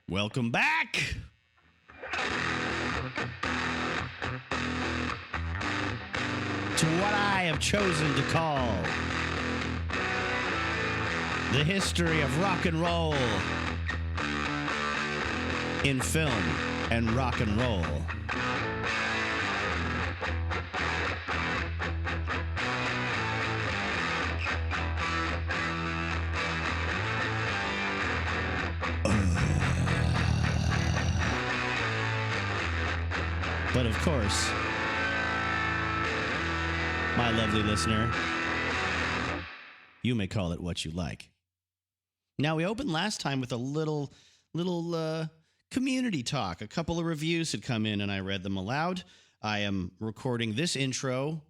Welcome back to what I have chosen to call the history of rock and roll in film and rock and roll. But of course, my lovely listener, you may call it what you like. Now, we opened last time with a little community talk. A couple of reviews had come in and I read them aloud. I am recording this intro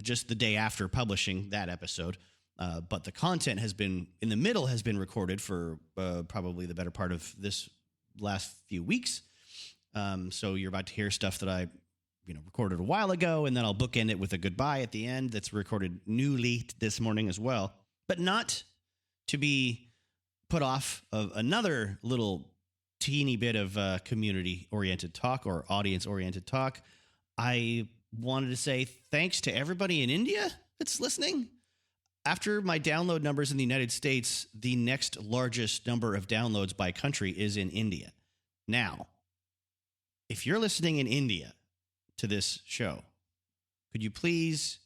just the day after publishing that episode. But the content has been, in the middle, has been recorded for probably the better part of this last few weeks. So you're about to hear stuff that I recorded a while ago, and then I'll bookend it with a goodbye at the end that's recorded newly this morning as well. But not to be put off of another little teeny bit of community-oriented talk or audience-oriented talk. I wanted to say thanks to everybody in India that's listening. After my download numbers in the United States, the next largest number of downloads by country is in India. Now, if you're listening in India to this show, could you please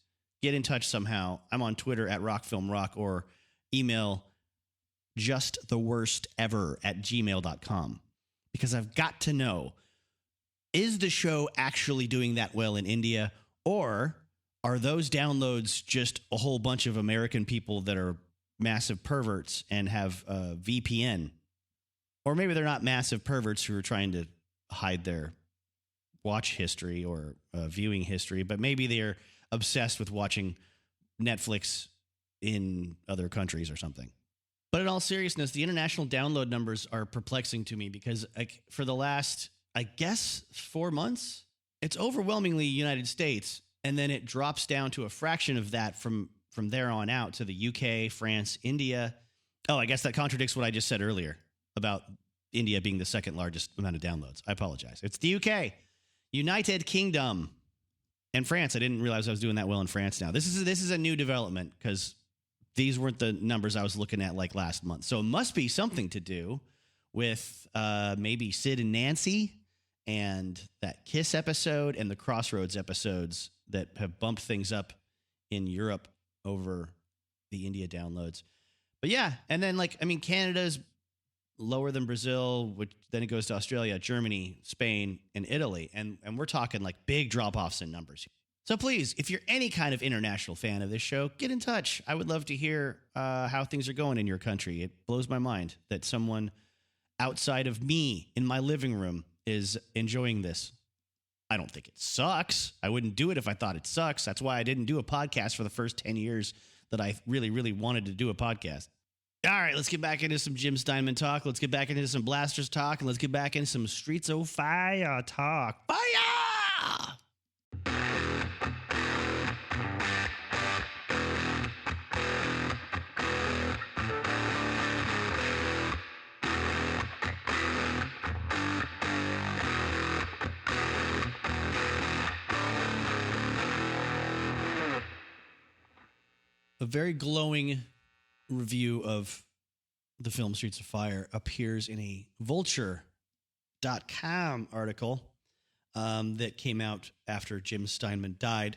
get in touch somehow? I'm on Twitter at rockfilmrock or email justtheworstever@gmail.com because I've got to know, is the show actually doing that well in India, or are those downloads just a whole bunch of American people that are massive perverts and have a VPN? Or maybe they're not massive perverts who are trying to hide their watch history or viewing history, but maybe they're obsessed with watching Netflix in other countries or something. But in all seriousness, the international download numbers are perplexing to me because for the last, I guess, 4 months, it's overwhelmingly United States, and then it drops down to a fraction of that from there on out to the UK, France, India. Oh, I guess that contradicts what I just said earlier about India being the second largest amount of downloads. I apologize. It's the UK, United Kingdom, and France. I didn't realize I was doing that well in France now. This is a new development because these weren't the numbers I was looking at like last month. So it must be something to do with maybe Sid and Nancy and that Kiss episode and the Crossroads episodes that have bumped things up in Europe over the India downloads. But yeah, and then Canada's lower than Brazil, which then it goes to Australia, Germany, Spain, and Italy. And we're talking like big drop-offs in numbers. So please, if you're any kind of international fan of this show, get in touch. I would love to hear how things are going in your country. It blows my mind that someone outside of me in my living room is enjoying this. I don't think it sucks. I wouldn't do it if I thought it sucks. That's why I didn't do a podcast for the first 10 years that I really, really wanted to do a podcast. All right, let's get back into some Jim Steinman talk. Let's get back into some Blasters talk, and let's get back into some Streets of Fire talk. Fire! A very glowing review of the film Streets of Fire appears in a Vulture.com article that came out after Jim Steinman died.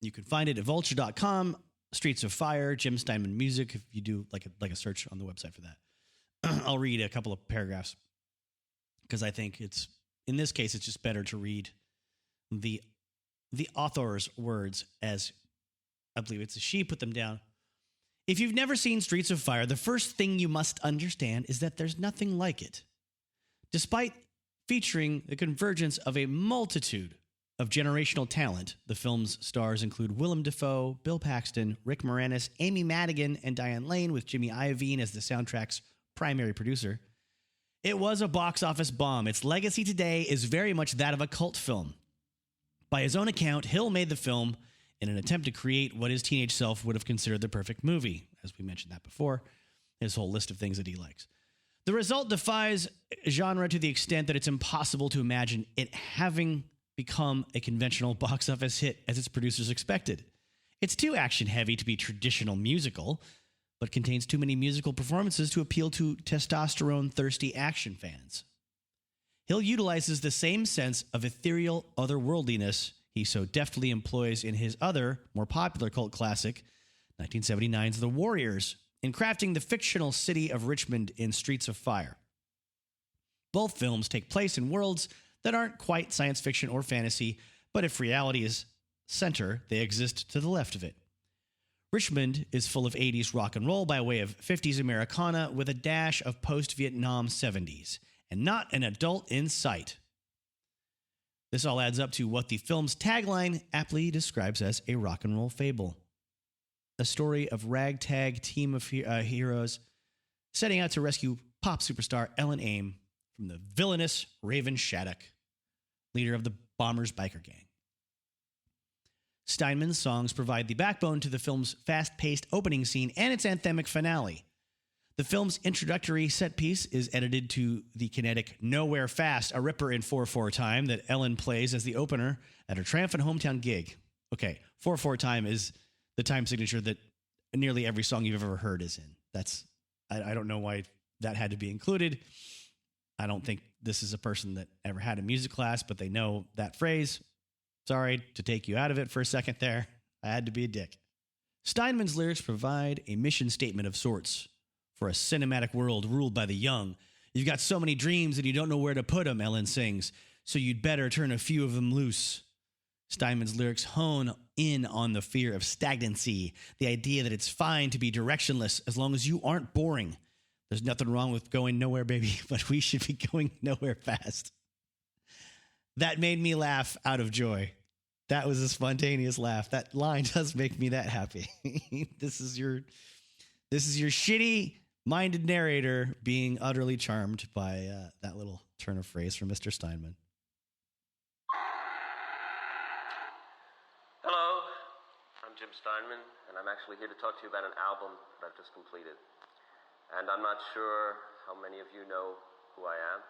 You can find it at Vulture.com, Streets of Fire, Jim Steinman music, if you do like a search on the website for that. I'll read a couple of paragraphs because I think in this case, it's just better to read the author's words as I believe it's a she put them down. If you've never seen Streets of Fire, the first thing you must understand is that there's nothing like it. Despite featuring the convergence of a multitude of generational talent, the film's stars include Willem Dafoe, Bill Paxton, Rick Moranis, Amy Madigan, and Diane Lane, with Jimmy Iovine as the soundtrack's primary producer. It was a box office bomb. Its legacy today is very much that of a cult film. By his own account, Hill made the film in an attempt to create what his teenage self would have considered the perfect movie, as we mentioned that before, his whole list of things that he likes. The result defies genre to the extent that it's impossible to imagine it having become a conventional box office hit as its producers expected. It's too action-heavy to be traditional musical, but contains too many musical performances to appeal to testosterone-thirsty action fans. Hill utilizes the same sense of ethereal otherworldliness he so deftly employs in his other, more popular cult classic, 1979's The Warriors, in crafting the fictional city of Richmond in Streets of Fire. Both films take place in worlds that aren't quite science fiction or fantasy, but if reality is center, they exist to the left of it. Richmond is full of 80s rock and roll by way of 50s Americana with a dash of post-Vietnam 70s, and not an adult in sight. This all adds up to what the film's tagline aptly describes as a rock and roll fable. A story of ragtag team of heroes setting out to rescue pop superstar Ellen Aim from the villainous Raven Shattuck, leader of the Bombers biker gang. Steinman's songs provide the backbone to the film's fast-paced opening scene and its anthemic finale. The film's introductory set piece is edited to the kinetic Nowhere Fast, a ripper in 4/4 time that Ellen plays as the opener at her triumphant hometown gig. Okay, 4/4 time is the time signature that nearly every song you've ever heard is in. I don't know why that had to be included. I don't think this is a person that ever had a music class, but they know that phrase. Sorry to take you out of it for a second there. I had to be a dick. Steinman's lyrics provide a mission statement of sorts for a cinematic world ruled by the young. You've got so many dreams and you don't know where to put them, Ellen sings, so you'd better turn a few of them loose. Steinman's lyrics hone in on the fear of stagnancy, the idea that it's fine to be directionless as long as you aren't boring. There's nothing wrong with going nowhere, baby, but we should be going nowhere fast. That made me laugh out of joy. That was a spontaneous laugh. That line does make me that happy. This is your shitty-minded narrator being utterly charmed by that little turn of phrase from Mr. Steinman. Hello, I'm Jim Steinman, and I'm actually here to talk to you about an album that I've just completed. And I'm not sure how many of you know who I am.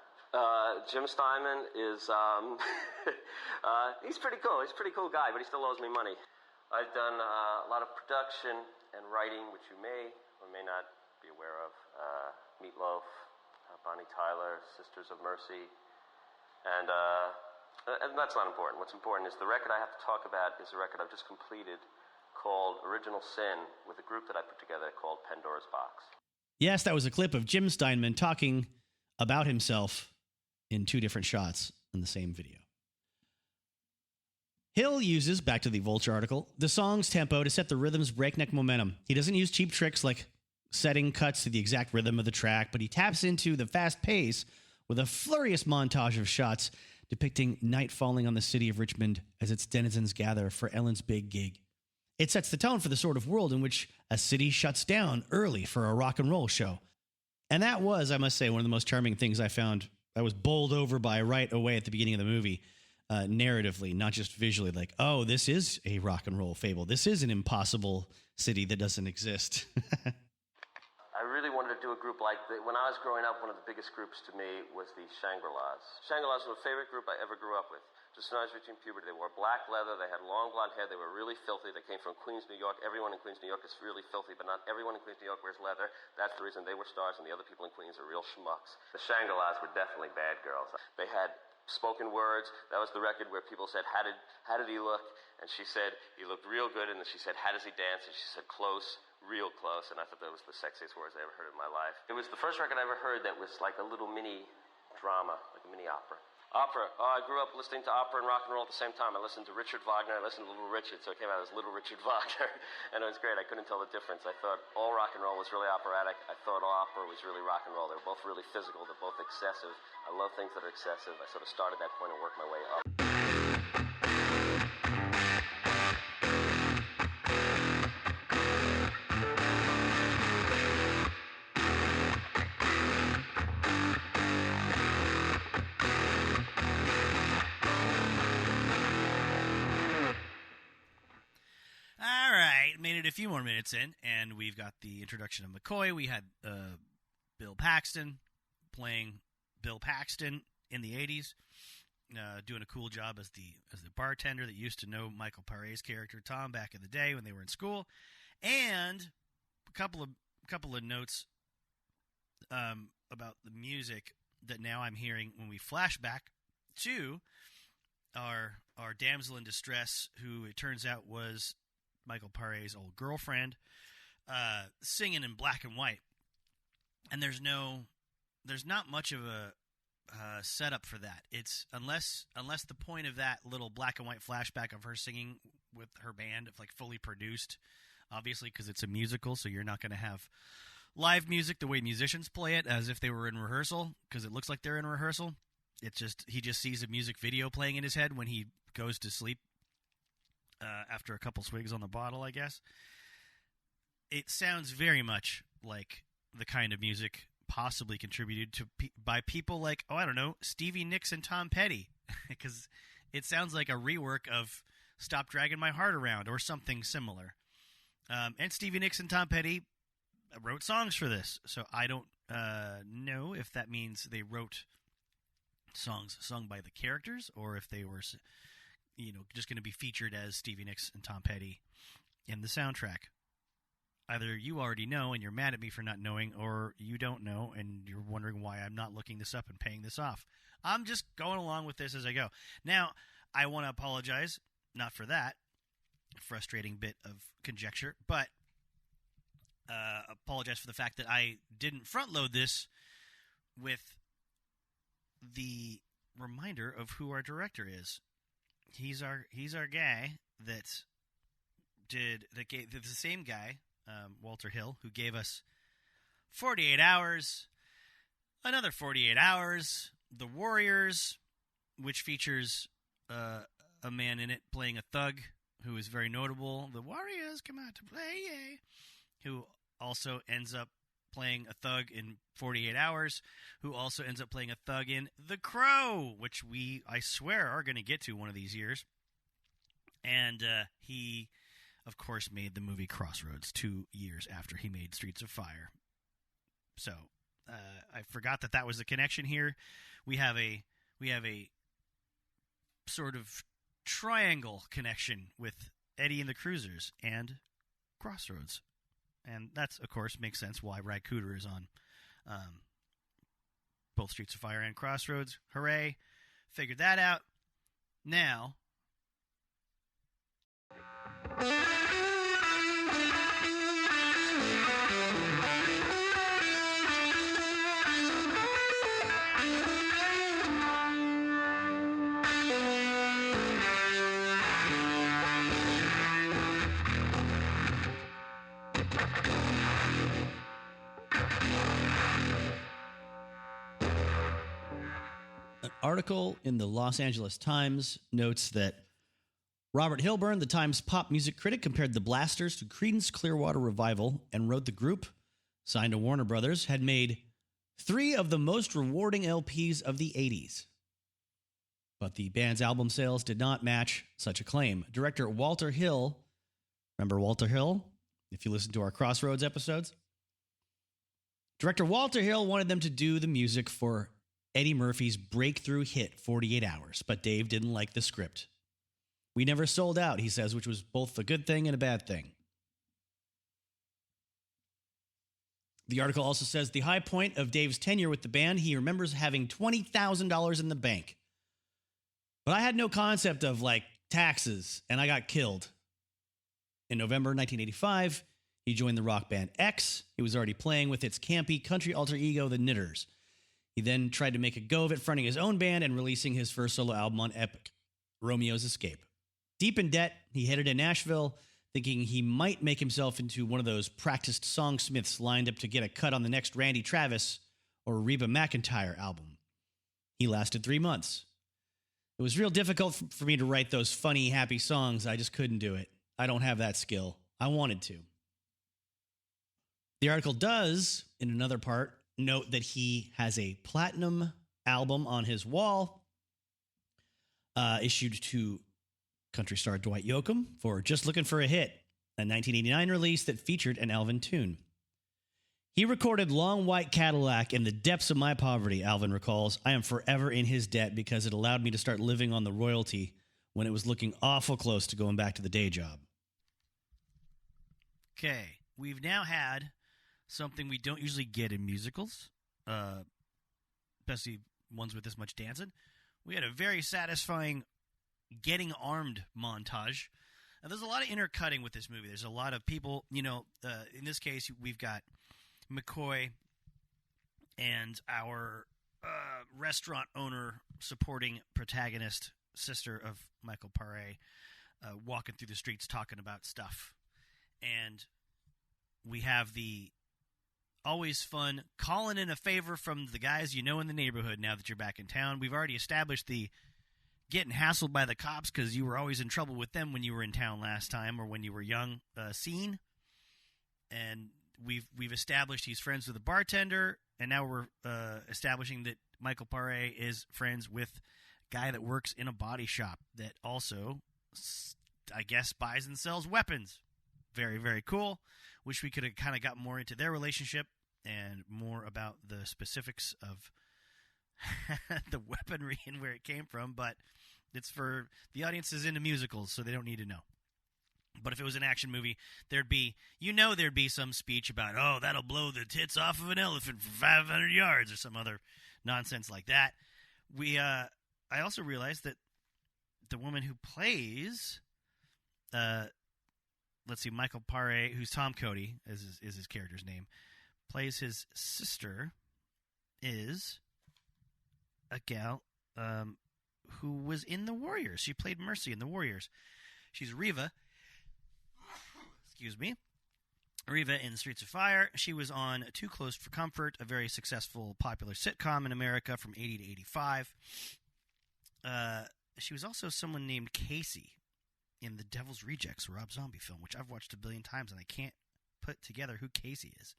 Jim Steinman is, he's pretty cool. He's a pretty cool guy, but he still owes me money. I've done a lot of production and writing, which you may or may not be aware of. Meatloaf, Bonnie Tyler, Sisters of Mercy, and that's not important. What's important is the record I have to talk about is a record I've just completed called Original Sin with a group that I put together called Pandora's Box. Yes, that was a clip of Jim Steinman talking about himself in two different shots in the same video. Hill uses, back to the Vulture article, the song's tempo to set the rhythm's breakneck momentum. He doesn't use cheap tricks like setting cuts to the exact rhythm of the track, but he taps into the fast pace with a flurious montage of shots depicting night falling on the city of Richmond as its denizens gather for Ellen's big gig. It sets the tone for the sort of world in which a city shuts down early for a rock and roll show. And that was, I must say, one of the most charming things I found. I was bowled over by right away at the beginning of the movie, narratively, not just visually, like, oh, this is a rock and roll fable. This is an impossible city that doesn't exist. I really wanted to do a group like that. When I was growing up, one of the biggest groups to me was the Shangri-Las. Shangri-Las was the favorite group I ever grew up with. Just when I was reaching puberty, they wore black leather, they had long blonde hair, they were really filthy. They came from Queens, New York. Everyone in Queens, New York is really filthy, but not everyone in Queens, New York wears leather. That's the reason they were stars and the other people in Queens are real schmucks. The Shangri-Las were definitely bad girls. They had spoken words. That was the record where people said, how did he look? And she said, he looked real good. And then she said, how does he dance? And she said, close, real close. And I thought that was the sexiest words I ever heard in my life. It was the first record I ever heard that was like a little mini drama, like a mini opera. Opera. I grew up listening to opera and rock and roll at the same time. I listened to Richard Wagner. I listened to Little Richard, so it came out as Little Richard Wagner. And it was great. I couldn't tell the difference. I thought all rock and roll was really operatic. I thought all opera was really rock and roll. They were both really physical. They're both excessive. I love things that are excessive. I sort of started that point and worked my way up. Made it a few more minutes in, and we've got the introduction of McCoy. We had Bill Paxton, playing Bill Paxton in the 80s, doing a cool job as the bartender that used to know Michael Paré's character Tom back in the day when they were in school. And a couple of notes about the music that now I'm hearing when we flash back to our damsel in distress, who it turns out was Michael Paré's old girlfriend, singing in black and white. And there's not much of a setup for that. It's unless the point of that little black and white flashback of her singing with her band, like fully produced, obviously, because it's a musical, so you're not going to have live music the way musicians play it, as if they were in rehearsal, because it looks like they're in rehearsal. It's just he just sees a music video playing in his head when he goes to sleep after a couple swigs on the bottle, I guess. It sounds very much like the kind of music possibly contributed to by people like, I don't know, Stevie Nicks and Tom Petty, because it sounds like a rework of Stop Dragging My Heart Around or something similar. And Stevie Nicks and Tom Petty wrote songs for this, so I don't know if that means they wrote songs sung by the characters or if they were, just going to be featured as Stevie Nicks and Tom Petty in the soundtrack. Either you already know and you're mad at me for not knowing, or you don't know and you're wondering why I'm not looking this up and paying this off. I'm just going along with this as I go. Now, I want to apologize, not for that frustrating bit of conjecture, but apologize for the fact that I didn't front load this with the reminder of who our director is. He's our guy that did the same guy, Walter Hill, who gave us 48 Hours, another 48 Hours, The Warriors, which features a man in it playing a thug who is very notable. The Warriors come out to play, yay. Who also ends up playing a thug in 48 Hours, who also ends up playing a thug in The Crow, which I swear, are going to get to one of these years. And he, of course, made the movie Crossroads 2 years after he made Streets of Fire. So I forgot that was the connection here. We have a sort of triangle connection with Eddie and the Cruisers and Crossroads. And that's, of course, makes sense why Ry Cooder is on both Streets of Fire and Crossroads. Hooray. Figured that out. Now, an article in the Los Angeles Times notes that Robert Hilburn, the Times pop music critic, compared the Blasters to Creedence Clearwater Revival and wrote the group, signed to Warner Brothers, had made 3 of the most rewarding LPs of the 80s. But the band's album sales did not match such acclaim. Director Walter Hill, remember Walter Hill, if you listen to our Crossroads episodes? Director Walter Hill wanted them to do the music for Eddie Murphy's breakthrough hit, 48 Hours, but Dave didn't like the script. We never sold out, he says, which was both a good thing and a bad thing. The article also says the high point of Dave's tenure with the band, he remembers having $20,000 in the bank. But I had no concept of, taxes, and I got killed. In November 1985, he joined the rock band X. He was already playing with its campy country alter ego, the Knitters. He then tried to make a go of it fronting his own band and releasing his first solo album on Epic, Romeo's Escape. Deep in debt, he headed to Nashville, thinking he might make himself into one of those practiced songsmiths lined up to get a cut on the next Randy Travis or Reba McEntire album. He lasted 3 months. It was real difficult for me to write those funny, happy songs. I just couldn't do it. I don't have that skill. I wanted to. The article does, in another part, note that he has a platinum album on his wall, issued to country star Dwight Yoakam for Just Looking for a Hit, a 1989 release that featured an Elvin tune. He recorded Long White Cadillac in the depths of my poverty, Alvin recalls. I am forever in his debt because it allowed me to start living on the royalty when it was looking awful close to going back to the day job. Okay, we've now had something we don't usually get in musicals, especially ones with this much dancing. We had a very satisfying getting armed montage. And there's a lot of intercutting with this movie. There's a lot of people, in this case, we've got McCoy and our restaurant owner supporting protagonist, sister of Michael Paré, walking through the streets talking about stuff. And we have the always fun calling in a favor from the guys you know in the neighborhood now that you're back in town. We've already established the getting hassled by the cops because you were always in trouble with them when you were in town last time or when you were young scene. And we've established he's friends with the bartender, and now we're establishing that Michael Paré is friends with a guy that works in a body shop that also, I guess, buys and sells weapons. Very, very cool. Wish we could have kind of got more into their relationship and more about the specifics of the weaponry and where it came from, but it's for the audiences into musicals, so they don't need to know. But if it was an action movie, there'd be some speech about, oh, that'll blow the tits off of an elephant for 500 yards or some other nonsense like that. I also realized that the woman who plays, Michael Paré, who's Tom Cody, is his character's name, plays his sister, is a gal who was in The Warriors. She played Mercy in The Warriors. She's Riva. Excuse me. Riva in Streets of Fire. She was on Too Close for Comfort, a very successful, popular sitcom in America from 80 to 85. She was also someone named Casey in The Devil's Rejects, a Rob Zombie film, which I've watched a billion times, and I can't put together who Casey is.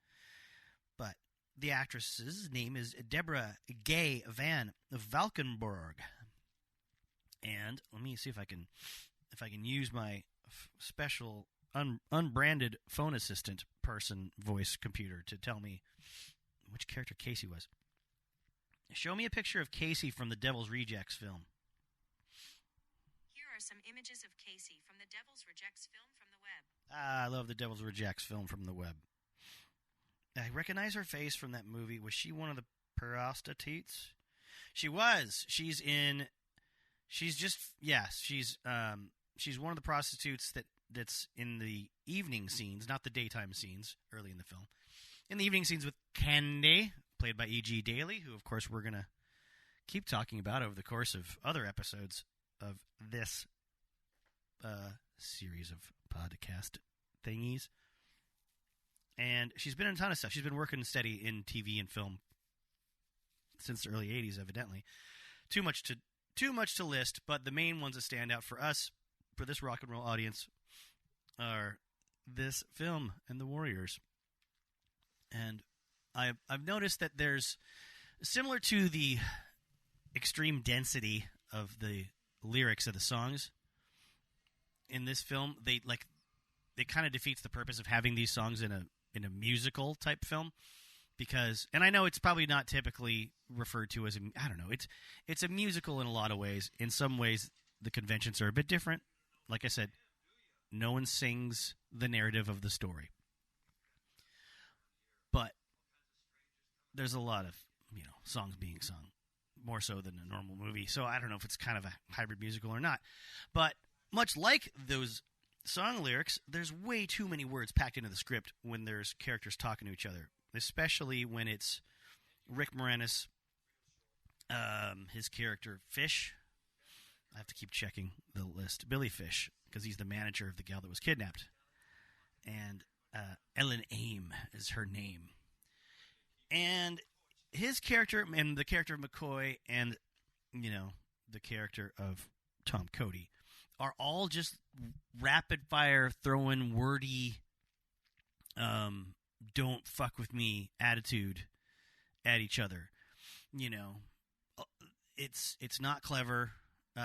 But the actress's name is Deborah Gay Van Valkenburg. And let me see if I can use my special unbranded phone assistant person voice computer to tell me which character Casey was. Show me a picture of Casey from the Devil's Rejects film. Here are some images of Casey from the Devil's Rejects film from the web. I love the Devil's Rejects film from the web. I recognize her face from that movie. Was she one of the prostitutes? She was. She's one of the prostitutes that's in the evening scenes, not the daytime scenes early in the film. In the evening scenes with Candy, played by E.G. Daily, who, of course, we're going to keep talking about over the course of other episodes of this series of podcast thingies. And she's been in a ton of stuff. She's been working steady in TV and film since the early 80s, evidently. Too much to list, but the main ones that stand out for us, for this rock and roll audience, are this film and The Warriors. And I've noticed that there's, similar to the extreme density of the lyrics of the songs in this film, it kind of defeats the purpose of having these songs in a musical type film, because, and I know it's probably not typically referred to as it's a musical in a lot of ways. In some ways, the conventions are a bit different. Like I said, no one sings the narrative of the story, but there's a lot of songs being sung, more so than a normal movie. So I don't know if it's kind of a hybrid musical or not, but much like those song lyrics, there's way too many words packed into the script when there's characters talking to each other, especially when it's Rick Moranis, his character Fish. I have to keep checking the list. Billy Fish, because he's the manager of the gal that was kidnapped. And Ellen Aim is her name. And his character, and the character of McCoy, and, the character of Tom Cody, are all just rapid-fire, throwing wordy, don't fuck with me attitude at each other. It's not clever.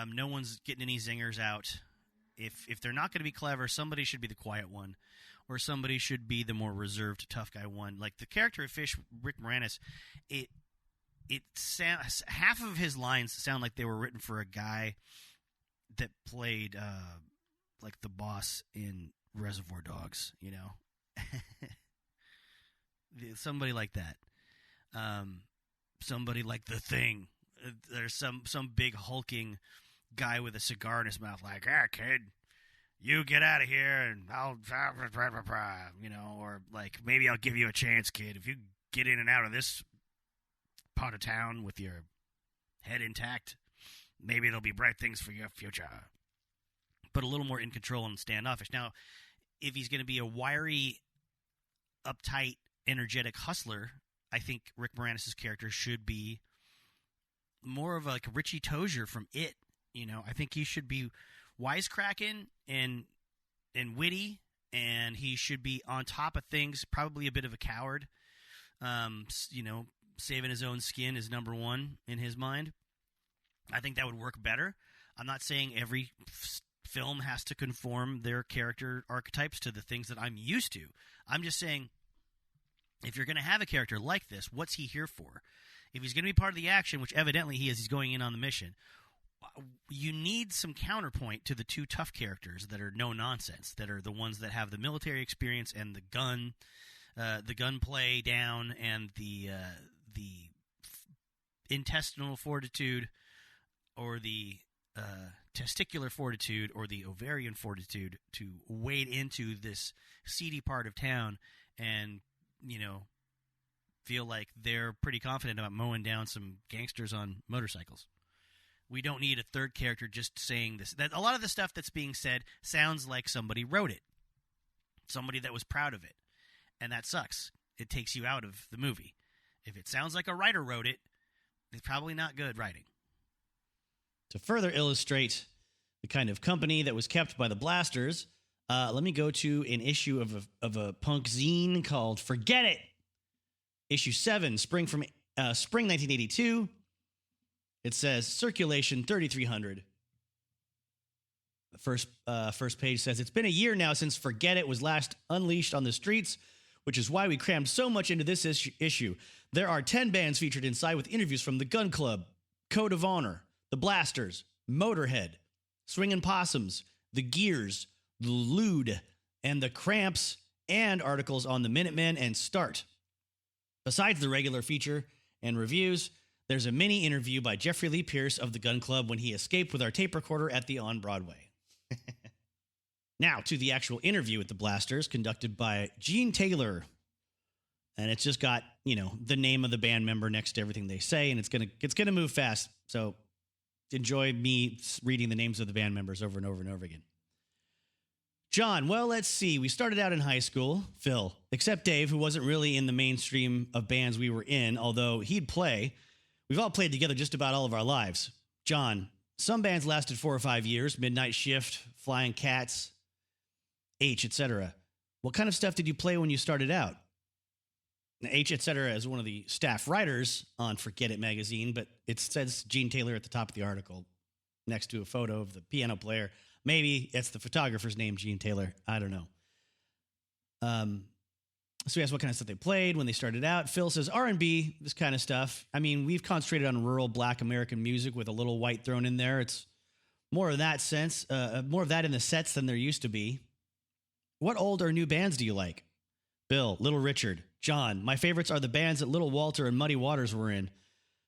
No one's getting any zingers out. If they're not going to be clever, somebody should be the quiet one, or somebody should be the more reserved tough guy one. Like the character of Fish, Rick Moranis, it sounds, half of his lines sound like they were written for a guy that played like the boss in Reservoir Dogs, you know. Somebody like that. Somebody like The Thing. There's some big hulking guy with a cigar in his mouth, like, "Ah, kid, you get out of here, and I'll," you know, or like, "Maybe I'll give you a chance, kid. If you get in and out of this part of town with your head intact, maybe there'll be bright things for your future." But a little more in control and standoffish. Now, if he's going to be a wiry, uptight, energetic hustler, I think Rick Moranis' character should be more of like Richie Tozier from It. You know, I think he should be wisecracking and witty, and he should be on top of things, probably a bit of a coward. You know, saving his own skin is number one in his mind. I think that would work better. I'm not saying every film has to conform their character archetypes to the things that I'm used to. I'm just saying, if you're going to have a character like this, what's he here for? If he's going to be part of the action, which evidently he is, he's going in on the mission, you need some counterpoint to the two tough characters that are no nonsense, that are the ones that have the military experience and the gunplay down, and the intestinal fortitude, or the testicular fortitude, or the ovarian fortitude to wade into this seedy part of town and, you know, feel like they're pretty confident about mowing down some gangsters on motorcycles. We don't need a third character just saying this. That a lot of the stuff that's being said sounds like somebody wrote it, somebody that was proud of it, and that sucks. It takes you out of the movie. If it sounds like a writer wrote it, it's probably not good writing. To further illustrate the kind of company that was kept by the Blasters, let me go to an issue of a punk zine called Forget It! Issue 7, spring 1982. It says, circulation 3,300. The first page says, "It's been a year now since Forget It was last unleashed on the streets, which is why we crammed so much into this issue. There are 10 bands featured inside with interviews from the Gun Club, Code of Honor, the Blasters, Motorhead, Swingin' Possums, the Gears, the Lewd, and the Cramps, and articles on the Minutemen and Start. Besides the regular feature and reviews, there's a mini interview by Jeffrey Lee Pierce of the Gun Club when he escaped with our tape recorder at the On Broadway." Now to the actual interview with the Blasters, conducted by Gene Taylor. And it's just got, you know, the name of the band member next to everything they say, and it's gonna move fast. So enjoy me reading the names of the band members over and over and over again. John, well, let's see. We started out in high school. Phil, except Dave, who wasn't really in the mainstream of bands we were in, although he'd play. We've all played together just about all of our lives. John, some bands lasted 4 or 5 years. Midnight Shift, Flying Cats, H, etc. What kind of stuff did you play when you started out? Now, H, etc. is one of the staff writers on Forget It magazine, but it says Gene Taylor at the top of the article next to a photo of the piano player. Maybe it's the photographer's name, Gene Taylor. I don't know. So he asked what kind of stuff they played when they started out. Phil says R&B, this kind of stuff. I mean, we've concentrated on rural Black American music with a little white thrown in there. It's more of that sense, more of that in the sets than there used to be. What old or new bands do you like? Bill, Little Richard. John, my favorites are the bands that Little Walter and Muddy Waters were in.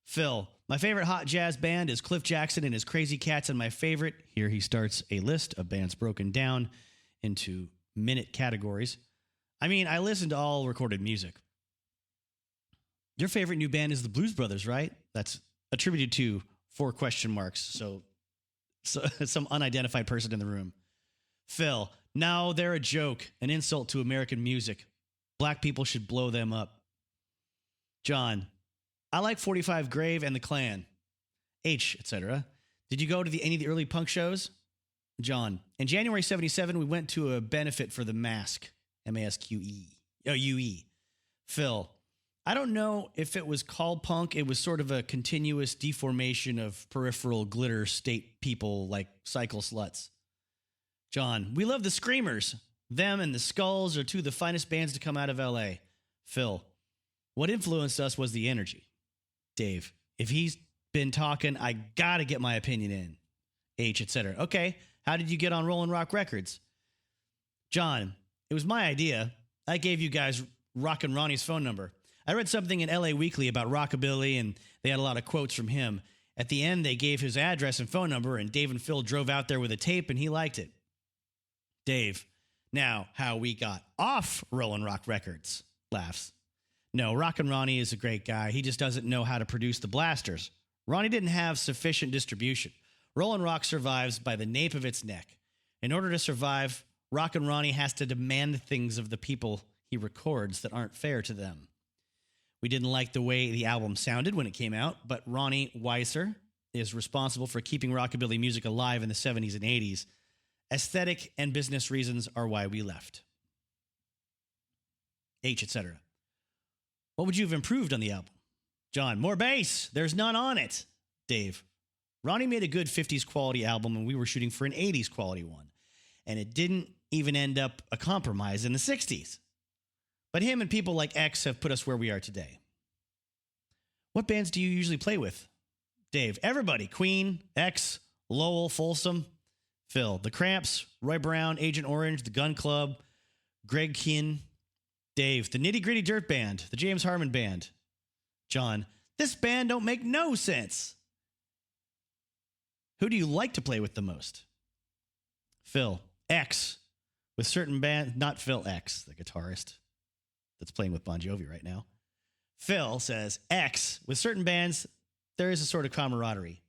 Phil, my favorite hot jazz band is Cliff Jackson and his Crazy Cats, and my favorite, here he starts a list of bands broken down into minute categories. I mean, I listen to all recorded music. Your favorite new band is the Blues Brothers, right? That's attributed to 4 question marks, so some unidentified person in the room. Phil, no, they're a joke, an insult to American music. Black people should blow them up. John, I like 45 Grave and the Clan. H, etc. Did you go to any of the early punk shows? John, in January 77, we went to a benefit for the Mask. M-A-S-Q-E. U-E. Phil, I don't know if it was called punk. It was sort of a continuous deformation of peripheral glitter state people like Cycle Sluts. John, we love the Screamers. Them and the Skulls are two of the finest bands to come out of LA. Phil, what influenced us was the energy. Dave, if he's been talking, I gotta get my opinion in. H, etc. Okay, how did you get on Rollin' Rock Records? John, it was my idea. I gave you guys Rockin' Ronnie's phone number. I read something in LA Weekly about rockabilly, and they had a lot of quotes from him. At the end, they gave his address and phone number, and Dave and Phil drove out there with a tape, and he liked it. Dave, now, how we got off Rollin' Rock Records. Laughs. No, Rockin' Ronnie is a great guy. He just doesn't know how to produce the blasters. Ronnie didn't have sufficient distribution. Rollin' Rock survives by the nape of its neck. In order to survive, Rockin' Ronnie has to demand things of the people he records that aren't fair to them. We didn't like the way the album sounded when it came out, but Ronnie Weiser is responsible for keeping rockabilly music alive in the 70s and 80s. Aesthetic and business reasons are why we left. H, etc. What would you have improved on the album? John, more bass. There's none on it. Dave, Ronnie made a good 50s quality album and we were shooting for an 80s quality one. And it didn't even end up a compromise in the 60s. But him and people like X have put us where we are today. What bands do you usually play with? Dave, everybody. Queen, X, Lowell, Folsom. Phil, The Cramps, Roy Brown, Agent Orange, The Gun Club, Greg Kinn. Dave, The Nitty Gritty Dirt Band, The James Harmon Band. John, this band don't make no sense. Who do you like to play with the most? Phil, X. With certain bands, not Phil X, the guitarist that's playing with Bon Jovi right now. Phil says, X. With certain bands, there is a sort of camaraderie.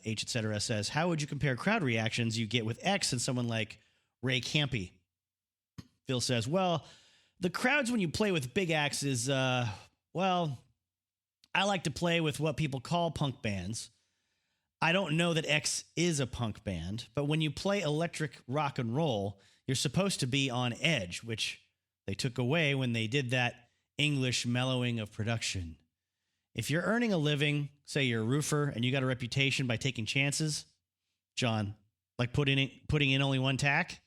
H, etc. says, how would you compare crowd reactions you get with X and someone like Ray Campy? Phil says, well, the crowds when you play with big acts is, well, I like to play with what people call punk bands. I don't know that X is a punk band, but when you play electric rock and roll, you're supposed to be on edge, which they took away when they did that English mellowing of production. If you're earning a living, say you're a roofer, and you got a reputation by taking chances, John, like putting in only one tack?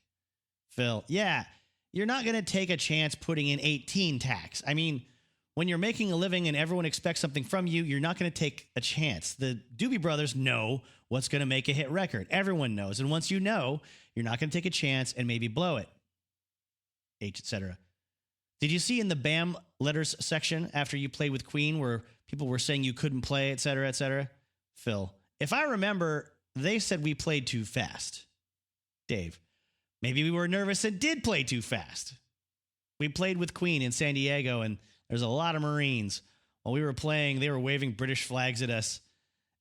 Phil, yeah, you're not going to take a chance putting in 18 tacks. I mean, when you're making a living and everyone expects something from you, you're not going to take a chance. The Doobie Brothers know what's going to make a hit record. Everyone knows. And once you know, you're not going to take a chance and maybe blow it. H, etc. Did you see in the BAM letters section after you played with Queen where people were saying you couldn't play, et cetera, et cetera? Phil, if I remember, they said we played too fast. Dave, maybe we were nervous and did play too fast. We played with Queen in San Diego, and there's a lot of Marines. While we were playing, they were waving British flags at us.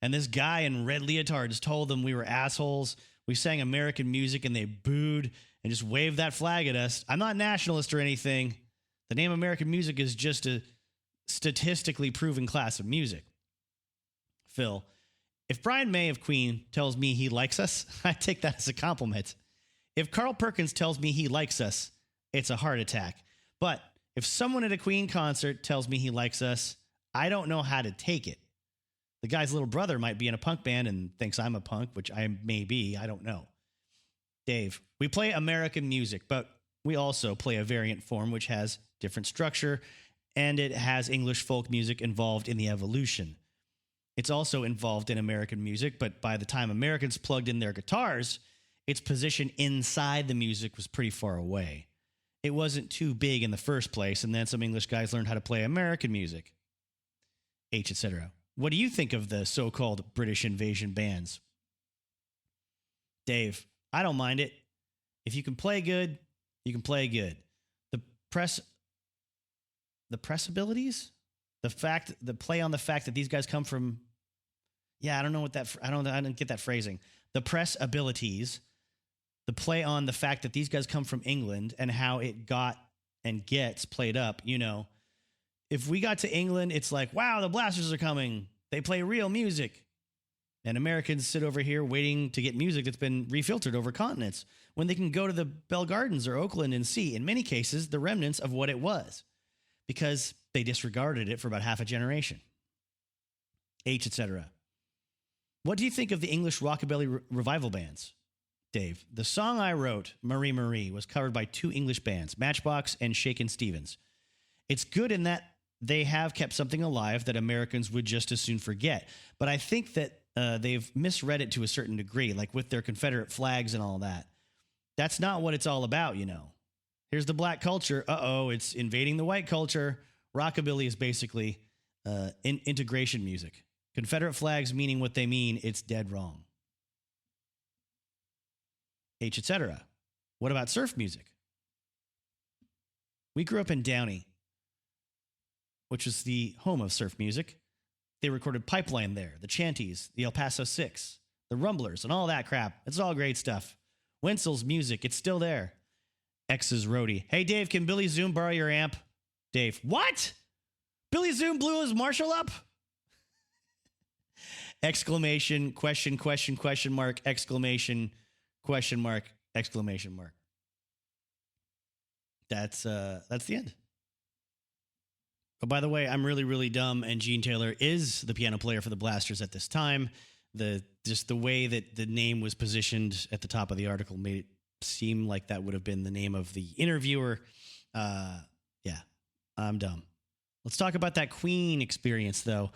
And this guy in red leotards told them we were assholes. We sang American music, and they booed and just waved that flag at us. I'm not nationalist or anything. The name American music is just a statistically proven class of music. Phil, if Brian May of Queen tells me he likes us, I take that as a compliment. If Carl Perkins tells me he likes us, it's a heart attack. But if someone at a Queen concert tells me he likes us, I don't know how to take it. The guy's little brother might be in a punk band and thinks I'm a punk, which I may be. I don't know. Dave, we play American music, but we also play a variant form which has different structure, and it has English folk music involved in the evolution. It's also involved in American music, but by the time Americans plugged in their guitars, its position inside the music was pretty far away. It wasn't too big in the first place, and then some English guys learned how to play American music. H, etc. What do you think of the so-called British invasion bands? Dave, I don't mind it. If you can play good, you can play good. The press abilities? The play on the fact that these guys come from, I didn't get that phrasing. The press abilities, the play on the fact that these guys come from England and how it got and gets played up. You know, if we got to England, it's like, wow, the Blasters are coming. They play real music. And Americans sit over here waiting to get music that's been refiltered over continents when they can go to the Bell Gardens or Oakland and see, in many cases, the remnants of what it was because they disregarded it for about half a generation. H, etc. What do you think of the English rockabilly revival bands? Dave, the song I wrote, Marie Marie, was covered by 2 English bands, Matchbox and Shakin' Stevens. It's good in that they have kept something alive that Americans would just as soon forget. But I think that they've misread it to a certain degree, like with their Confederate flags and all that. That's not what it's all about, you know. Here's the black culture. Uh-oh, it's invading the white culture. Rockabilly is basically integration music. Confederate flags meaning what they mean, it's dead wrong. H, etc. What about surf music? We grew up in Downey, which was the home of surf music. They recorded Pipeline there, the Chanties, the El Paso Six, the Rumblers, and all that crap. It's all great stuff. Wenzel's music, it's still there. X's roadie. Hey, Dave, can Billy Zoom borrow your amp? Dave, what? Billy Zoom blew his Marshall up? Exclamation, question mark, exclamation, question mark, exclamation mark. That's the end. Oh, by the way, I'm really, really dumb, and Gene Taylor is the piano player for the Blasters at this time. Just the way that the name was positioned at the top of the article made it seem like that would have been the name of the interviewer. Yeah, I'm dumb. Let's talk about that Queen experience, though.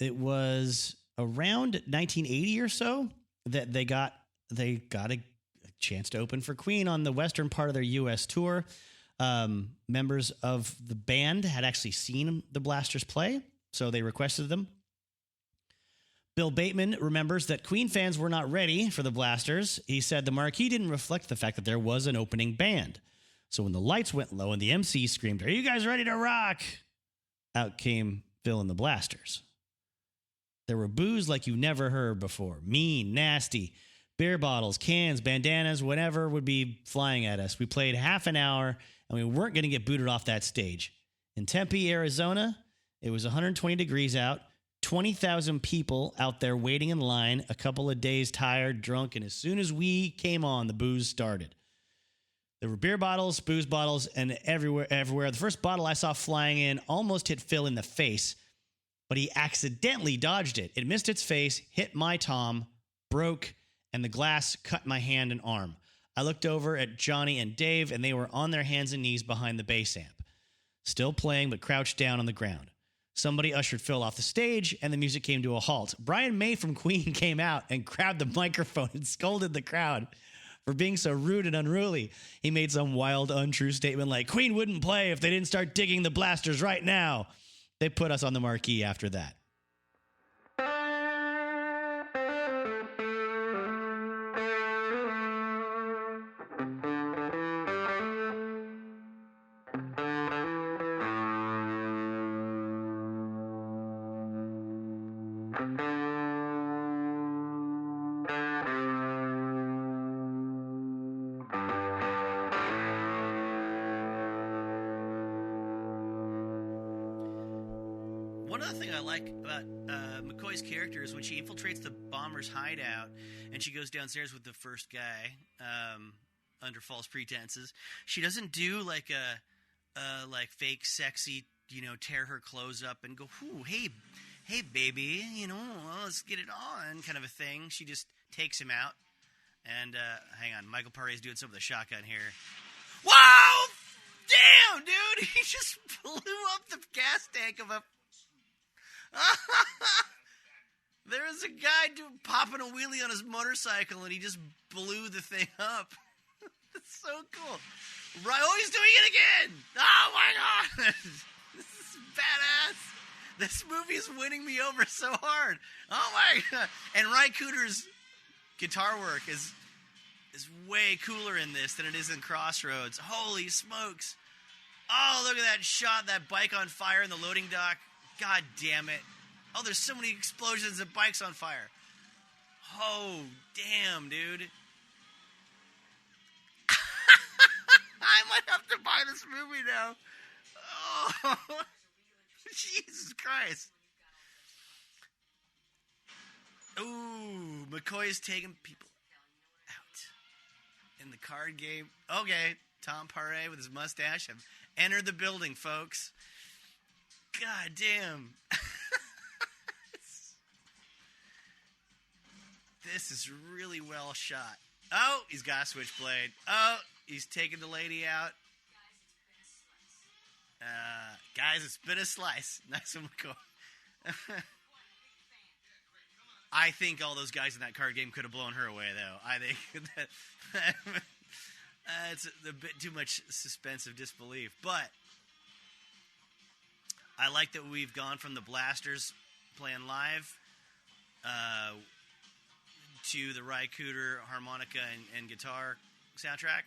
It was around 1980 or so that they got a chance to open for Queen on the western part of their U.S. tour. Members of the band had actually seen the Blasters play, so they requested them. Bill Bateman remembers that Queen fans were not ready for the Blasters. He said the marquee didn't reflect the fact that there was an opening band. So when the lights went low and the MC screamed, "Are you guys ready to rock?" out came Bill and the Blasters. There were boos like you never heard before. Mean, nasty. Beer bottles, cans, bandanas, whatever would be flying at us. We played half an hour, and we weren't going to get booted off that stage. In Tempe, Arizona, it was 120 degrees out, 20,000 people out there waiting in line, a couple of days tired, drunk, and as soon as we came on, the booze started. There were beer bottles, booze bottles, and everywhere. The first bottle I saw flying in almost hit Phil in the face, but he accidentally dodged it. It missed its face, hit my tom, broke, and the glass cut my hand and arm. I looked over at Johnny and Dave, and they were on their hands and knees behind the bass amp, still playing but crouched down on the ground. Somebody ushered Phil off the stage, and the music came to a halt. Brian May from Queen came out and grabbed the microphone and scolded the crowd for being so rude and unruly. He made some wild, untrue statement like, "Queen wouldn't play if they didn't start digging the Blasters right now." They put us on the marquee after that. One other thing I like about McCoy's character is when she infiltrates the bomber's hideout and she goes downstairs with the first guy under false pretenses. She doesn't do like a fake sexy, tear her clothes up and go, "Ooh, hey, baby, let's get it on," kind of a thing. She just takes him out. And hang on, Michael Paré is doing some of the shotgun here. Wow! Damn, dude! He just blew up the gas tank of a... There was a guy popping a wheelie on his motorcycle, and he just blew the thing up. It's so cool. Right, oh, he's doing it again! Oh my god! This is badass. This movie is winning me over so hard. Oh my god! And Ry Cooder's guitar work is way cooler in this than it is in Crossroads. Holy smokes! Oh, look at that shot! That bike on fire in the loading dock. God damn it. Oh, there's so many explosions and bikes on fire. Oh, damn, dude. I might have to buy this movie now. Oh, Jesus Christ. Ooh, McCoy is taking people out in the card game. Okay, Tom Paré with his mustache have entered the building, folks. God damn. This is really well shot. Oh, he's got a switchblade. Oh, he's taking the lady out. Guys, it's been a slice. Nice one, McCoy. I think all those guys in that card game could have blown her away, though. I think that it's a bit too much suspense of disbelief. But I like that we've gone from the blasters playing live to the Ry Cooder harmonica and guitar soundtrack.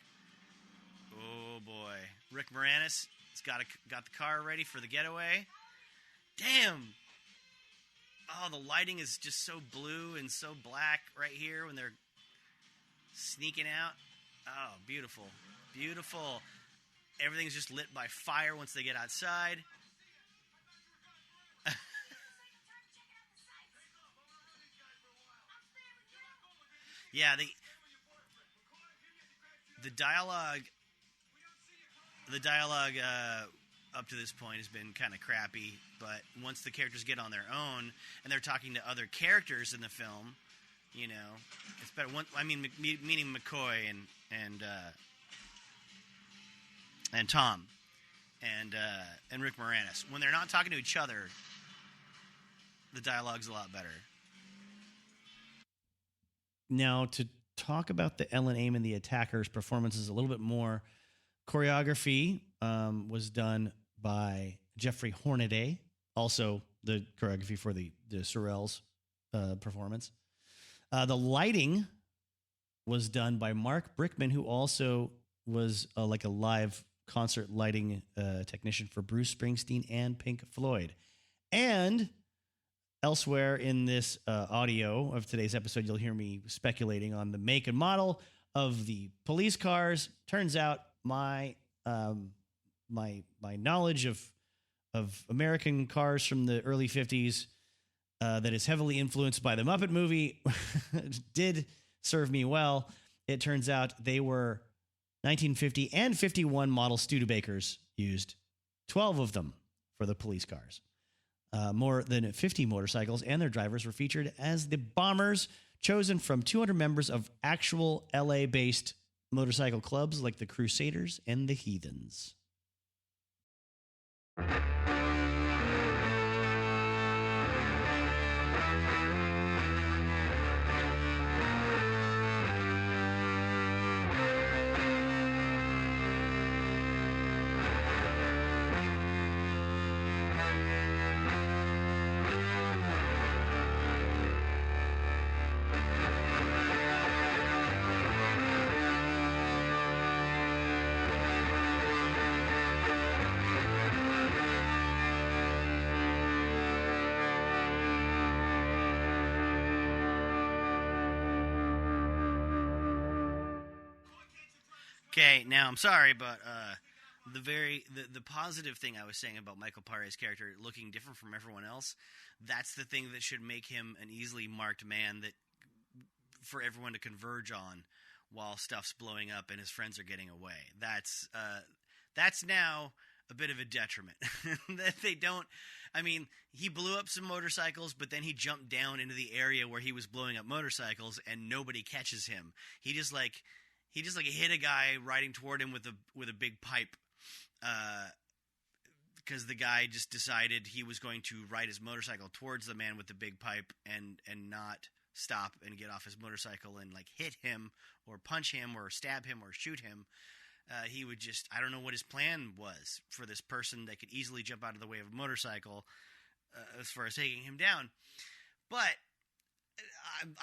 Oh, boy. Rick Moranis has got the car ready for the getaway. Damn! Oh, the lighting is just so blue and so black right here when they're sneaking out. Oh, beautiful. Beautiful. Everything's just lit by fire once they get outside. Yeah, the dialogue up to this point has been kind of crappy, but once the characters get on their own and they're talking to other characters in the film, you know, it's better. Meaning McCoy and Tom and Rick Moranis. When they're not talking to each other, the dialogue's a lot better. Now, to talk about the Ellen Aim and the Attackers performances a little bit more, choreography was done by Jeffrey Hornaday, also the choreography for the Sorrells performance. The lighting was done by Mark Brickman, who also was like a live concert lighting technician for Bruce Springsteen and Pink Floyd. And elsewhere in this audio of today's episode, you'll hear me speculating on the make and model of the police cars. Turns out my knowledge of American cars from the early 50s that is heavily influenced by the Muppet movie did serve me well. It turns out they were 1950 and 51 model Studebakers used, 12 of them for the police cars. More than 50 motorcycles and their drivers were featured as the bombers, chosen from 200 members of actual LA-based motorcycle clubs like the Crusaders and the Heathens. Okay, now I'm sorry, but the positive thing I was saying about Michael Paré's character looking different from everyone else, that's the thing that should make him an easily marked man that for everyone to converge on while stuff's blowing up and his friends are getting away. That's now a bit of a detriment that they don't. I mean, he blew up some motorcycles, but then he jumped down into the area where he was blowing up motorcycles, and nobody catches him. He just hit a guy riding toward him with a big pipe, because the guy just decided he was going to ride his motorcycle towards the man with the big pipe and not stop and get off his motorcycle and like hit him or punch him or stab him or shoot him. He would just, I don't know what his plan was for this person that could easily jump out of the way of a motorcycle as far as taking him down. But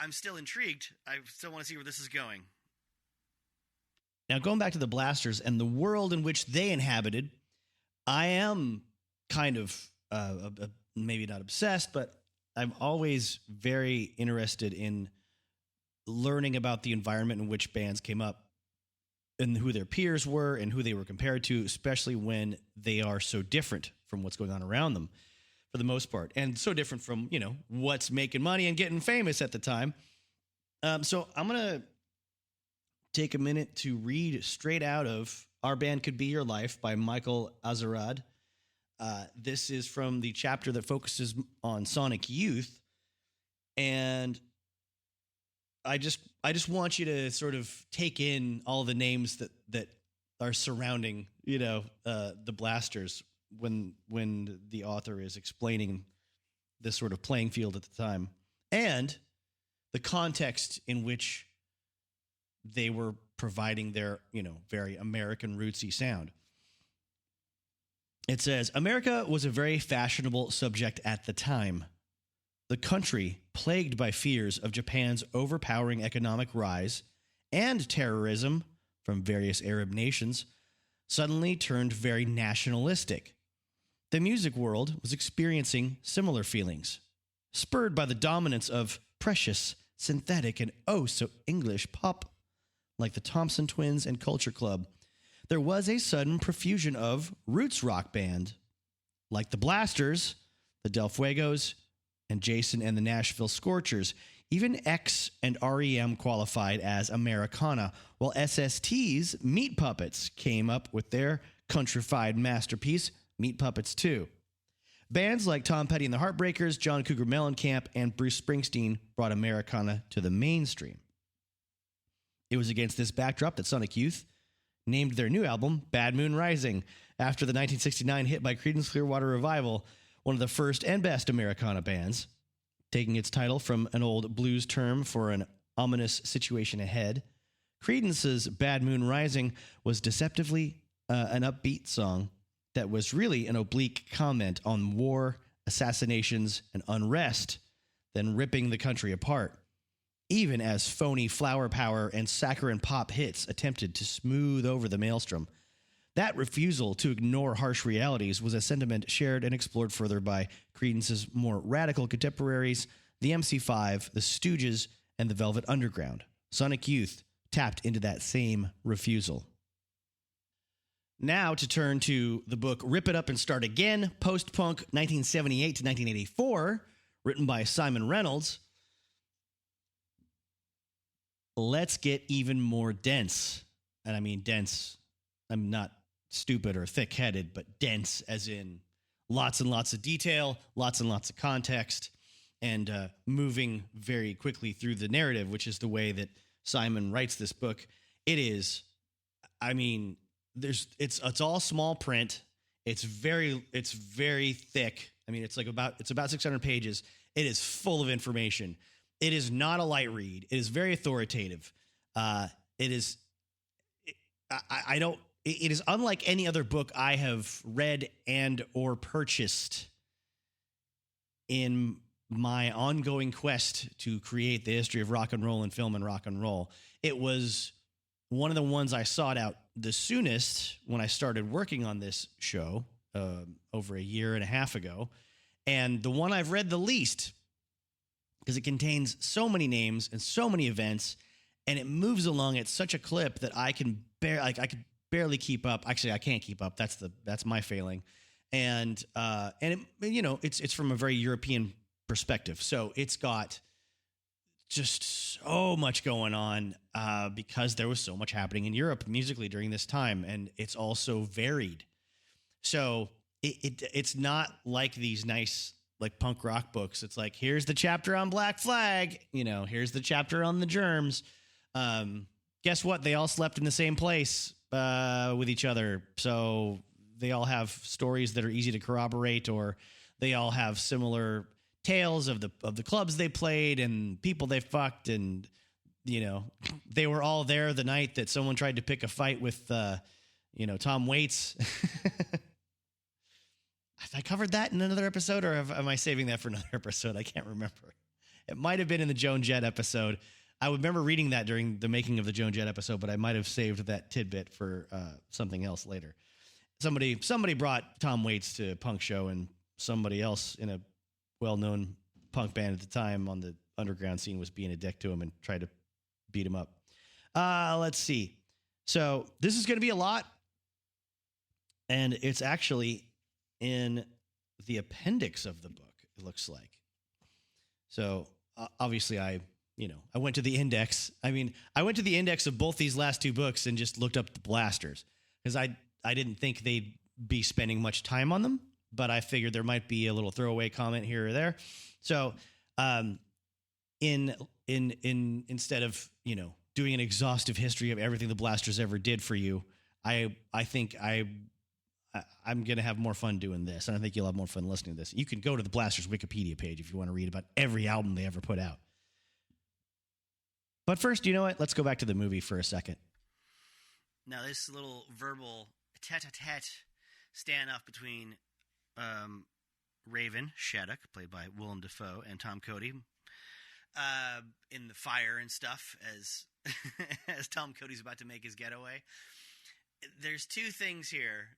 I'm still intrigued. I still want to see where this is going. Now, going back to the blasters and the world in which they inhabited, I am kind of maybe not obsessed, but I'm always very interested in learning about the environment in which bands came up and who their peers were and who they were compared to, especially when they are so different from what's going on around them for the most part, and so different from, you know, what's making money and getting famous at the time. So I'm going to take a minute to read straight out of Our Band Could Be Your Life by Michael Azerrad. This is from the chapter that focuses on Sonic Youth. And I just want you to sort of take in all the names that are surrounding, the blasters when the author is explaining this sort of playing field at the time and the context in which they were providing their, very American rootsy sound. It says, America was a very fashionable subject at the time. The country, plagued by fears of Japan's overpowering economic rise and terrorism from various Arab nations, suddenly turned very nationalistic. The music world was experiencing similar feelings, spurred by the dominance of precious, synthetic, and so English pop, like the Thompson Twins and Culture Club. There was a sudden profusion of roots rock band, like the Blasters, the Del Fuegos, and Jason and the Nashville Scorchers. Even X and REM qualified as Americana, while SST's Meat Puppets came up with their countrified masterpiece, Meat Puppets 2. Bands like Tom Petty and the Heartbreakers, John Cougar Mellencamp, and Bruce Springsteen brought Americana to the mainstream. It was against this backdrop that Sonic Youth named their new album Bad Moon Rising, after the 1969 hit by Creedence Clearwater Revival, one of the first and best Americana bands, taking its title from an old blues term for an ominous situation ahead. Creedence's Bad Moon Rising was deceptively an upbeat song that was really an oblique comment on war, assassinations, and unrest, then ripping the country apart, even as phony flower power and saccharine pop hits attempted to smooth over the maelstrom. That refusal to ignore harsh realities was a sentiment shared and explored further by Creedence's more radical contemporaries, the MC5, the Stooges, and the Velvet Underground. Sonic Youth tapped into that same refusal. Now to turn to the book Rip It Up and Start Again, Post-Punk 1978 to 1984, written by Simon Reynolds. Let's get even more dense. And I mean dense, I'm not stupid or thick-headed, but dense as in lots and lots of detail, lots and lots of context, and moving very quickly through the narrative, which is the way that Simon writes this book. It is, I mean, it's all small print. It's very thick. I mean, it's about 600 pages. It is full of information. It is not a light read. It is very authoritative. It is unlike any other book I have read and or purchased in my ongoing quest to create the history of rock and roll and film and rock and roll. It was one of the ones I sought out the soonest when I started working on this show over a year and a half ago, and the one I've read the least because it contains so many names and so many events, and it moves along at such a clip that I could barely keep up. Actually, I can't keep up. That's my failing. And it's from a very European perspective. So it's got just so much going on because there was so much happening in Europe musically during this time, and it's also varied. So it's not like these nice like punk rock books. It's like, here's the chapter on Black Flag, here's the chapter on the Germs. Guess what? They all slept in the same place with each other. So they all have stories that are easy to corroborate, or they all have similar tales of the clubs they played and people they fucked. And, they were all there the night that someone tried to pick a fight with, Tom Waits. Have I covered that in another episode, or am I saving that for another episode? I can't remember. It might have been in the Joan Jett episode. I remember reading that during the making of the Joan Jett episode, but I might have saved that tidbit for something else later. Somebody brought Tom Waits to a punk show, and somebody else in a well-known punk band at the time on the underground scene was being a dick to him and tried to beat him up. Let's see. So this is going to be a lot, and it's actually in the appendix of the book, it looks like. So obviously I went to the index. I went to the index of both these last two books and just looked up the blasters because I didn't think they'd be spending much time on them, but I figured there might be a little throwaway comment here or there. So instead of, doing an exhaustive history of everything the Blasters ever did for you, I think I'm going to have more fun doing this. And I think you'll have more fun listening to this. You can go to the Blasters Wikipedia page if you want to read about every album they ever put out. But first, you know what? Let's go back to the movie for a second. Now, this little verbal tete-a-tete standoff between Raven Shattuck, played by Willem Dafoe, and Tom Cody, in the fire and stuff as as Tom Cody's about to make his getaway. There's two things here,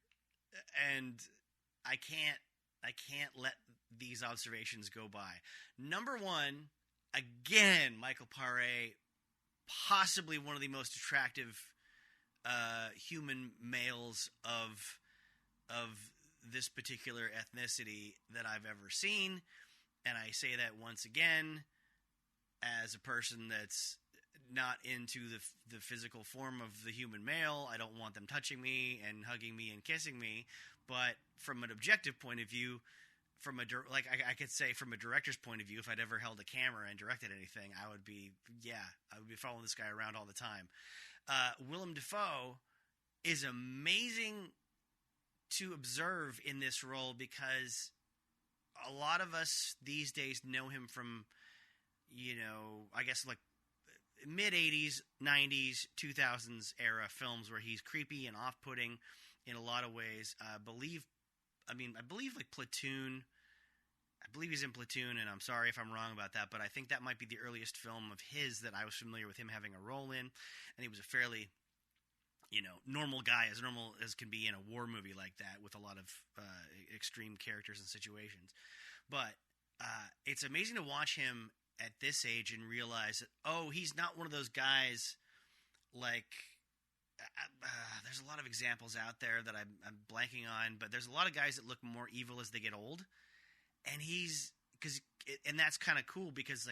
and I can't let these observations go by. Number one, again, Michael Paré, possibly one of the most attractive human males of this particular ethnicity that I've ever seen. And I say that once again as a person that's not into the physical form of the human male. I don't want them touching me and hugging me and kissing me. But from an objective point of view, I could say from a director's point of view, if I'd ever held a camera and directed anything, I would be following this guy around all the time. Willem Dafoe is amazing to observe in this role because a lot of us these days know him from, I guess like mid-'80s, 90s, 2000s era films where he's creepy and off-putting in a lot of ways. I believe like Platoon. I believe he's in Platoon, and I'm sorry if I'm wrong about that, but I think that might be the earliest film of his that I was familiar with him having a role in, and he was a fairly, normal guy, as normal as can be in a war movie like that with a lot of extreme characters and situations. But it's amazing to watch him at this age and realize that, he's not one of those guys like there's a lot of examples out there that I'm blanking on, but there's a lot of guys that look more evil as they get old. And and that's kind of cool because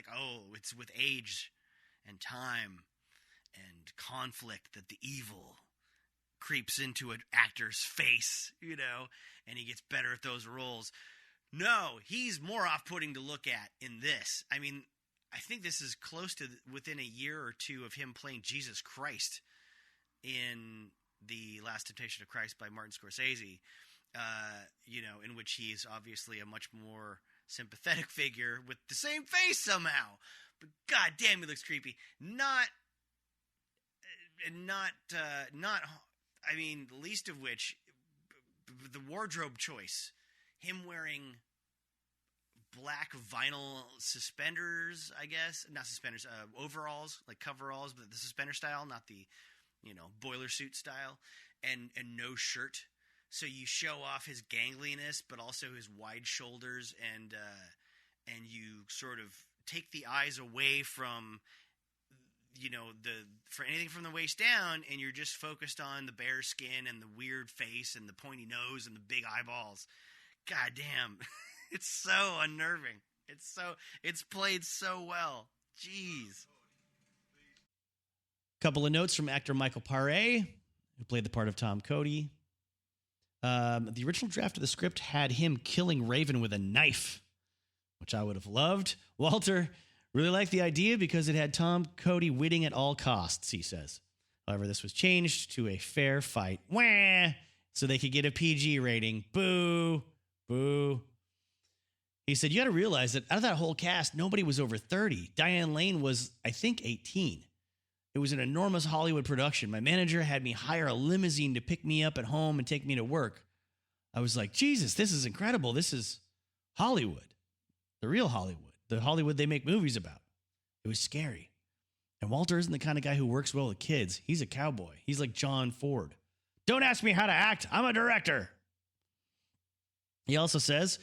it's with age and time and conflict that the evil creeps into an actor's face, and he gets better at those roles. No, he's more off-putting to look at in this. I mean, I think this is close to within a year or two of him playing Jesus Christ in The Last Temptation of Christ by Martin Scorsese, in which he is obviously a much more sympathetic figure with the same face somehow. But god damn, he looks creepy. I mean, the least of which, the wardrobe choice. Him wearing black vinyl suspenders, I guess. Not suspenders, overalls, like coveralls, but the suspender style, not the, boiler suit style. And no shirt. So you show off his gangliness, but also his wide shoulders, and you sort of take the eyes away from, for anything from the waist down, and you're just focused on the bare skin and the weird face and the pointy nose and the big eyeballs. God damn, it's so unnerving. It's played so well. Jeez. Couple of notes from actor Michael Paré, who played the part of Tom Cody. The original draft of the script had him killing Raven with a knife, which I would have loved. Walter really liked the idea because it had Tom Cody winning at all costs, he says. However, this was changed to a fair fight. Wah! So they could get a PG rating. Boo! Boo. He said, you got to realize that out of that whole cast, nobody was over 30. Diane Lane was, I think, 18. It was an enormous Hollywood production. My manager had me hire a limousine to pick me up at home and take me to work. I was like, Jesus, this is incredible. This is Hollywood, the real Hollywood, the Hollywood they make movies about. It was scary. And Walter isn't the kind of guy who works well with kids. He's a cowboy. He's like John Ford. Don't ask me how to act. I'm a director. He also says,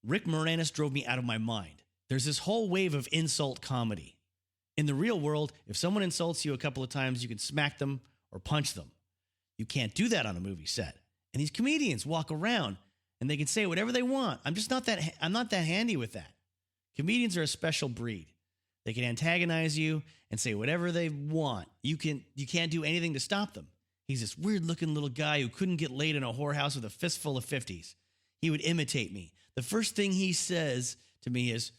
Rick Moranis drove me out of my mind. There's this whole wave of insult comedy. In the real world, if someone insults you a couple of times, you can smack them or punch them. You can't do that on a movie set. And these comedians walk around and they can say whatever they want. I'm not that handy with that. Comedians are a special breed. They can antagonize you and say whatever they want. You can't do anything to stop them. He's this weird-looking little guy who couldn't get laid in a whorehouse with a fistful of 50s. He would imitate me. The first thing he says to me is,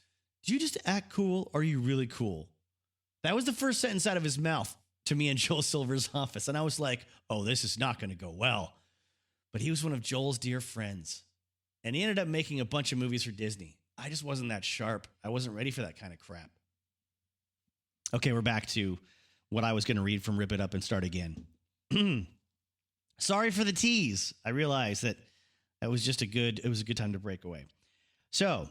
Do you just act cool or are you really cool? That was the first sentence out of his mouth to me in Joel Silver's office. And I was like, oh, this is not going to go well. But he was one of Joel's dear friends. And he ended up making a bunch of movies for Disney. I just wasn't that sharp. I wasn't ready for that kind of crap. Okay, we're back to what I was going to read from Rip It Up and Start Again. Sorry for the tease. I realized that was just a good time to break away. So,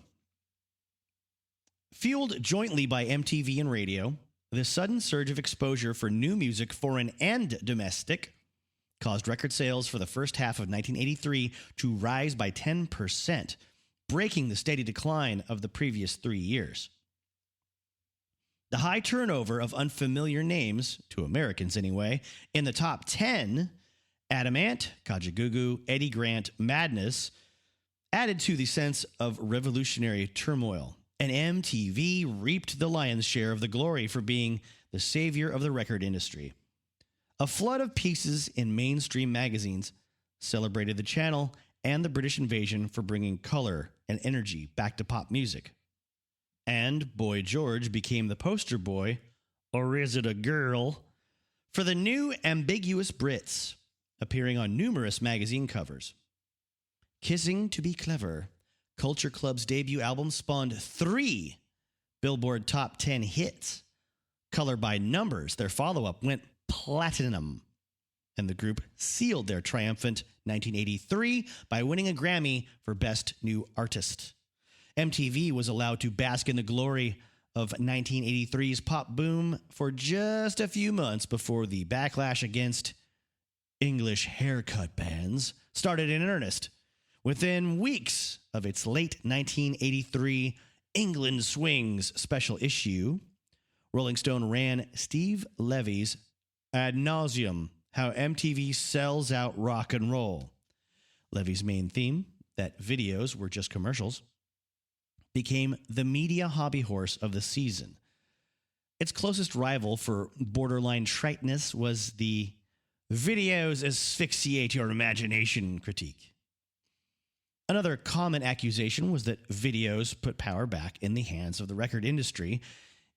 fueled jointly by MTV and radio, the sudden surge of exposure for new music, foreign and domestic, caused record sales for the first half of 1983 to rise by 10%, breaking the steady decline of the previous 3 years. The high turnover of unfamiliar names, to Americans anyway, in the top 10, Adamant, Kajagoogoo, Eddie Grant, Madness, added to the sense of revolutionary turmoil. And MTV reaped the lion's share of the glory for being the savior of the record industry. A flood of pieces in mainstream magazines celebrated the channel and the British invasion for bringing color and energy back to pop music. And Boy George became the poster boy, or is it a girl, for the new ambiguous Brits, appearing on numerous magazine covers. Kissing to be Clever, Culture Club's debut album, spawned 3 Billboard Top 10 hits. Color by Numbers, their follow-up, went platinum, and the group sealed their triumphant 1983 by winning a Grammy for Best New Artist. MTV was allowed to bask in the glory of 1983's pop boom for just a few months before the backlash against English haircut bans started in earnest. Within weeks of its late 1983 England Swings special issue, Rolling Stone ran Steve Levy's Ad Nauseum, How MTV Sells Out Rock and Roll. Levy's main theme, that videos were just commercials, became the media hobby horse of the season. Its closest rival for borderline triteness was the videos asphyxiate your imagination critique. Another common accusation was that videos put power back in the hands of the record industry.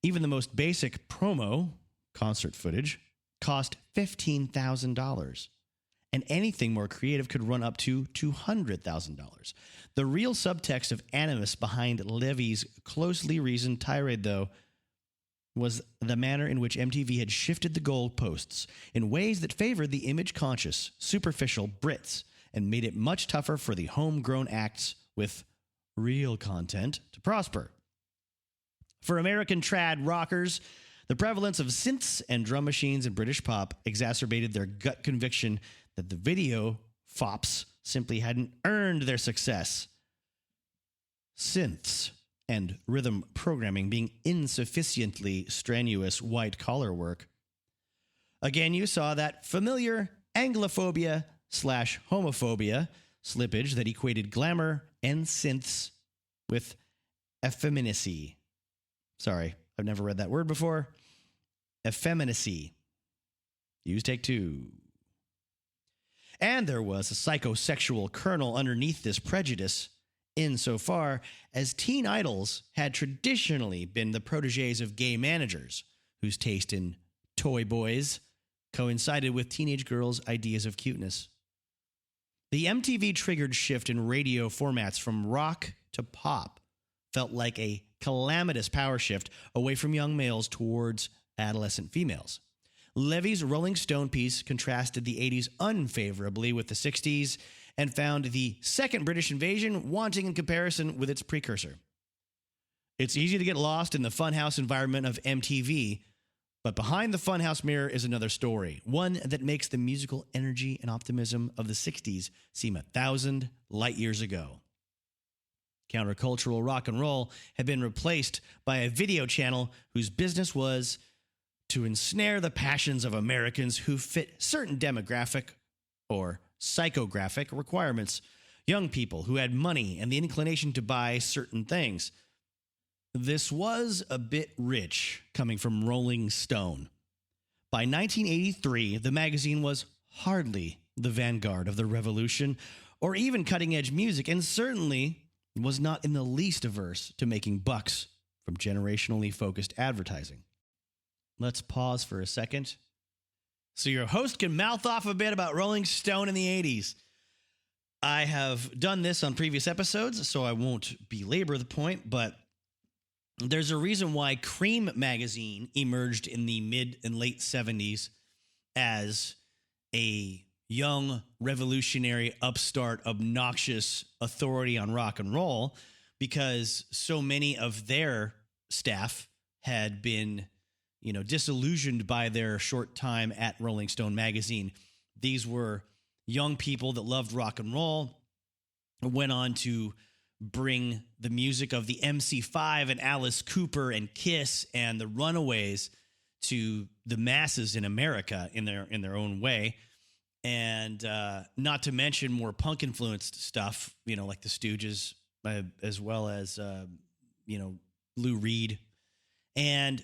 Even the most basic promo, concert footage, cost $15,000. And anything more creative could run up to $200,000. The real subtext of animus behind Levy's closely reasoned tirade, though, was the manner in which MTV had shifted the goalposts in ways that favored the image-conscious, superficial Brits and made it much tougher for the homegrown acts with real content to prosper. For American trad rockers, the prevalence of synths and drum machines in British pop exacerbated their gut conviction that the video fops simply hadn't earned their success. Synths and rhythm programming being insufficiently strenuous white-collar work. Again, you saw that familiar Anglophobia/homophobia slippage that equated glamour and synths with effeminacy. Sorry, I've never read that word before. Effeminacy. Use take 2. And there was a psychosexual kernel underneath this prejudice, insofar as teen idols had traditionally been the protégés of gay managers, whose taste in toy boys coincided with teenage girls' ideas of cuteness. The MTV-triggered shift in radio formats from rock to pop felt like a calamitous power shift away from young males towards adolescent females. Levy's Rolling Stone piece contrasted the 80s unfavorably with the 60s and found the second British invasion wanting in comparison with its precursor. It's easy to get lost in the funhouse environment of MTV, but behind the funhouse mirror is another story, one that makes the musical energy and optimism of the 60s seem 1,000 light years ago. Countercultural rock and roll had been replaced by a video channel whose business was to ensnare the passions of Americans who fit certain demographic or psychographic requirements, young people who had money and the inclination to buy certain things. This was a bit rich coming from Rolling Stone. By 1983, the magazine was hardly the vanguard of the revolution or even cutting-edge music, and certainly was not in the least averse to making bucks from generationally focused advertising. Let's pause for a second so your host can mouth off a bit about Rolling Stone in the 80s. I have done this on previous episodes, so I won't belabor the point, but there's a reason why Cream magazine emerged in the mid and late 70s as a young, revolutionary, upstart, obnoxious authority on rock and roll, because so many of their staff had been, disillusioned by their short time at Rolling Stone magazine. These were young people that loved rock and roll, went on to bring the music of the MC5 and Alice Cooper and Kiss and the Runaways to the masses in America in their own way. And not to mention more punk influenced stuff, like the Stooges, as well as, Lou Reed. And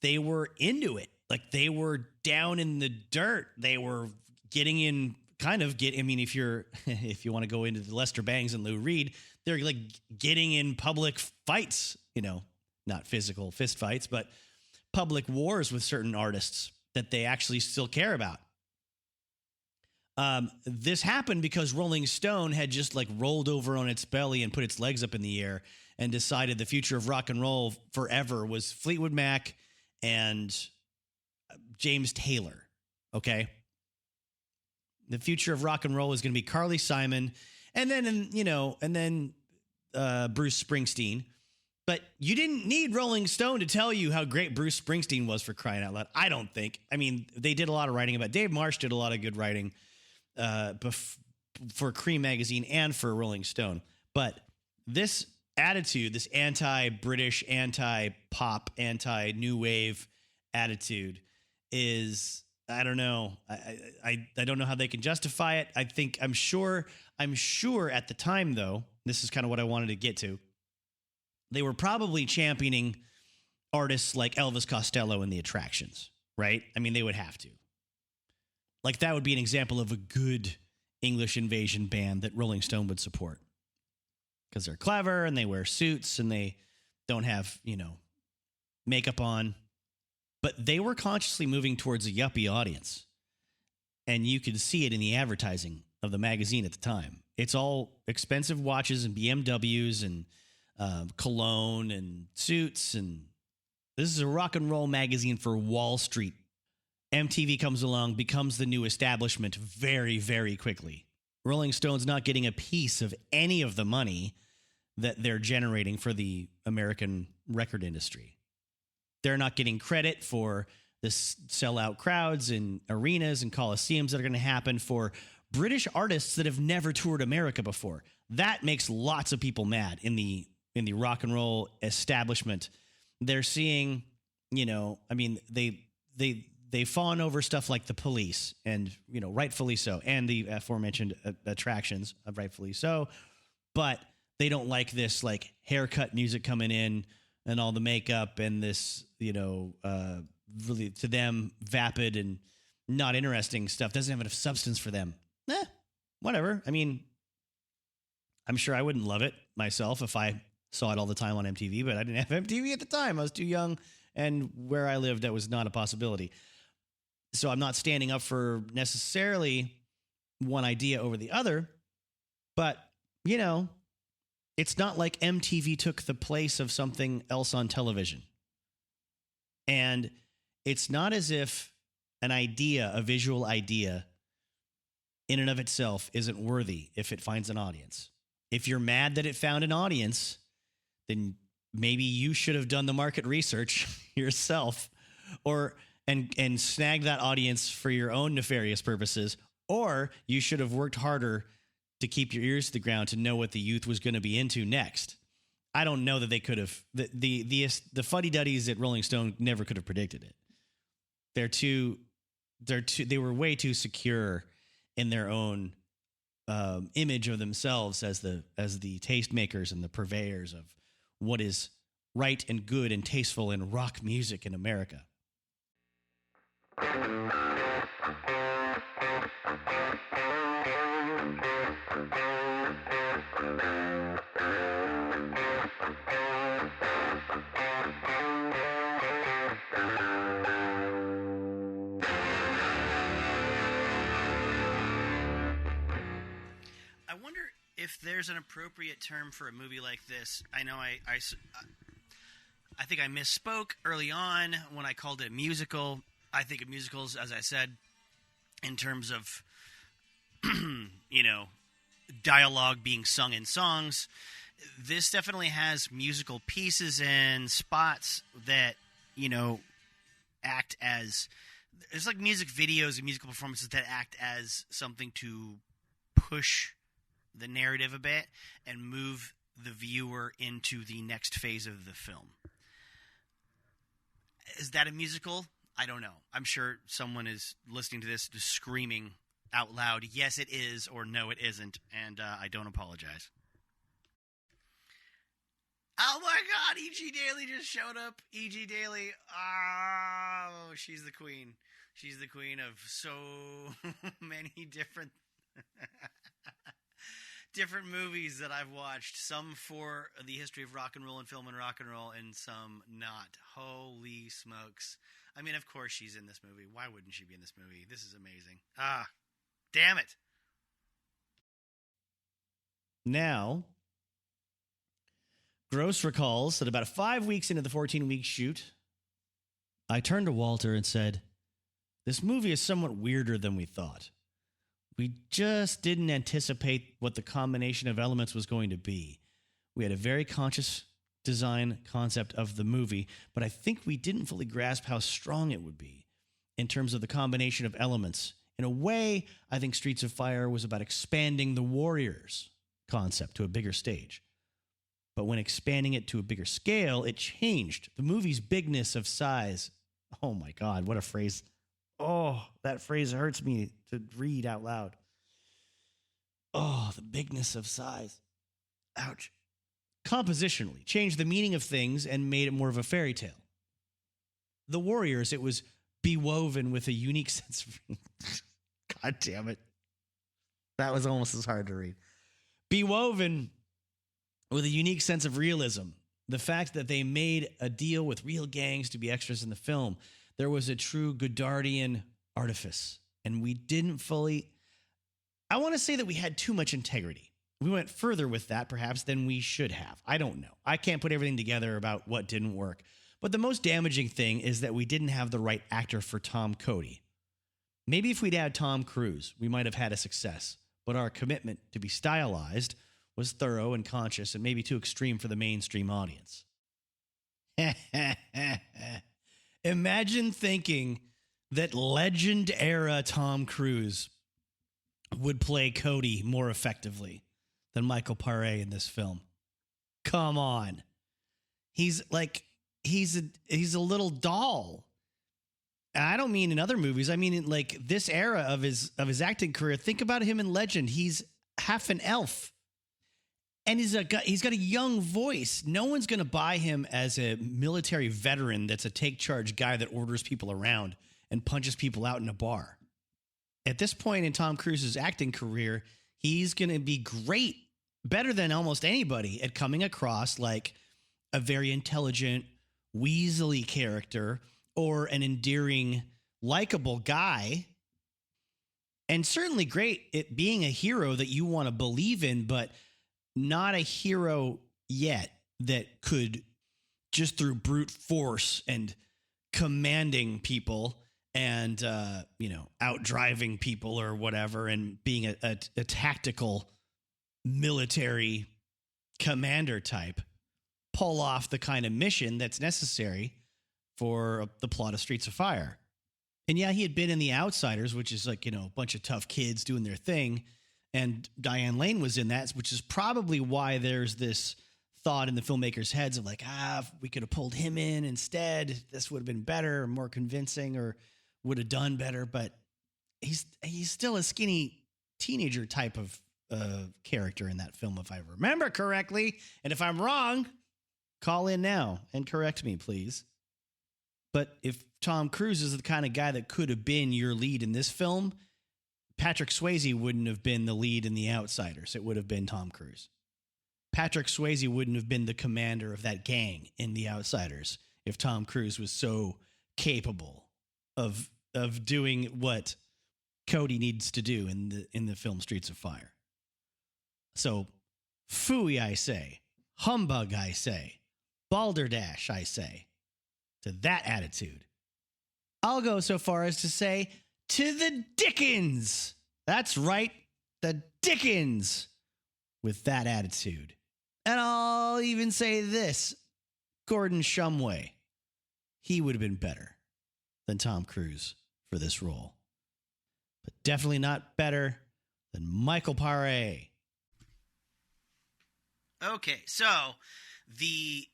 they were into it. Like, they were down in the dirt. They were getting in if you want to go into the Lester Bangs and Lou Reed, they're like getting in public fights, not physical fist fights, but public wars with certain artists that they actually still care about. This happened because Rolling Stone had just like rolled over on its belly and put its legs up in the air and decided the future of rock and roll forever was Fleetwood Mac and James Taylor. Okay. The future of rock and roll is going to be Carly Simon and then Bruce Springsteen. But you didn't need Rolling Stone to tell you how great Bruce Springsteen was, for crying out loud. I don't think. I mean, they did a lot of writing about it. Dave Marsh did a lot of good writing for Cream magazine and for Rolling Stone. But this attitude, this anti-British, anti-pop, anti-new wave attitude is, I don't know. I don't know how they can justify it. I'm sure at the time, though, this is kind of what I wanted to get to. They were probably championing artists like Elvis Costello and the Attractions, right? I mean, they would have to. Like, that would be an example of a good English invasion band that Rolling Stone would support. Because they're clever and they wear suits and they don't have, makeup on. But they were consciously moving towards a yuppie audience. And you could see it in the advertising of the magazine at the time. It's all expensive watches and BMWs and cologne and suits. And this is a rock and roll magazine for Wall Street. MTV comes along, becomes the new establishment very, very quickly. Rolling Stone's not getting a piece of any of the money that they're generating for the American record industry. They're not getting credit for the sellout crowds and arenas and coliseums that are going to happen for British artists that have never toured America before. That makes lots of people mad in the rock and roll establishment. They're seeing, they fawn over stuff like the Police, and rightfully so, and the aforementioned Attractions, rightfully so. But they don't like this like haircut music coming in and all the makeup and this, really to them vapid and not interesting stuff. Doesn't have enough substance for them. Whatever. I mean, I'm sure I wouldn't love it myself if I saw it all the time on MTV, but I didn't have MTV at the time. I was too young, and where I lived, that was not a possibility. So I'm not standing up for necessarily one idea over the other, but, it's not like MTV took the place of something else on television. And it's not as if a visual idea in and of itself isn't worthy if it finds an audience. If you're mad that it found an audience, then maybe you should have done the market research yourself and snag that audience for your own nefarious purposes, or you should have worked harder to keep your ears to the ground to know what the youth was going to be into next. I don't know that they could have. The fuddy-duddies at Rolling Stone never could have predicted it. They were way too secure in their own image of themselves as the tastemakers and the purveyors of what is right and good and tasteful in rock music in America. if there's an appropriate term for a movie like this. I know I think I misspoke early on when I called it a musical. I think of musicals, as I said, in terms of, dialogue being sung in songs. This definitely has musical pieces and spots that, act as... It's like music videos and musical performances that act as something to push the narrative a bit and move the viewer into the next phase of the film. Is that a musical? I don't know. I'm sure someone is listening to this just screaming out loud, yes, it is, or no, it isn't, and I don't apologize. Oh my God, E.G. Daily just showed up. E.G. Daily, oh, she's the queen. She's the queen of so many different different movies that I've watched. Some for the history of rock and roll and film and rock and roll, and some not. Holy smokes. I mean, of course she's in this movie. Why wouldn't she be in this movie? This is amazing. Ah, damn it. Now, Gross recalls that about 5 weeks into the 14-week shoot, I turned to Walter and said, "This movie is somewhat weirder than we thought. We just didn't anticipate what the combination of elements was going to be. We had a very conscious design concept of the movie, but I think we didn't fully grasp how strong it would be in terms of the combination of elements. In a way, I think Streets of Fire was about expanding the Warriors concept to a bigger stage. But when expanding it to a bigger scale, it changed. The movie's bigness of size." Oh my God, what a phrase. Oh, that phrase hurts me to read out loud. Oh, the bigness of size. Ouch. Compositionally, changed the meaning of things and made it more of a fairy tale. The Warriors, it was bewoven with a unique sense of... God damn it. That was almost as hard to read. Bewoven with a unique sense of realism. The fact that they made a deal with real gangs to be extras in the film. There was a true Godardian artifice, and we didn't fully... I want to say that we had too much integrity. We went further with that, perhaps, than we should have. I don't know. I can't put everything together about what didn't work. But the most damaging thing is that we didn't have the right actor for Tom Cody. Maybe if we'd had Tom Cruise, we might have had a success. But our commitment to be stylized was thorough and conscious and maybe too extreme for the mainstream audience. Imagine thinking that legend-era Tom Cruise would play Cody more effectively than Michael Paré in this film. Come on. He's a little doll. And I don't mean in other movies. I mean in like this era of his acting career. Think about him in Legend. He's half an elf. And he's got a young voice. No one's going to buy him as a military veteran that's a take-charge guy that orders people around and punches people out in a bar. At this point in Tom Cruise's acting career, he's going to be great, better than almost anybody at coming across like a very intelligent, weaselly character or an endearing, likable guy. And certainly great at being a hero that you want to believe in, but not a hero yet that could just through brute force and commanding people and, out driving people or whatever and being a tactical military commander type pull off the kind of mission that's necessary for the plot of Streets of Fire. And yeah, he had been in The Outsiders, which is like, a bunch of tough kids doing their thing. And Diane Lane was in that, which is probably why there's this thought in the filmmakers' heads of like, if we could have pulled him in instead, this would have been better, or more convincing, or would have done better. But he's still a skinny teenager type of character in that film, if I remember correctly. And if I'm wrong, call in now and correct me, please. But if Tom Cruise is the kind of guy that could have been your lead in this film, Patrick Swayze wouldn't have been the lead in The Outsiders. It would have been Tom Cruise. Patrick Swayze wouldn't have been the commander of that gang in The Outsiders if Tom Cruise was so capable of doing what Cody needs to do in the film Streets of Fire. So Phooey, I say. Humbug, I say. Balderdash, I say. To that attitude. I'll go so far as to say, to the Dickens. That's right, the Dickens. With that attitude. And I'll even say this, Gordon Shumway. He would have been better than Tom Cruise for this role. But definitely not better than Michael Paré. Okay, so the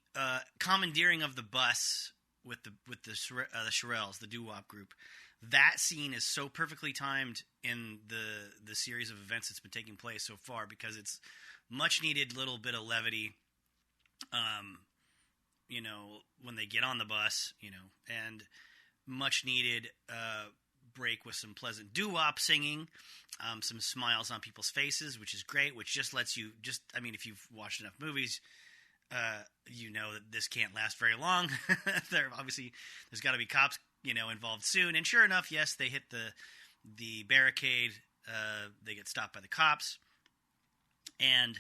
commandeering of the bus with the Shirelles, the doo-wop group, that scene is so perfectly timed in the series of events that's been taking place so far because it's much needed little bit of levity. When they get on the bus, and much needed break with some pleasant doo-wop singing, some smiles on people's faces, which is great, which just lets you if you've watched enough movies, you know that this can't last very long. There's got to be cops, involved soon. And sure enough, yes, they hit the barricade. They get stopped by the cops. And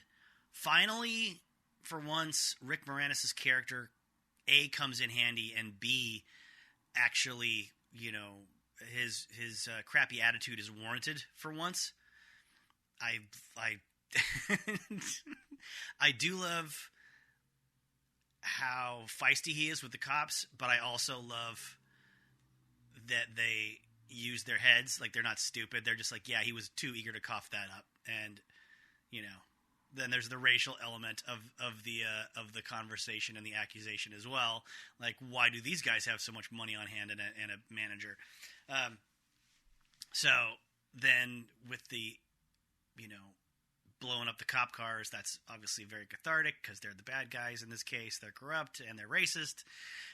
finally, for once, Rick Moranis' character, A, comes in handy, and B, actually, his crappy attitude is warranted for once. I I do love how feisty he is with the cops, but I also love that they use their heads. Like, they're not stupid. They're just like, yeah, he was too eager to cough that up. And, then there's the racial element of the conversation and the accusation as well. Like, why do these guys have so much money on hand and a manager? So then with the, blowing up the cop cars, that's obviously very cathartic because they're the bad guys in this case. They're corrupt and they're racist.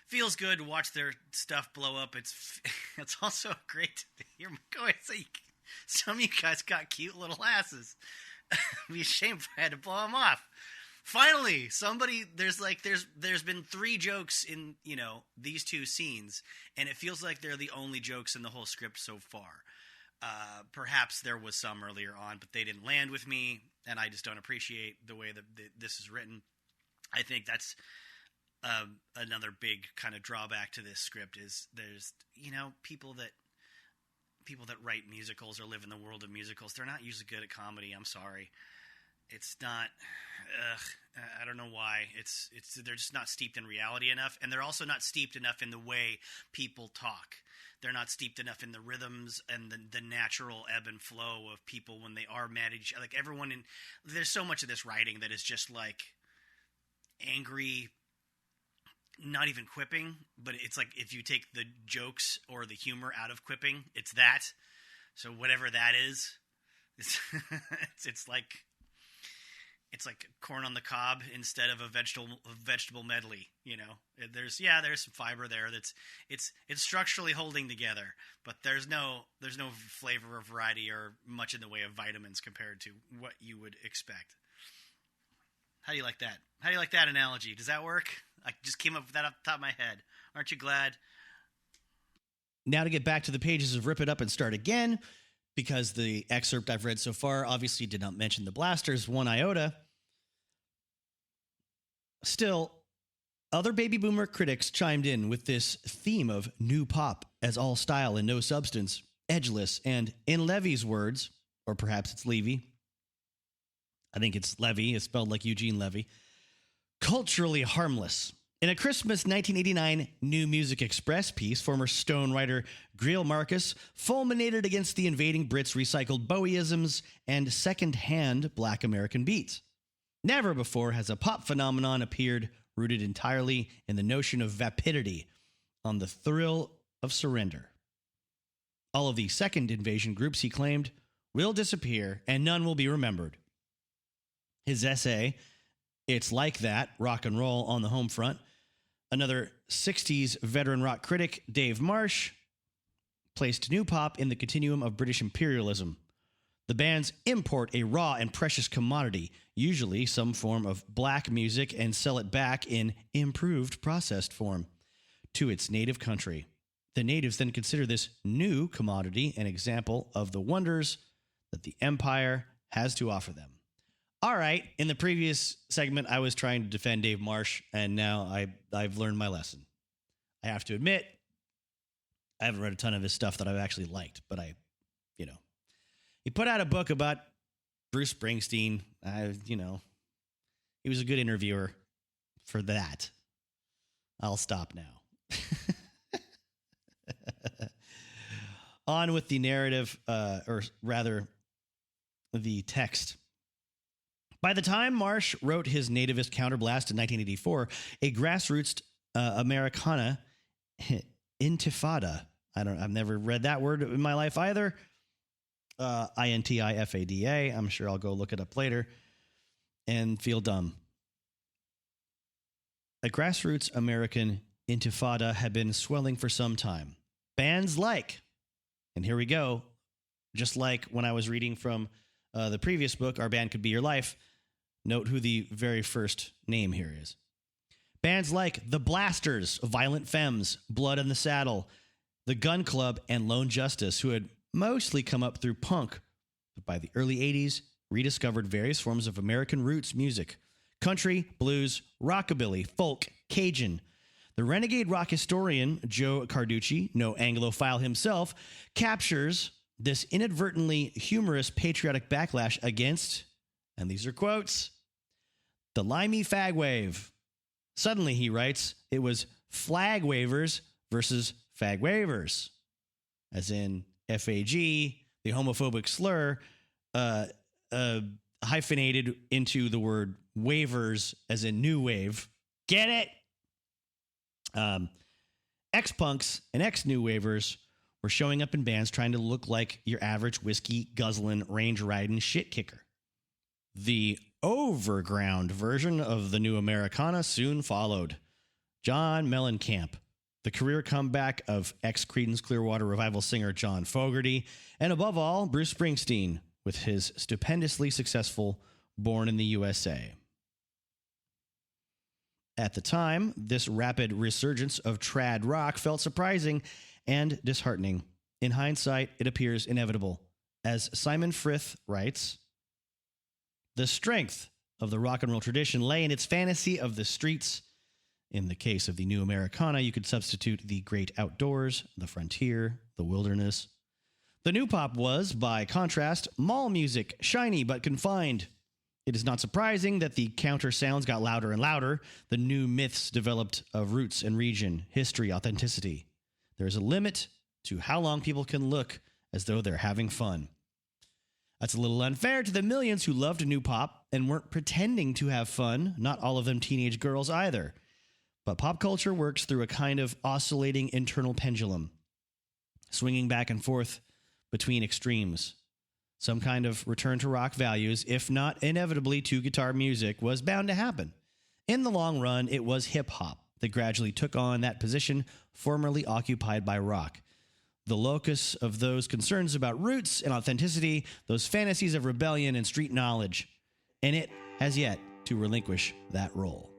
Feels good to watch their stuff blow up. It's also great to hear Go say some of you guys got cute little asses. I'd be ashamed if I had to blow them off. Finally, there's been 3 jokes in, these 2 scenes, and it feels like they're the only jokes in the whole script so far. Perhaps there was some earlier on, but they didn't land with me, and I just don't appreciate the way that this is written. I think that's another big kind of drawback to this script is there's, people that write musicals or live in the world of musicals, they're not usually good at comedy. I'm sorry. It's not, I don't know why. They're just not steeped in reality enough. And they're also not steeped enough in the way people talk. They're not steeped enough in the rhythms and the natural ebb and flow of people when they are mad at each other. Like there's so much of this writing that is just like angry, not even quipping, but it's like if you take the jokes or the humor out of quipping, it's that. So whatever that is, it's like corn on the cob instead of a vegetable medley. There's some fiber there it's structurally holding together, but there's no flavor or variety or much in the way of vitamins compared to what you would expect. How do you like that? How do you like that analogy? Does that work? I just came up with that off the top of my head. Aren't you glad? Now to get back to the pages of Rip It Up and Start Again, because the excerpt I've read so far obviously did not mention the blasters one iota. Still, other baby boomer critics chimed in with this theme of new pop as all style and no substance, edgeless, and in Levy's words, or perhaps it's Levy, I think it's Levy, it's spelled like Eugene Levy, culturally harmless. In a Christmas 1989 New Music Express piece, former Stone writer Greil Marcus fulminated against the invading Brits' recycled Bowieisms and second-hand Black American beats. Never before has a pop phenomenon appeared rooted entirely in the notion of vapidity, on the thrill of surrender. All of the second invasion groups, he claimed, will disappear and none will be remembered. His essay, It's Like That, Rock and Roll on the Home Front, another 60s veteran rock critic, Dave Marsh, placed new pop in the continuum of British imperialism. The bands import a raw and precious commodity, usually some form of black music, and sell it back in improved processed form to its native country. The natives then consider this new commodity an example of the wonders that the empire has to offer them. All right. In the previous segment, I was trying to defend Dave Marsh, and now I've learned my lesson. I have to admit, I haven't read a ton of his stuff that I've actually liked, but he put out a book about Bruce Springsteen. He was a good interviewer for that. I'll stop now. On with the narrative, or rather, the text. By the time Marsh wrote his nativist counterblast in 1984, a grassroots Americana intifada. I've never read that word in my life either. INTIFADA. I'm sure I'll go look it up later and feel dumb. A grassroots American intifada had been swelling for some time. Bands like, and here we go, just like when I was reading from the previous book, Our Band Could Be Your Life, note who the very first name here is. Bands like The Blasters, Violent Femmes, Blood in the Saddle, The Gun Club, and Lone Justice, who had mostly come up through punk, but by the early 80s, rediscovered various forms of American roots music: country, blues, rockabilly, folk, Cajun. The renegade rock historian Joe Carducci, no Anglophile himself, captures this inadvertently humorous patriotic backlash against, and these are quotes, the limey fag wave. Suddenly, he writes, it was flag wavers versus fag wavers, as in FAG, the homophobic slur, hyphenated into the word waivers, as in new wave. Get it? Ex-punks and ex-new wavers were showing up in bands trying to look like your average whiskey guzzling, range riding shit kicker. The overground version of the new Americana soon followed. John Mellencamp, the career comeback of ex-Creedence Clearwater Revival singer John Fogerty, and above all, Bruce Springsteen with his stupendously successful Born in the USA. At the time, this rapid resurgence of trad rock felt surprising and disheartening. In hindsight, it appears inevitable. As Simon Frith writes, the strength of the rock and roll tradition lay in its fantasy of the streets. In the case of the new Americana, you could substitute the great outdoors, the frontier, the wilderness. The new pop was, by contrast, mall music, shiny but confined. It is not surprising that the counter sounds got louder and louder. The new myths developed of roots and region, history, authenticity. There is a limit to how long people can look as though they're having fun. That's a little unfair to the millions who loved new pop and weren't pretending to have fun, not all of them teenage girls either. But pop culture works through a kind of oscillating internal pendulum, swinging back and forth between extremes. Some kind of return to rock values, if not inevitably to guitar music, was bound to happen. In the long run, it was hip-hop that gradually took on that position formerly occupied by rock. The locus of those concerns about roots and authenticity, those fantasies of rebellion and street knowledge. And it has yet to relinquish that role.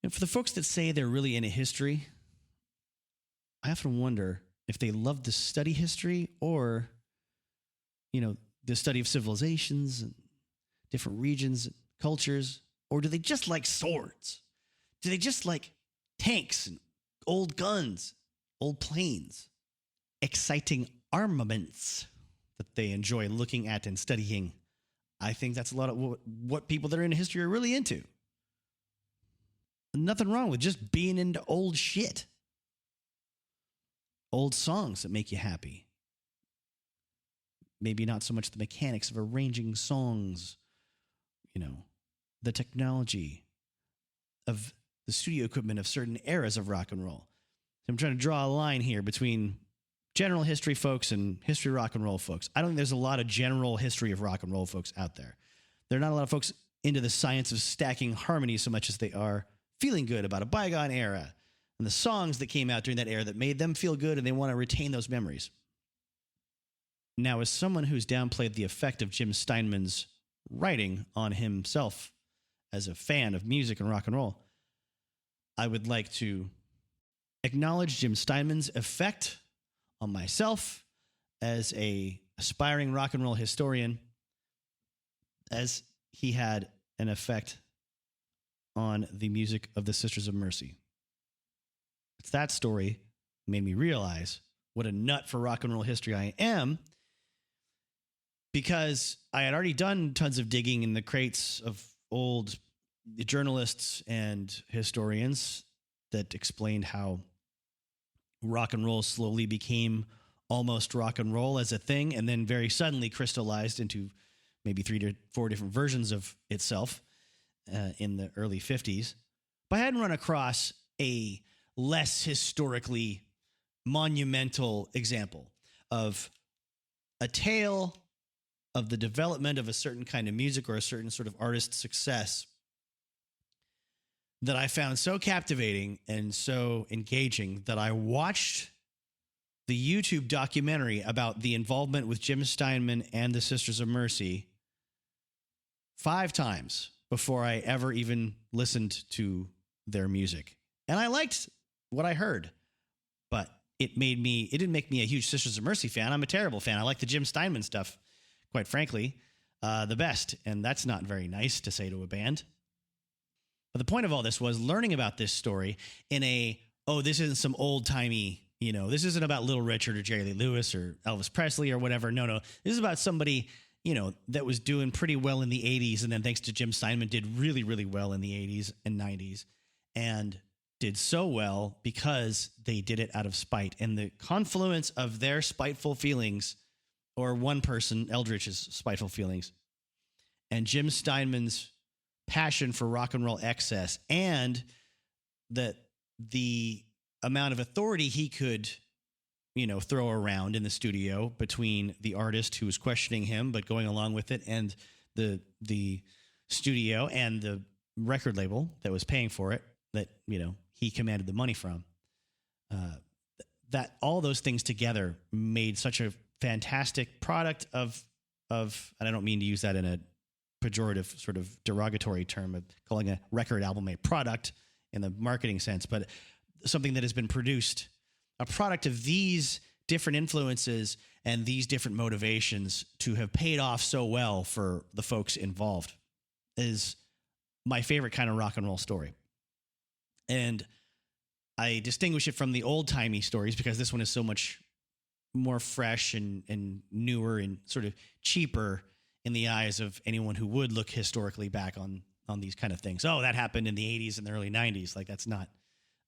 And for the folks that say they're really into history, I often wonder if they love to study history or, the study of civilizations and different regions and cultures, or do they just like swords? Do they just like tanks and old guns, old planes, exciting armaments that they enjoy looking at and studying? I think that's a lot of what people that are into history are really into. Nothing wrong with just being into old shit. Old songs that make you happy. Maybe not so much the mechanics of arranging songs, the technology of the studio equipment of certain eras of rock and roll. I'm trying to draw a line here between general history folks and history rock and roll folks. I don't think there's a lot of general history of rock and roll folks out there. There are not a lot of folks into the science of stacking harmony so much as they are feeling good about a bygone era and the songs that came out during that era that made them feel good, and they want to retain those memories. Now, as someone who's downplayed the effect of Jim Steinman's writing on himself as a fan of music and rock and roll, I would like to acknowledge Jim Steinman's effect on myself as a aspiring rock and roll historian, as he had an effect on the music of the Sisters of Mercy. It's that story made me realize what a nut for rock and roll history I am, because I had already done tons of digging in the crates of old journalists and historians that explained how rock and roll slowly became almost rock and roll as a thing, and then very suddenly crystallized into maybe 3 to 4 different versions of itself in the early 50s. But I hadn't run across a less historically monumental example of a tale of the development of a certain kind of music or a certain sort of artist success that I found so captivating and so engaging that I watched the YouTube documentary about the involvement with Jim Steinman and the Sisters of Mercy 5 times before I ever even listened to their music. And I liked what I heard, but it didn't make me a huge Sisters of Mercy fan. I'm a terrible fan. I like the Jim Steinman stuff, quite frankly, the best. And that's not very nice to say to a band. But the point of all this was learning about this story in this isn't some old-timey, this isn't about Little Richard or Jerry Lee Lewis or Elvis Presley or whatever. No. This is about somebody, that was doing pretty well in the 80s. And then thanks to Jim Steinman, did really, really well in the 80s and 90s. And did so well because they did it out of spite. And the confluence of their spiteful feelings, or one person, Eldritch's spiteful feelings, and Jim Steinman's passion for rock and roll excess, and that the amount of authority he could, throw around in the studio between the artist who was questioning him but going along with it, and the studio and the record label that was paying for it, that he commanded the money from. That all those things together made such a fantastic product of, and I don't mean to use that in a pejorative sort of derogatory term of calling a record album a product in the marketing sense, but something that has been produced, a product of these different influences and these different motivations to have paid off so well for the folks involved, is my favorite kind of rock and roll story. And I distinguish it from the old-timey stories because this one is so much more fresh and newer and sort of cheaper in the eyes of anyone who would look historically back on these kind of things. Oh, that happened in the 80s and the early 90s. Like, that's not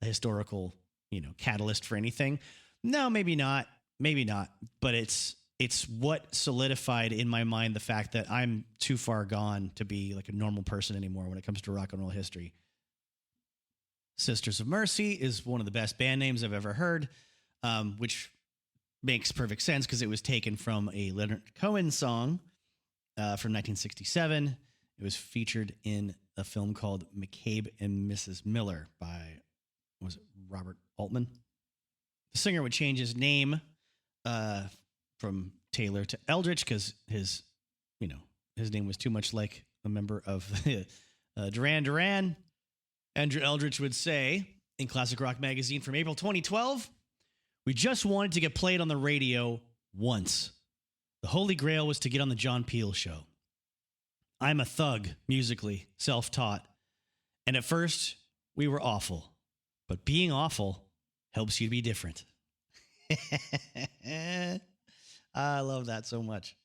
a historical, catalyst for anything. No, maybe not. But it's what solidified in my mind the fact that I'm too far gone to be like a normal person anymore when it comes to rock and roll history. Sisters of Mercy is one of the best band names I've ever heard, which makes perfect sense because it was taken from a Leonard Cohen song from 1967. It was featured in a film called McCabe and Mrs. Miller by, was it Robert Altman? The singer would change his name from Taylor to Eldritch because his name was too much like a member of Duran Duran. Andrew Eldritch would say in Classic Rock Magazine from April 2012, "We just wanted to get played on the radio once. The holy grail was to get on the John Peel show. I'm a thug, musically, self-taught. And at first, we were awful. But being awful helps you to be different." I love that so much.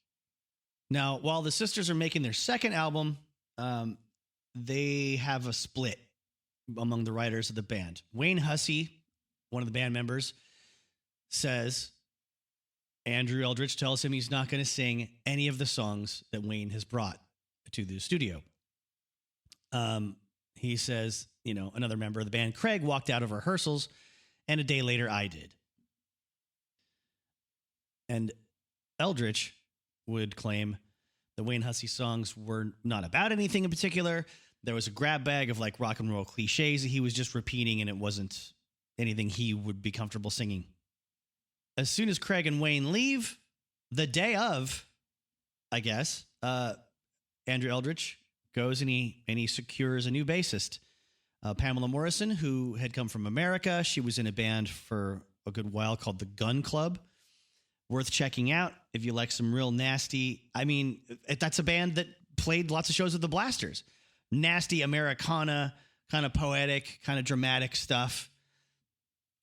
Now, while the sisters are making their second album, they have a split among the writers of the band. Wayne Hussey, one of the band members, says Andrew Eldritch tells him he's not going to sing any of the songs that Wayne has brought to the studio. He says, another member of the band, Craig, walked out of rehearsals, and a day later I did. And Eldritch would claim The Wayne Hussey songs were not about anything in particular. There was a grab bag of like rock and roll cliches that he was just repeating, and it wasn't anything he would be comfortable singing. As soon as Craig and Wayne leave, the day of, I guess, Andrew Eldritch goes and he secures a new bassist. Pamela Morrison, who had come from America. She was in a band for a good while called the Gun Club. Worth checking out if you like some real nasty. I mean, that's a band that played lots of shows with the Blasters. Nasty Americana, kind of poetic, kind of dramatic stuff.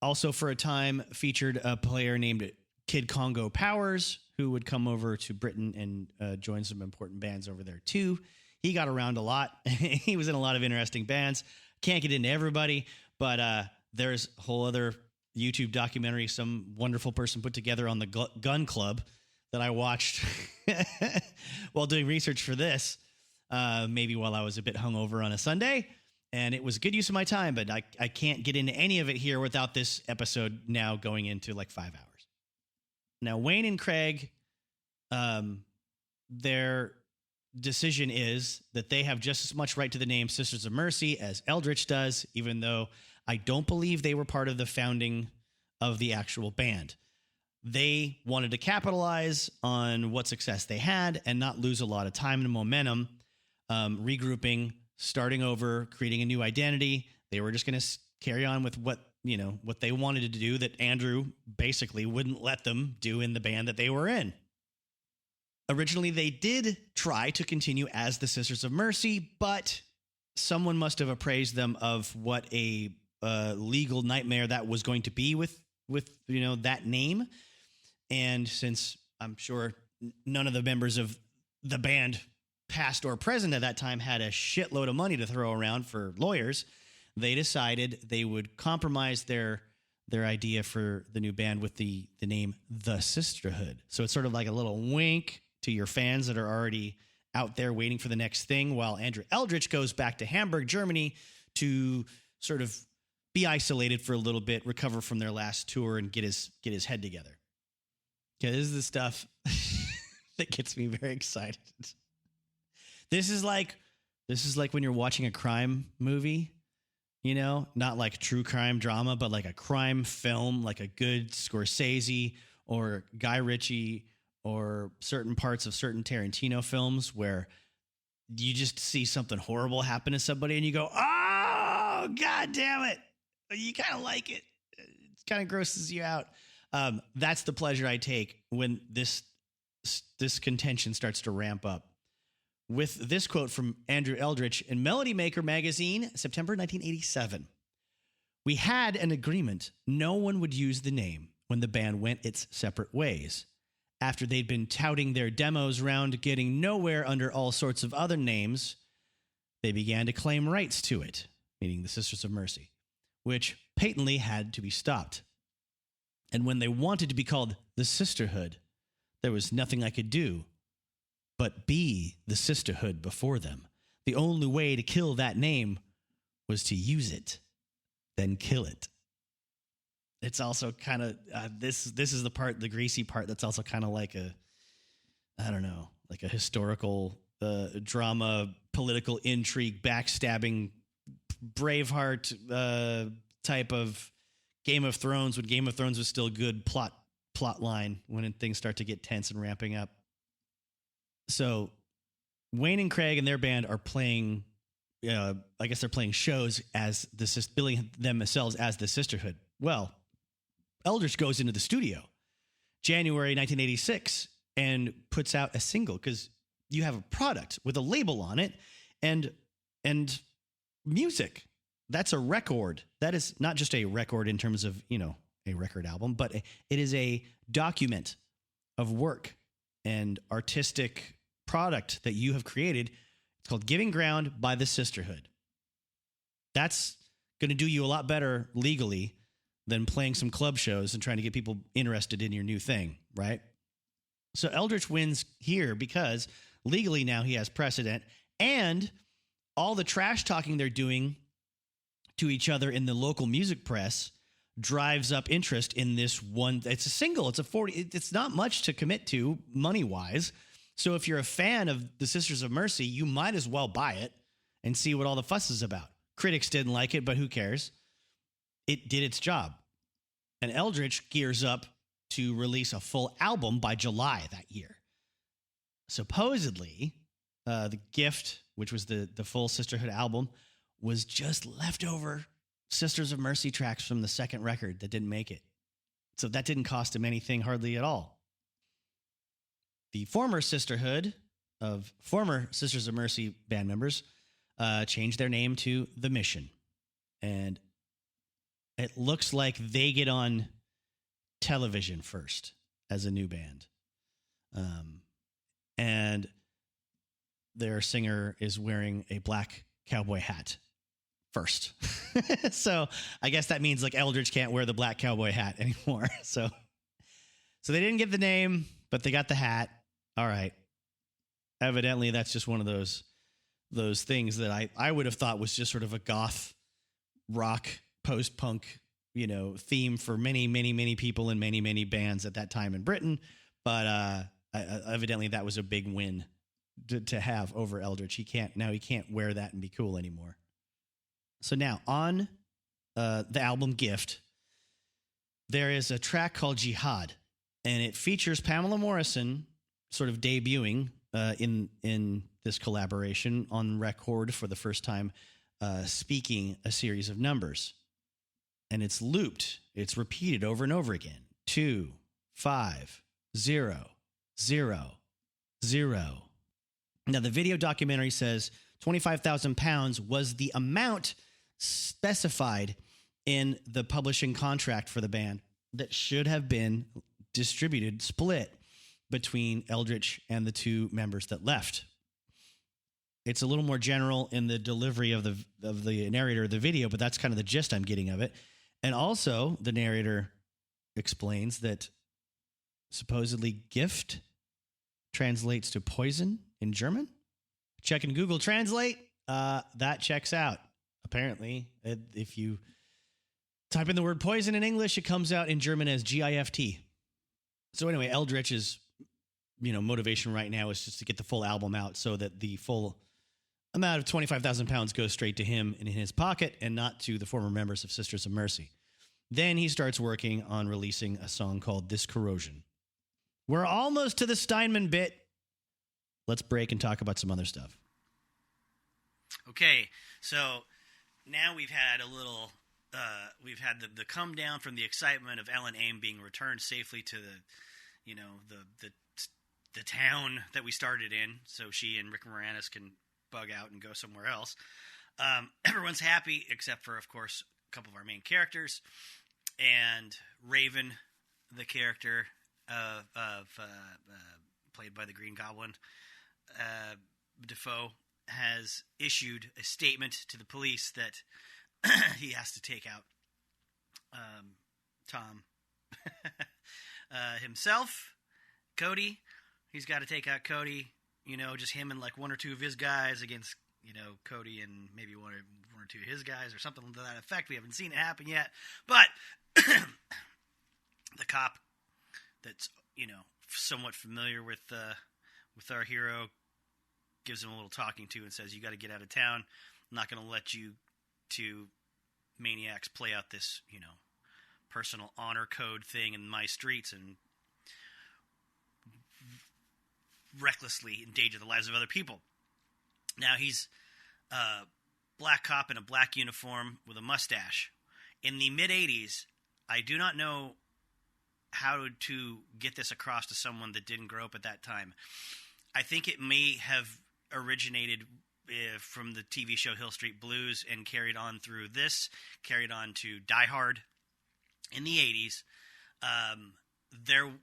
Also, for a time, featured a player named Kid Congo Powers, who would come over to Britain and join some important bands over there, too. He got around a lot. He was in a lot of interesting bands. Can't get into everybody, but there's a whole other YouTube documentary some wonderful person put together on the Gun Club that I watched while doing research for this, maybe while I was a bit hungover on a Sunday. And it was a good use of my time, but I can't get into any of it here without this episode now going into like 5 hours. Now, Wayne and Craig, their decision is that they have just as much right to the name Sisters of Mercy as Eldritch does, even though I don't believe they were part of the founding of the actual band. They wanted to capitalize on what success they had and not lose a lot of time and momentum, regrouping, starting over, creating a new identity. They were just going to carry on with what they wanted to do that Andrew basically wouldn't let them do in the band that they were in. Originally, they did try to continue as the Sisters of Mercy, but someone must have appraised them of what a legal nightmare that was going to be with that name. And since I'm sure none of the members of the band, past or present at that time, had a shitload of money to throw around for lawyers, they decided they would compromise their idea for the new band with the name The Sisterhood. So it's sort of like a little wink to your fans that are already out there waiting for the next thing, while Andrew Eldritch goes back to Hamburg, Germany to sort of be isolated for a little bit, recover from their last tour, and get his head together. Okay, this is the stuff that gets me very excited. This is like when you're watching a crime movie, not like true crime drama, but like a crime film, like a good Scorsese or Guy Ritchie or certain parts of certain Tarantino films where you just see something horrible happen to somebody and you go, oh, God damn it. You kind of like it. It kind of grosses you out. That's the pleasure I take when this contention starts to ramp up. With this quote from Andrew Eldritch in Melody Maker magazine, September 1987. We had an agreement no one would use the name when the band went its separate ways. After they'd been touting their demos round getting nowhere under all sorts of other names, they began to claim rights to it, meaning the Sisters of Mercy, which patently had to be stopped. And when they wanted to be called the Sisterhood, there was nothing I could do but be the Sisterhood before them. The only way to kill that name was to use it, then kill it. It's also kind of, this is the greasy part that's also kind of like like a historical drama, political intrigue, backstabbing, Braveheart type of Game of Thrones, when Game of Thrones was still good plot line, when things start to get tense and ramping up. So Wayne and Craig and their band are playing, I guess they're playing shows as billing themselves as the Sisterhood. Well, Eldritch goes into the studio January 1986 and puts out a single, because you have a product with a label on it and music. That's a record. That is not just a record in terms of, a record album, but it is a document of work and artistic product that you have created. It's called Giving Ground by the Sisterhood. That's going to do you a lot better legally than playing some club shows and trying to get people interested in your new thing, right? So Eldritch wins here because legally now he has precedent, and all the trash talking they're doing to each other in the local music press drives up interest in this one. It's a single. It's a 40. It's not much to commit to money-wise. So if you're a fan of the Sisters of Mercy, you might as well buy it and see what all the fuss is about. Critics didn't like it, but who cares? It did its job. And Eldritch gears up to release a full album by July that year. Supposedly, The Gift, which was the full Sisterhood album, was just leftover Sisters of Mercy tracks from the second record that didn't make it. So that didn't cost him anything hardly at all. The former Sisters of Mercy band members changed their name to The Mission. And it looks like they get on television first as a new band. And their singer is wearing a black cowboy hat first. So I guess that means like Eldritch can't wear the black cowboy hat anymore. So they didn't get the name, but they got the hat. All right. Evidently, that's just one of those things that I would have thought was just sort of a goth rock post-punk, theme for many, many, many people and many, many bands at that time in Britain. But evidently that was a big win to have over Eldritch. He can't wear that and be cool anymore. So now on the album Gift, there is a track called Jihad, and it features Pamela Morrison sort of debuting in this collaboration on record for the first time, speaking a series of numbers. And it's looped. It's repeated over and over again. 2, 5, 0, 0, 0. Now, the video documentary says 25,000 pounds was the amount specified in the publishing contract for the band that should have been split between Eldritch and the two members that left. It's a little more general in the delivery of the narrator of the video, but that's kind of the gist I'm getting of it. And also, the narrator explains that supposedly gift translates to poison in German. Checking Google Translate, that checks out. Apparently, if you type in the word poison in English, it comes out in German as GIFT. So anyway, Eldritch's motivation right now is just to get the full album out so that the full amount of 25,000 pounds goes straight to him in his pocket and not to the former members of Sisters of Mercy. Then he starts working on releasing a song called This Corrosion. We're almost to the Steinman bit. Let's break and talk about some other stuff. Okay, so now we've had the come down from the excitement of Ellen Aim being returned safely to the town that we started in, so she and Rick Moranis can bug out and go somewhere else. Everyone's happy except for, of course, a couple of our main characters. And Raven, the character played by the Green Goblin, Defoe, has issued a statement to the police that he has to take out Tom himself, Cody. He's got to take out Cody, just him and like one or two of his guys against, Cody and maybe one or two of his guys or something to that effect. We haven't seen it happen yet. But the cop that's, somewhat familiar with our hero gives him a little talking to and says, you got to get out of town. I'm not going to let you two maniacs play out this, personal honor code thing in my streets and recklessly endanger the lives of other people. Now, he's a black cop in a black uniform with a mustache. In the mid-'80s, I do not know how to get this across to someone that didn't grow up at that time. I think it may have originated from the TV show Hill Street Blues and carried on through this, carried on to Die Hard in the 80s. They're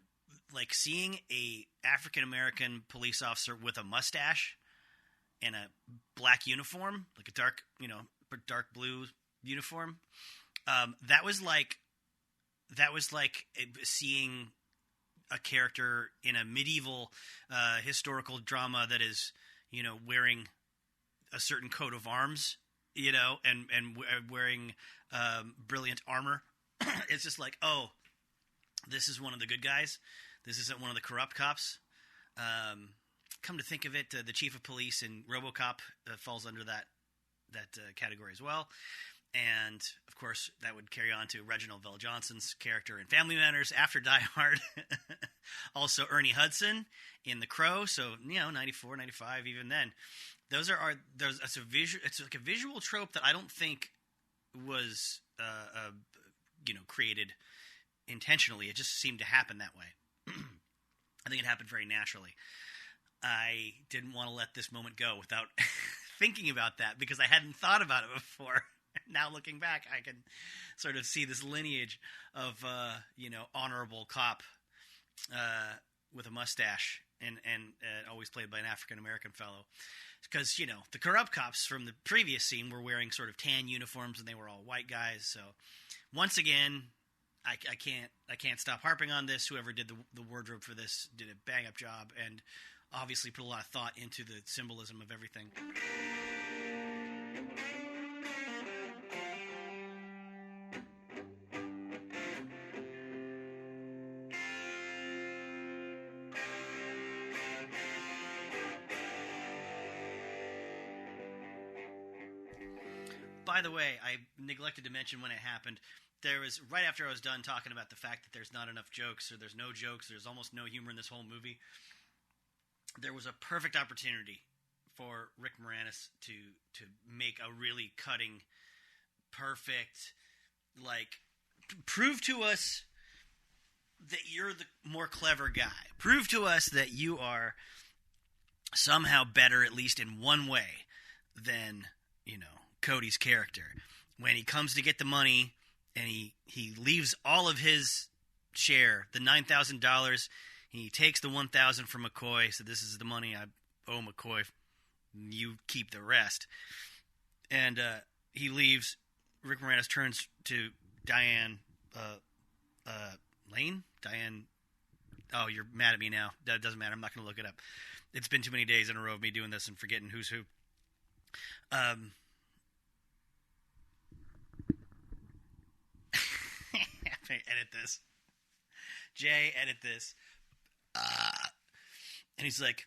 like seeing a African-American police officer with a mustache and a black uniform, like a dark blue uniform. That was like seeing a character in a medieval historical drama that is, wearing a certain coat of arms, and wearing brilliant armor. It's just like, oh, this is one of the good guys. This isn't one of the corrupt cops. come to think of it, the chief of police in RoboCop falls under that category as well. And, of course, that would carry on to Reginald VelJohnson's character in Family Matters after Die Hard. Also, Ernie Hudson in The Crow. So, 94, 95, even then. It's like a visual trope that I don't think was, created intentionally. It just seemed to happen that way. I think it happened very naturally. I didn't want to let this moment go without thinking about that because I hadn't thought about it before. Now looking back, I can sort of see this lineage of, honorable cop with a mustache and always played by an African-American fellow. Because, the corrupt cops from the previous scene were wearing sort of tan uniforms and they were all white guys. So once again, I can't stop harping on this. Whoever did the wardrobe for this did a bang-up job and obviously put a lot of thought into the symbolism of everything. By the way, I neglected to mention when it happened. There was, right after I was done talking about the fact that there's not enough jokes, or there's no jokes, there's almost no humor in this whole movie, there was a perfect opportunity for Rick Moranis to make a really cutting, perfect, prove to us that you're the more clever guy. Prove to us that you are somehow better, at least in one way, than, Cody's character. When he comes to get the money and he leaves all of his share, the $9,000, he takes the $1,000 from McCoy. So this is the money I owe McCoy. You keep the rest. And he leaves. Rick Moranis turns to Diane Lane? Diane. Oh, you're mad at me now. That doesn't matter. I'm not going to look it up. It's been too many days in a row of me doing this and forgetting who's who. Edit this. Jay, edit this. And he's like,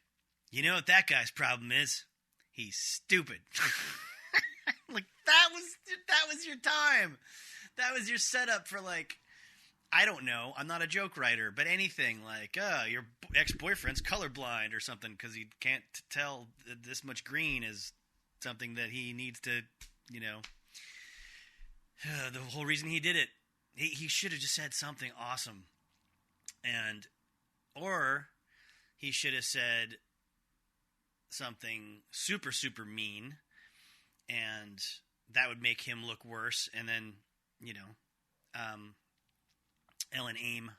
you know what that guy's problem is? He's stupid. That was your time. That was your setup for I don't know. I'm not a joke writer, but anything your ex-boyfriend's colorblind or something because he can't tell that this much green is something that he needs to, the whole reason he did it. He should have just said something awesome. Or he should have said something super, super mean, and that would make him look worse. And then, Ellen Aim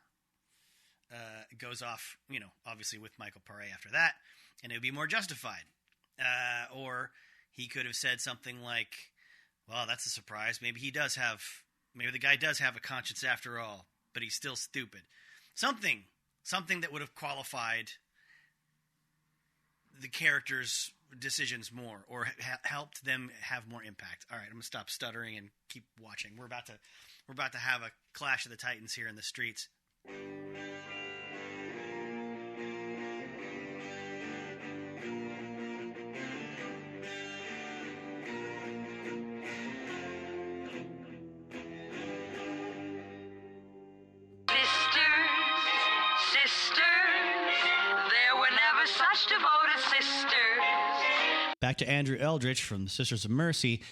goes off, obviously with Michael Paré after that, and it would be more justified. Or he could have said something like, well, that's a surprise. Maybe the guy does have a conscience after all, but he's still stupid. Something that would have qualified the character's decisions more or helped them have more impact. All right, I'm going to stop stuttering and keep watching. We're about to have a clash of the titans here in the streets. Back to Andrew Eldritch from the Sisters of Mercy.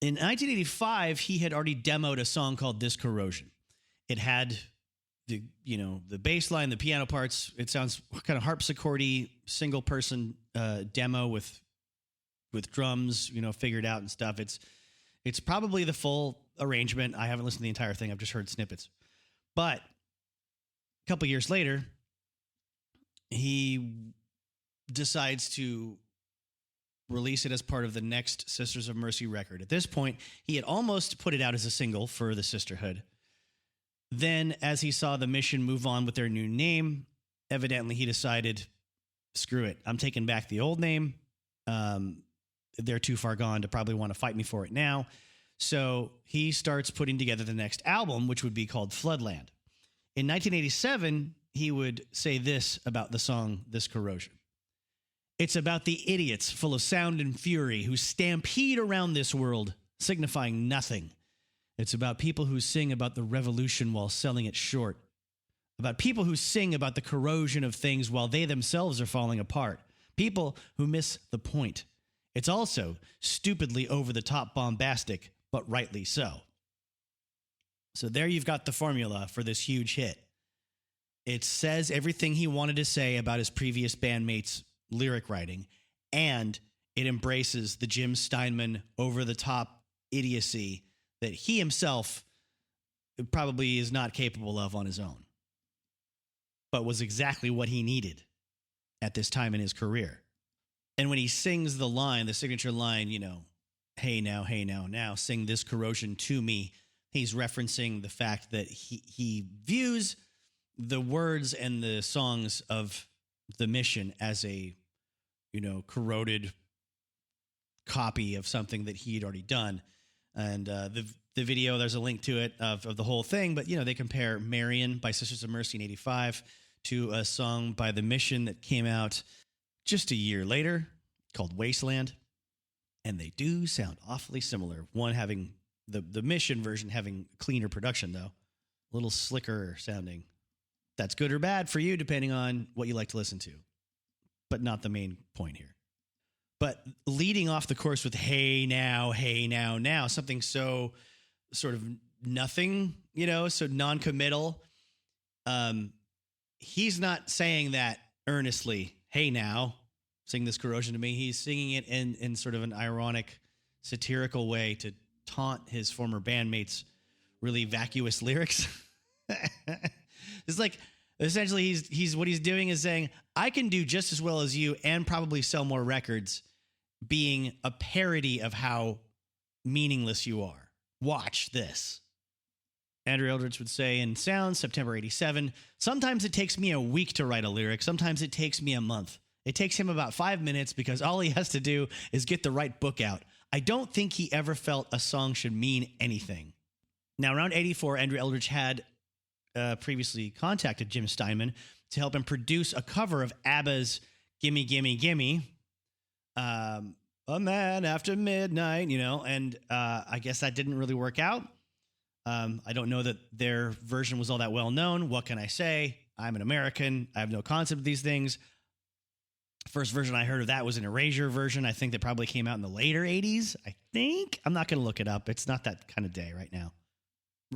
In 1985, he had already demoed a song called This Corrosion. It had the bass line, the piano parts. It sounds kind of harpsichordy, single person demo with drums, figured out and stuff. It's probably the full arrangement. I haven't listened to the entire thing. I've just heard snippets. But a couple years later, he decides to release it as part of the next Sisters of Mercy record. At this point, he had almost put it out as a single for the Sisterhood. Then, as he saw the Mission move on with their new name, evidently he decided, screw it, I'm taking back the old name. They're too far gone to probably want to fight me for it now. So he starts putting together the next album, which would be called Floodland. In 1987, he would say this about the song This Corrosion. It's about the idiots full of sound and fury who stampede around this world, signifying nothing. It's about people who sing about the revolution while selling it short. About people who sing about the corrosion of things while they themselves are falling apart. People who miss the point. It's also stupidly over-the-top bombastic, but rightly so. So there you've got the formula for this huge hit. It says everything he wanted to say about his previous bandmates' lyric writing, and it embraces the Jim Steinman over-the-top idiocy that he himself probably is not capable of on his own, but was exactly what he needed at this time in his career. And when he sings the line, the signature line, you know, hey now, now, sing this corrosion to me, he's referencing the fact that he views the words and the songs of the Mission as a, you know, corroded copy of something that he had already done. And the video, there's a link to it of the whole thing. But, you know, they compare Marion by Sisters of Mercy in 85 to a song by the Mission that came out just a year later called Wasteland. And they do sound awfully similar. One having the Mission version having cleaner production, though. A little slicker sounding. That's good or bad for you, depending on what you like to listen to. But not the main point here. But leading off the course with hey now, something so sort of nothing, you know, so non-committal. He's not saying that earnestly, hey now, sing this corrosion to me. He's singing it in sort of an ironic, satirical way to taunt his former bandmates' really vacuous lyrics. It's like, essentially, he's what he's doing is saying, I can do just as well as you and probably sell more records being a parody of how meaningless you are. Watch this. Andrew Eldridge would say in Sound, September 87, sometimes it takes me a week to write a lyric. Sometimes it takes me a month. It takes him about 5 minutes because all he has to do is get the right book out. I don't think he ever felt a song should mean anything. Now, around 84, Andrew Eldridge had previously contacted Jim Steinman to help him produce a cover of ABBA's Gimme, Gimme, Gimme. A Man After Midnight, you know, and I guess that didn't really work out. I don't know that their version was all that well known. What can I say? I'm an American. I have no concept of these things. First version I heard of that was an Erasure version. I think that probably came out in the later 80s. I think. I'm not going to look it up. It's not that kind of day right now.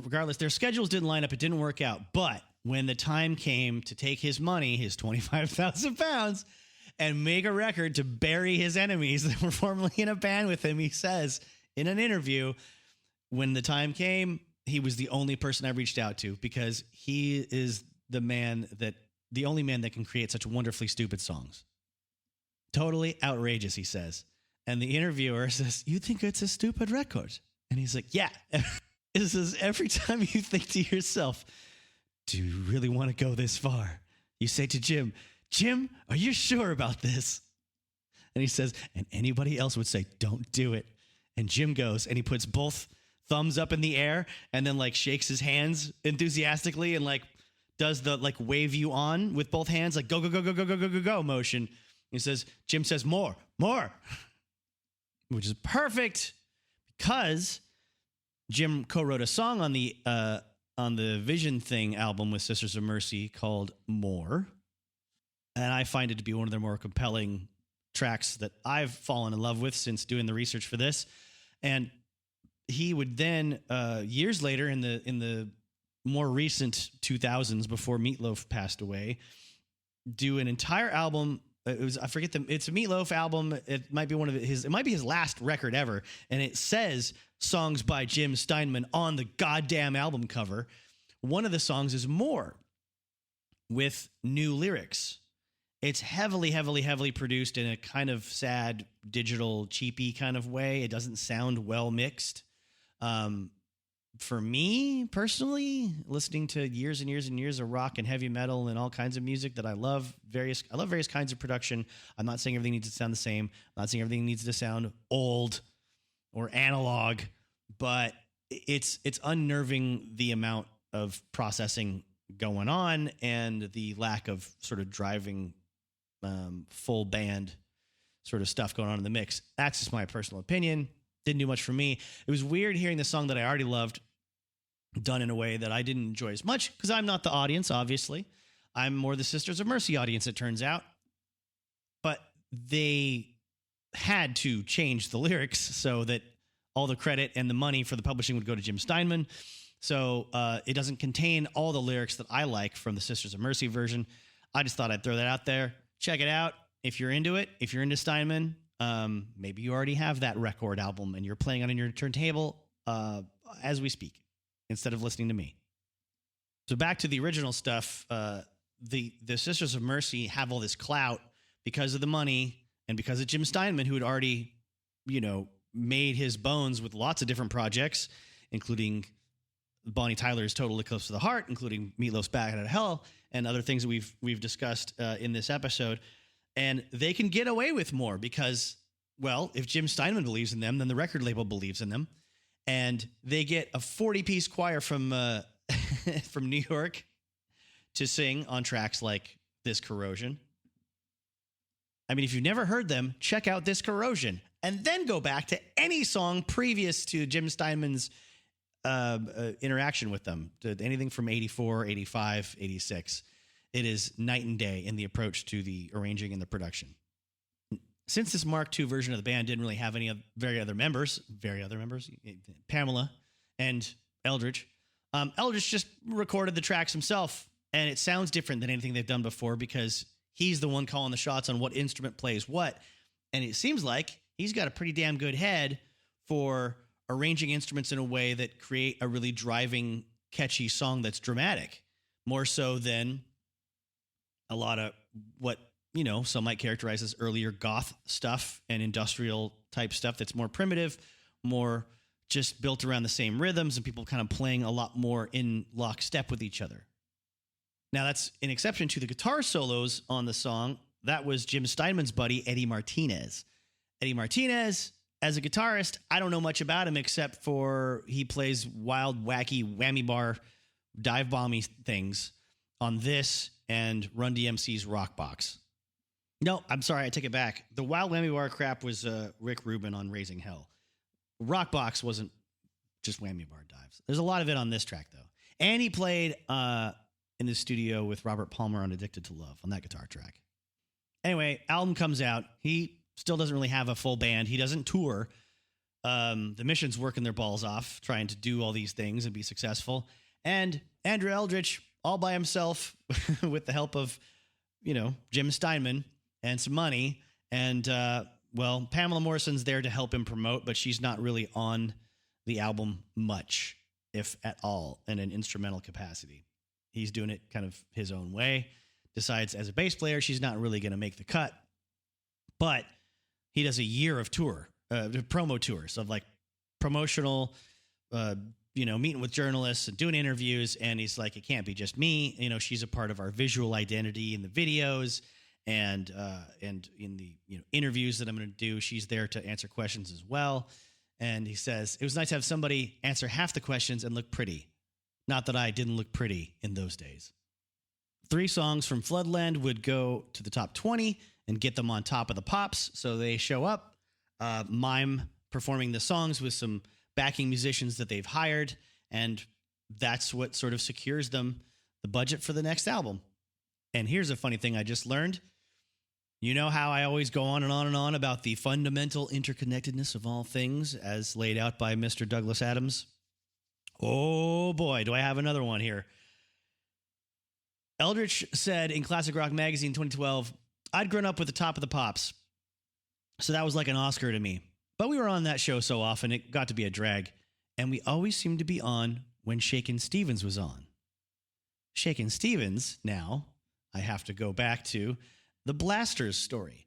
Regardless, their schedules didn't line up. It didn't work out. But when the time came to take his money, his 25,000 pounds, and make a record to bury his enemies that were formerly in a band with him, he says in an interview, when the time came, he was the only person I reached out to because he is the only man that can create such wonderfully stupid songs. Totally outrageous, he says. And the interviewer says, you think it's a stupid record? And he's like, yeah. It says, every time you think to yourself, do you really want to go this far? You say to Jim, Jim, are you sure about this? And he says, and anybody else would say, don't do it. And Jim goes and he puts both thumbs up in the air and then like shakes his hands enthusiastically and like does the like wave you on with both hands, like go, go, go, go, go, go, go, go, go motion. He says, Jim says, more, which is perfect because Jim co-wrote a song on the Vision Thing album with Sisters of Mercy called More. And I find it to be one of their more compelling tracks that I've fallen in love with since doing the research for this. And he would then, years later in the more recent 2000s, before Meatloaf passed away, do an entire album. It's a Meatloaf album. It might be it might be his last record ever. And it says songs by Jim Steinman on the goddamn album cover. One of the songs is More with new lyrics. It's heavily, heavily, heavily produced in a kind of sad, digital, cheapy kind of way. It doesn't sound well mixed. For me, personally, listening to years and years and years of rock and heavy metal and all kinds of music that I love various kinds of production. I'm not saying everything needs to sound the same. I'm not saying everything needs to sound old or analog, but it's unnerving the amount of processing going on and the lack of sort of driving full band sort of stuff going on in the mix. That's just my personal opinion. Didn't do much for me. It was weird hearing the song that I already loved done in a way that I didn't enjoy as much because I'm not the audience, obviously. I'm more the Sisters of Mercy audience, it turns out. But they had to change the lyrics so that all the credit and the money for the publishing would go to Jim Steinman. So it doesn't contain all the lyrics that I like from the Sisters of Mercy version. I just thought I'd throw that out there. Check it out if you're into it. If you're into Steinman, maybe you already have that record album and you're playing it on your turntable as we speak instead of listening to me. So back to the original stuff. The Sisters of Mercy have all this clout because of the money and because of Jim Steinman, who had already, made his bones with lots of different projects, including Bonnie Tyler's Total Eclipse of the Heart, including Meatloaf's Back Out of Hell, and other things that we've discussed in this episode. And they can get away with more because, well, if Jim Steinman believes in them, then the record label believes in them. And they get a 40-piece choir from from New York to sing on tracks like This Corrosion. I mean, if you've never heard them, check out This Corrosion and then go back to any song previous to Jim Steinman's interaction with them, to anything from 84, 85, 86. It is night and day in the approach to the arranging and the production. Since this Mark II version of the band didn't really have any very other members, Pamela and Eldridge, Eldridge just recorded the tracks himself, and it sounds different than anything they've done before because he's the one calling the shots on what instrument plays what, and it seems like he's got a pretty damn good head for arranging instruments in a way that create a really driving, catchy song that's dramatic, more so than a lot of what, some might characterize as earlier goth stuff and industrial type stuff that's more primitive, more just built around the same rhythms and people kind of playing a lot more in lockstep with each other. Now, that's an exception to the guitar solos on the song. That was Jim Steinman's buddy, Eddie Martinez. Eddie Martinez, as a guitarist, I don't know much about him except for he plays wild, wacky, whammy bar, dive bomby things on this and Run DMC's Rockbox. No, I'm sorry, I take it back. The wild whammy bar crap was Rick Rubin on Raising Hell. Rockbox wasn't just whammy bar dives. There's a lot of it on this track, though. And he played in the studio with Robert Palmer on Addicted to Love on that guitar track. Anyway, album comes out. He still doesn't really have a full band. He doesn't tour. The Mission's working their balls off, trying to do all these things and be successful. And Andrew Eldritch, all by himself, with the help of, Jim Steinman and some money. And, Pamela Morrison's there to help him promote, but she's not really on the album much, if at all, in an instrumental capacity. He's doing it kind of his own way. Decides as a bass player, she's not really going to make the cut. But he does a year of promo tours of like promotional, meeting with journalists and doing interviews. And he's like, it can't be just me. She's a part of our visual identity in the videos and in the interviews that I'm going to do. She's there to answer questions as well. And he says, it was nice to have somebody answer half the questions and look pretty. Not that I didn't look pretty in those days. 3 songs from Floodland would go to the top 20 and get them on top of the pops. So they show up, mime performing the songs with some backing musicians that they've hired. And that's what sort of secures them the budget for the next album. And here's a funny thing I just learned. You know how I always go on and on and on about the fundamental interconnectedness of all things as laid out by Mr. Douglas Adams? Oh boy, do I have another one here. Eldritch said in Classic Rock Magazine 2012, I'd grown up with the Top of the Pops, so that was like an Oscar to me. But we were on that show so often, it got to be a drag. And we always seemed to be on when Shakin' Stevens was on. Shakin' Stevens, now, I have to go back to the Blasters story.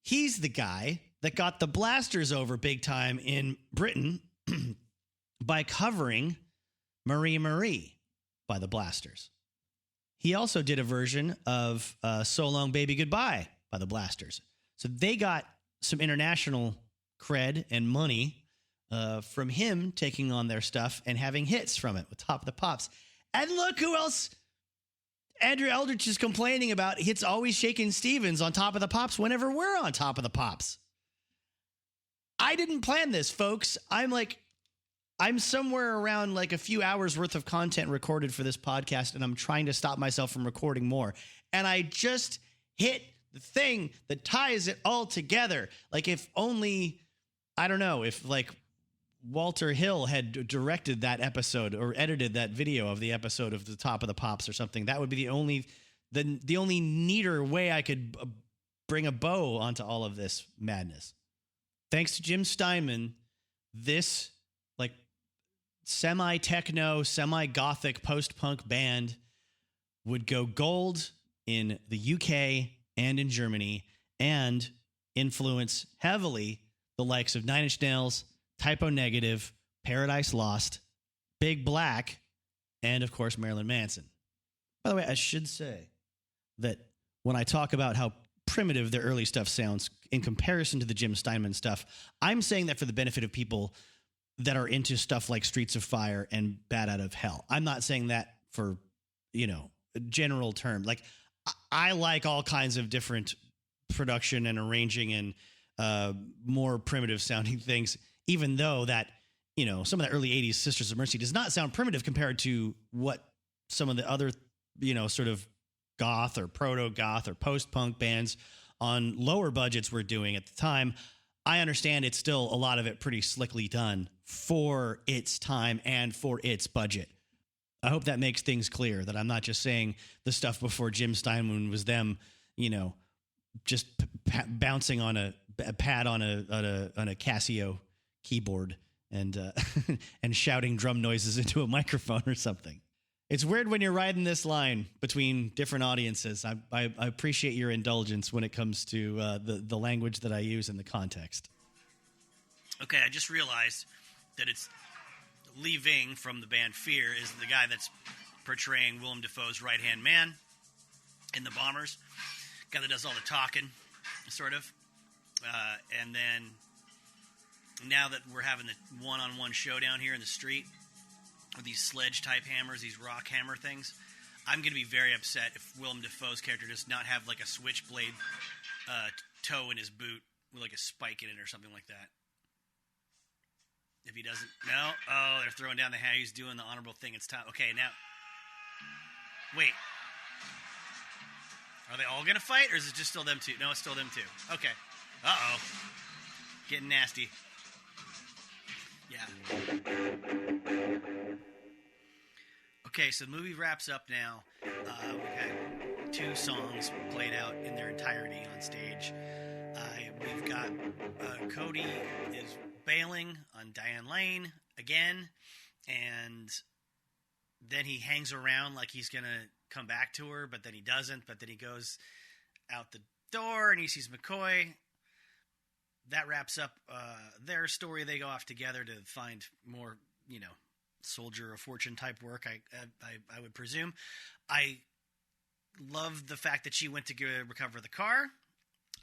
He's the guy that got the Blasters over big time in Britain by covering Marie Marie by the Blasters. He also did a version of So Long Baby Goodbye by the Blasters. So they got some international cred and money from him taking on their stuff and having hits from it with Top of the Pops. And look who else Andrew Eldritch is complaining about it's always Shakin' Stevens on Top of the Pops whenever we're on Top of the Pops. I didn't plan this, folks. I'm somewhere around like a few hours worth of content recorded for this podcast, and I'm trying to stop myself from recording more. And I just hit the thing that ties it all together. Like if only, I don't know, if like Walter Hill had directed that episode or edited that video of the episode of the Top of the Pops or something, that would be the only neater way I could bring a bow onto all of this madness. Thanks to Jim Steinman, this like semi-techno, semi-gothic post-punk band would go gold in the UK and in Germany and influence heavily the likes of Nine Inch Nails, Typo Negative, Paradise Lost, Big Black, and of course Marilyn Manson. By the way, I should say that when I talk about how primitive the early stuff sounds in comparison to the Jim Steinman stuff, I'm saying that for the benefit of people that are into stuff like Streets of Fire and Bat Out of Hell. I'm not saying that for, a general term. Like, I like all kinds of different production and arranging and more primitive sounding things, even though that, some of the early 80s Sisters of Mercy does not sound primitive compared to what some of the other, sort of goth or proto-goth or post-punk bands on lower budgets were doing at the time. I understand it's still a lot of it pretty slickly done for its time and for its budget. I hope that makes things clear, that I'm not just saying the stuff before Jim Steinman was them, just bouncing on a pad on a Casio keyboard and and shouting drum noises into a microphone or something. It's weird when you're riding this line between different audiences. I appreciate your indulgence when it comes to the language that I use in the context. Okay, I just realized that it's Lee Ving from the band Fear is the guy that's portraying Willem Dafoe's right-hand man in The Bombers. Guy that does all the talking, sort of. And then now that we're having the one-on-one showdown here in the street, with these sledge-type hammers, these rock hammer things, I'm going to be very upset if Willem Dafoe's character does not have like a switchblade toe in his boot with like a spike in it or something like that. If he doesn't, no. Oh, they're throwing down the hat. He's doing the honorable thing. It's time. Okay, now, wait. Are they all going to fight, or is it just still them two? No, it's still them two. Okay. Uh-oh. Getting nasty. Yeah. Okay, so the movie wraps up now. We've had 2 songs played out in their entirety on stage. We've got Cody is bailing on Diane Lane again, and then he hangs around like he's going to come back to her, but then he doesn't, but then he goes out the door and he sees McCoy. That wraps up their story. They go off together to find more, soldier of fortune type work, I would presume. I love the fact that she went to recover the car.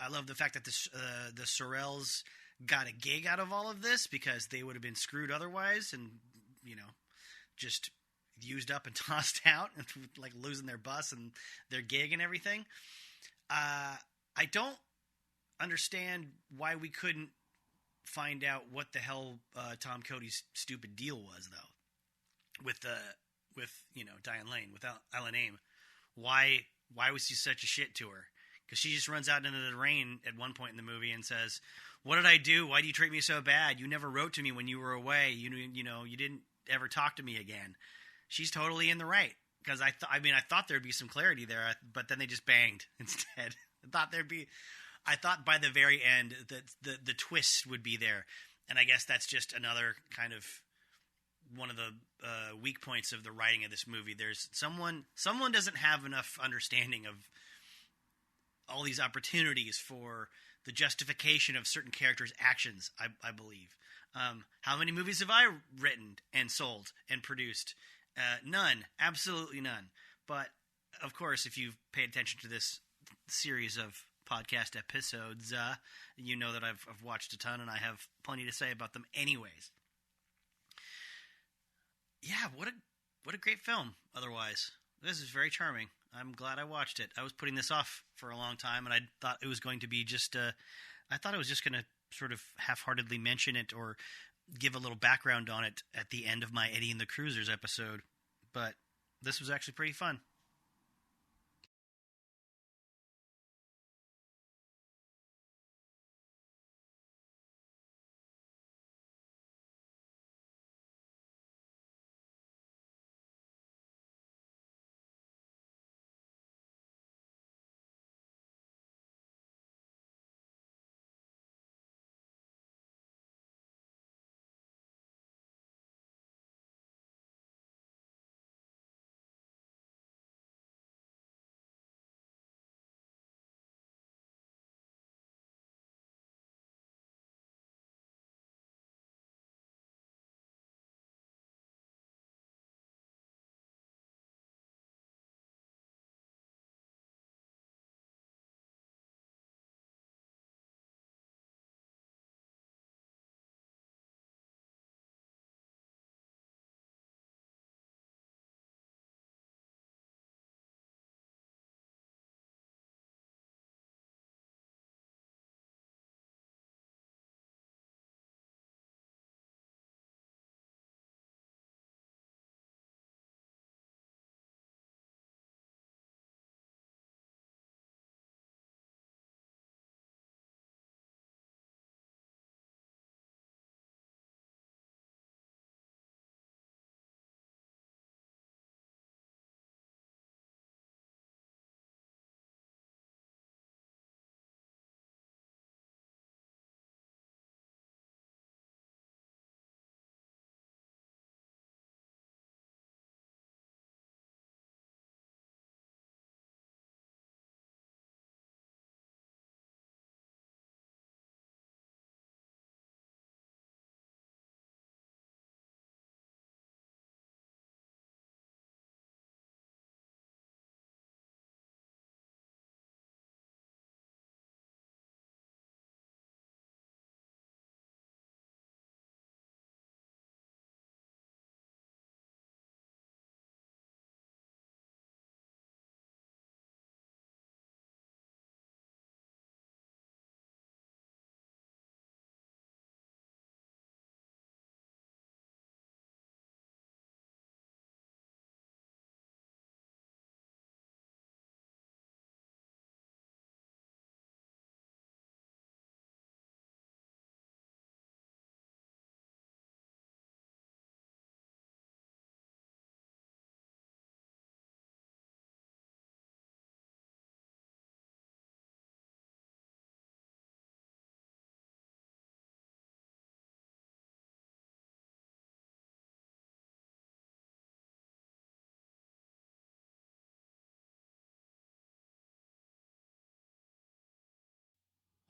I love the fact that the Sorrells got a gig out of all of this, because they would have been screwed otherwise and, just used up and tossed out and like losing their bus and their gig and everything. I don't understand why we couldn't find out what the hell Tom Cody's stupid deal was, though, with Diane Lane, without Ellen Aim. Why was he such a shit to her? Because she just runs out into the rain at one point in the movie and says, "What did I do? Why do you treat me so bad? You never wrote to me when you were away. You didn't ever talk to me again." She's totally in the right, because I thought there'd be some clarity there, but then they just banged instead. I thought by the very end that the twist would be there, and I guess that's just another kind of one of the weak points of the writing of this movie. There's someone doesn't have enough understanding of all these opportunities for the justification of certain characters' actions, I believe. How many movies have I written and sold and produced? None. Absolutely none. But, of course, if you've paid attention to this series of podcast episodes, you know that I've watched a ton and I have plenty to say about them anyways. Yeah, what a great film, otherwise. This is very charming. I'm glad I watched it. I was putting this off for a long time, and I thought it was going to be just I thought I was just going to sort of half-heartedly mention it or give a little background on it at the end of my Eddie and the Cruisers episode. But this was actually pretty fun.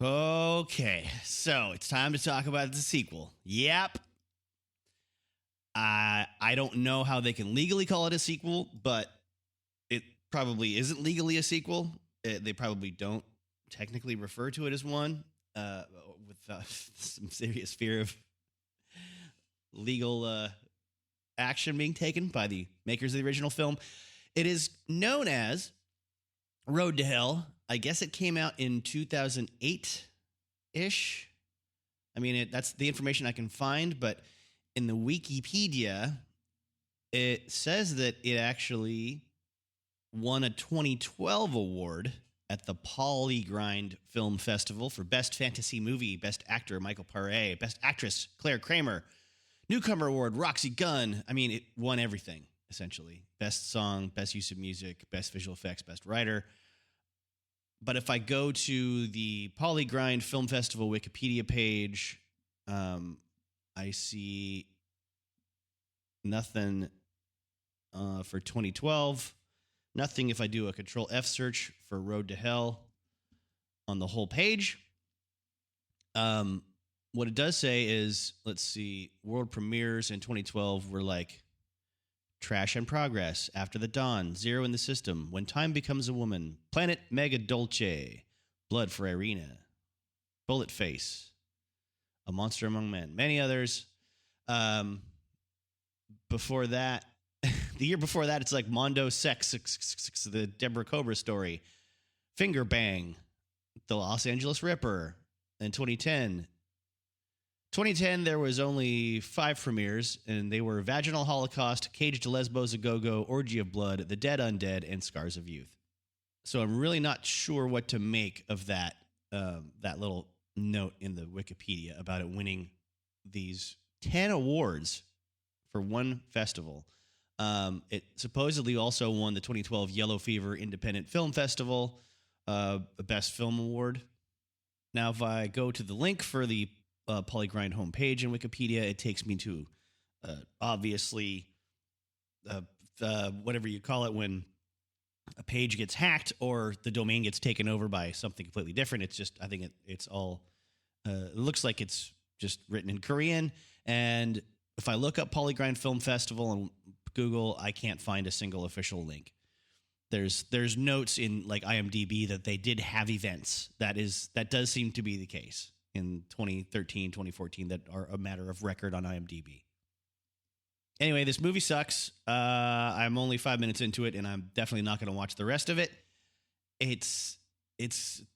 Okay, so it's time to talk about the sequel. Yep. I don't know how they can legally call it a sequel, but it probably isn't legally a sequel. They probably don't technically refer to it as one, with some serious fear of legal action being taken by the makers of the original film. It is known as Road to Hell. I guess it came out in 2008-ish. I mean, that's the information I can find, but in the Wikipedia, it says that it actually won a 2012 award at the Polygrind Film Festival for Best Fantasy Movie, Best Actor Michael Paré, Best Actress Claire Kramer, Newcomer Award Roxy Gunn. I mean, it won everything, essentially. Best Song, Best Use of Music, Best Visual Effects, Best Writer. But if I go to the Polygrind Film Festival Wikipedia page, I see nothing for 2012. Nothing if I do a Control F search for Road to Hell on the whole page. What it does say is, let's see, world premieres in 2012 were like Trash and Progress, After the Dawn, Zero in the System, When Time Becomes a Woman, Planet Mega Dolce, Blood for Irina, Bullet Face, A Monster Among Men, many others. Before that, The year before that, it's like Mondo Sex, the Deborah Cobra story, Finger Bang, The Los Angeles Ripper. In 2010, there was only 5 premieres, and they were Vaginal Holocaust, Caged Lesbos a Go-Go, Orgy of Blood, The Dead Undead, and Scars of Youth. So I'm really not sure what to make of that little note in the Wikipedia about it winning these 10 awards for one festival. It supposedly also won the 2012 Yellow Fever Independent Film Festival, Best Film Award. Now, if I go to the link for the Polygrind homepage in Wikipedia, it takes me to, obviously, whatever you call it when a page gets hacked or the domain gets taken over by something completely different. It's just, I think it's all, it looks like it's just written in Korean. And if I look up Polygrind Film Festival on Google, I can't find a single official link. There's notes in like IMDb that they did have events. That does seem to be the case in 2013, 2014 that are a matter of record on IMDb. Anyway, this movie sucks. I'm only 5 minutes into it, and I'm definitely not going to watch the rest of it. It's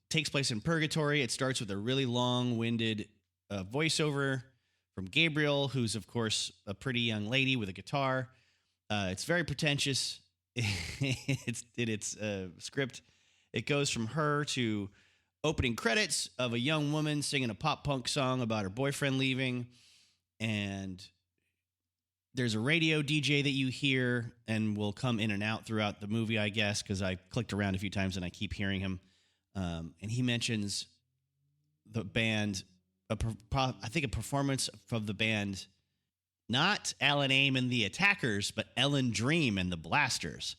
takes place in purgatory. It starts with a really long-winded voiceover from Gabriel, who's of course a pretty young lady with a guitar. It's very pretentious. Its script. It goes from her to opening credits of a young woman singing a pop punk song about her boyfriend leaving, and there's a radio DJ that you hear and will come in and out throughout the movie, I guess, because I clicked around a few times and I keep hearing him. And he mentions the band, I think a performance of the band, not Alan Aim and the Attackers, but Ellen Dream and the Blasters.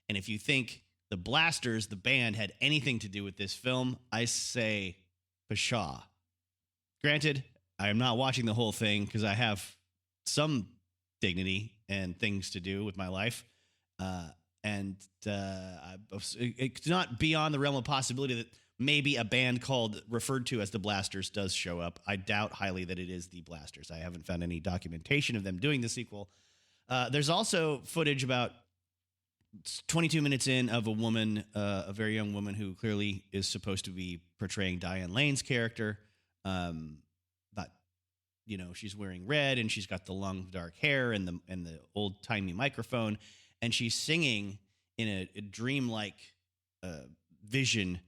And if you think the Blasters, the band, had anything to do with this film, I say pshaw. Granted, I am not watching the whole thing because I have some dignity and things to do with my life. It's not beyond the realm of possibility that maybe a band referred to as the Blasters does show up. I doubt highly that it is the Blasters. I haven't found any documentation of them doing the sequel. There's also footage about 22 minutes in of a woman, a very young woman who clearly is supposed to be portraying Diane Lane's character. But, she's wearing red and she's got the long dark hair and the old timey microphone. And she's singing in a dreamlike vision.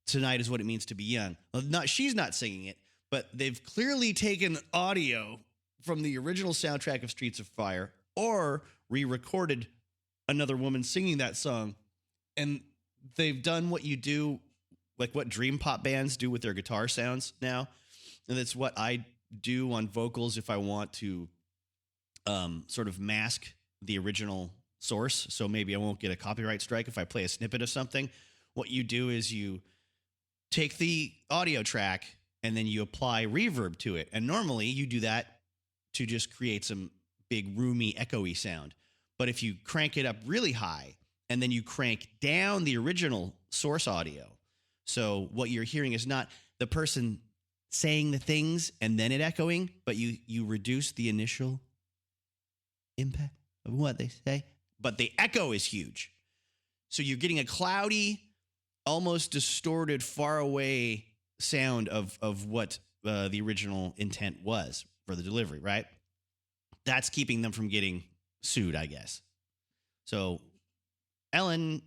Tonight is what it means to be young. Well, she's not singing it, but they've clearly taken audio from the original soundtrack of Streets of Fire or re-recorded another woman singing that song. And they've done what you do, like what dream pop bands do with their guitar sounds now. And that's what I do on vocals if I want to sort of mask the original source. So maybe I won't get a copyright strike if I play a snippet of something. What you do is you take the audio track and then you apply reverb to it. And normally you do that to just create some big roomy echoey sound. But if you crank it up really high and then you crank down the original source audio, so what you're hearing is not the person saying the things and then it echoing, but you reduce the initial impact of what they say, but the echo is huge. So you're getting a cloudy, almost distorted, far away sound of what the original intent was for the delivery, right? That's keeping them from getting sued, I guess. So Ellen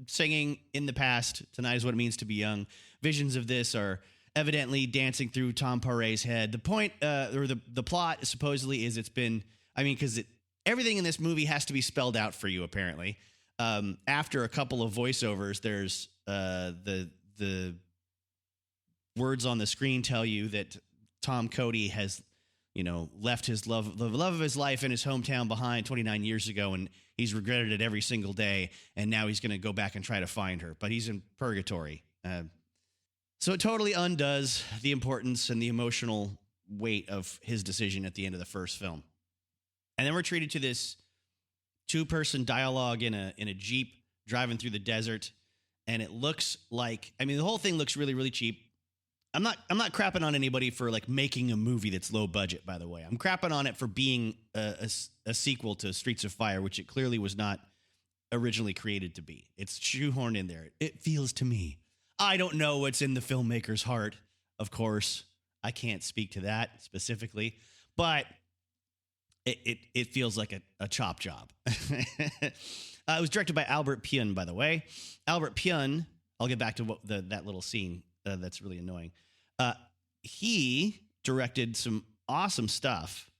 singing in the past, tonight is what it means to be young. Visions of this are evidently dancing through Tom Pare's head. The point, or the plot supposedly is because everything in this movie has to be spelled out for you, apparently. After a couple of voiceovers, there's the words on the screen tell you that Tom Cody has, left the love of his life in his hometown behind 29 years ago, and he's regretted it every single day, and now he's going to go back and try to find her, but he's in purgatory. So it totally undoes the importance and the emotional weight of his decision at the end of the first film. And then we're treated to this two-person dialogue in a Jeep driving through the desert, and it looks like, the whole thing looks really, really cheap. I'm not crapping on anybody for like making a movie that's low budget, by the way. I'm crapping on it for being a sequel to Streets of Fire, which it clearly was not originally created to be. It's shoehorned in there. It feels to me. I don't know what's in the filmmaker's heart, of course. I can't speak to that specifically, but it feels like a chop job. It was directed by Albert Pyun, by the way. Albert Pyun, I'll get back to that little scene that's really annoying. He directed some awesome stuff,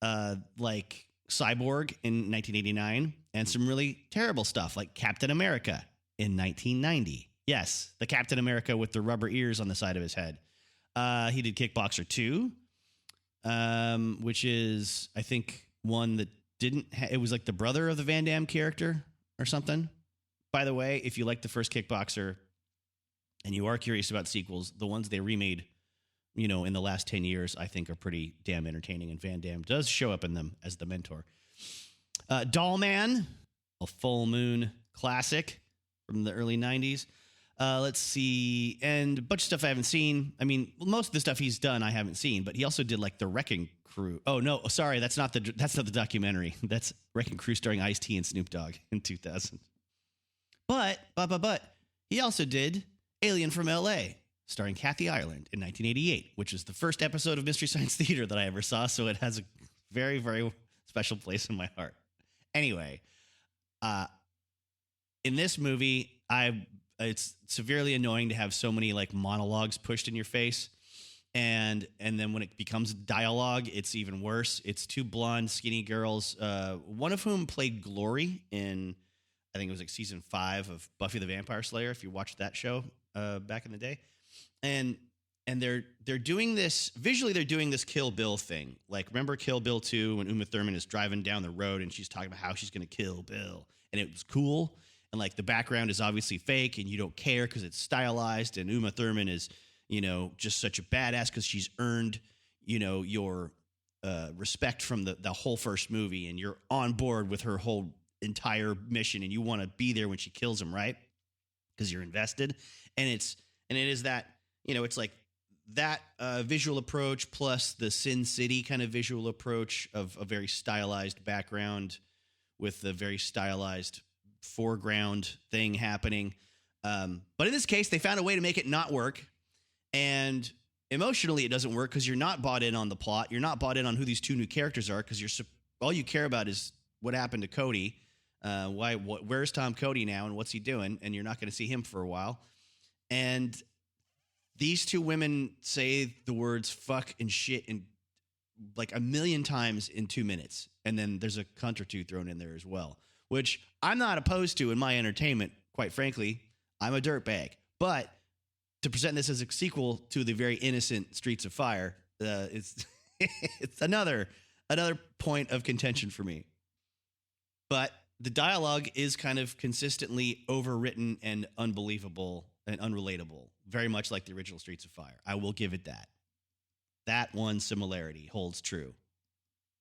like Cyborg in 1989, and some really terrible stuff like Captain America in 1990. Yes, the Captain America with the rubber ears on the side of his head. He did Kickboxer 2, which is, I think, one that it was like the brother of the Van Damme character or something. By the way, if you like the first Kickboxer and you are curious about sequels, the ones they remade, in the last 10 years, I think are pretty damn entertaining. And Van Damme does show up in them as the mentor. Doll Man, a Full Moon classic from the early 90s. Let's see. And a bunch of stuff I haven't seen. I mean, most of the stuff he's done I haven't seen, but he also did like The Wrecking Crew. Oh, no, sorry. That's not the documentary. That's Wrecking Crew starring Ice-T and Snoop Dogg in 2000. But he also did Alien from L.A., starring Kathy Ireland in 1988, which is the first episode of Mystery Science Theater that I ever saw, so it has a very, very special place in my heart. Anyway, in this movie, it's severely annoying to have so many like monologues pushed in your face, and then when it becomes dialogue, it's even worse. It's two blonde, skinny girls, one of whom played Glory in, I think it was like season 5 of Buffy the Vampire Slayer, if you watched that show back in the day. And they're doing this visually. They're doing this Kill Bill thing. Like, remember Kill Bill 2 when Uma Thurman is driving down the road and she's talking about how she's going to kill Bill, and it was cool. And like the background is obviously fake, and you don't care because it's stylized. And Uma Thurman is, just such a badass because she's earned, your respect from the whole first movie, and you're on board with her whole entire mission, and you want to be there when she kills him, right? Because you're invested. And it is that. It's like that visual approach plus the Sin City kind of visual approach of a very stylized background with a very stylized foreground thing happening. But in this case, they found a way to make it not work. And emotionally, it doesn't work because you're not bought in on the plot. You're not bought in on who these two new characters are because all you care about is what happened to Cody. Where's Tom Cody now and what's he doing? And you're not going to see him for a while. And these two women say the words fuck and shit and like a million times in 2 minutes. And then there's a cunt or two thrown in there as well, which I'm not opposed to in my entertainment. Quite frankly, I'm a dirtbag. But to present this as a sequel to the very innocent Streets of Fire, it's it's another point of contention for me. But the dialogue is kind of consistently overwritten and unbelievable and unrelatable, very much like the original Streets of Fire. I will give it that. That one similarity holds true.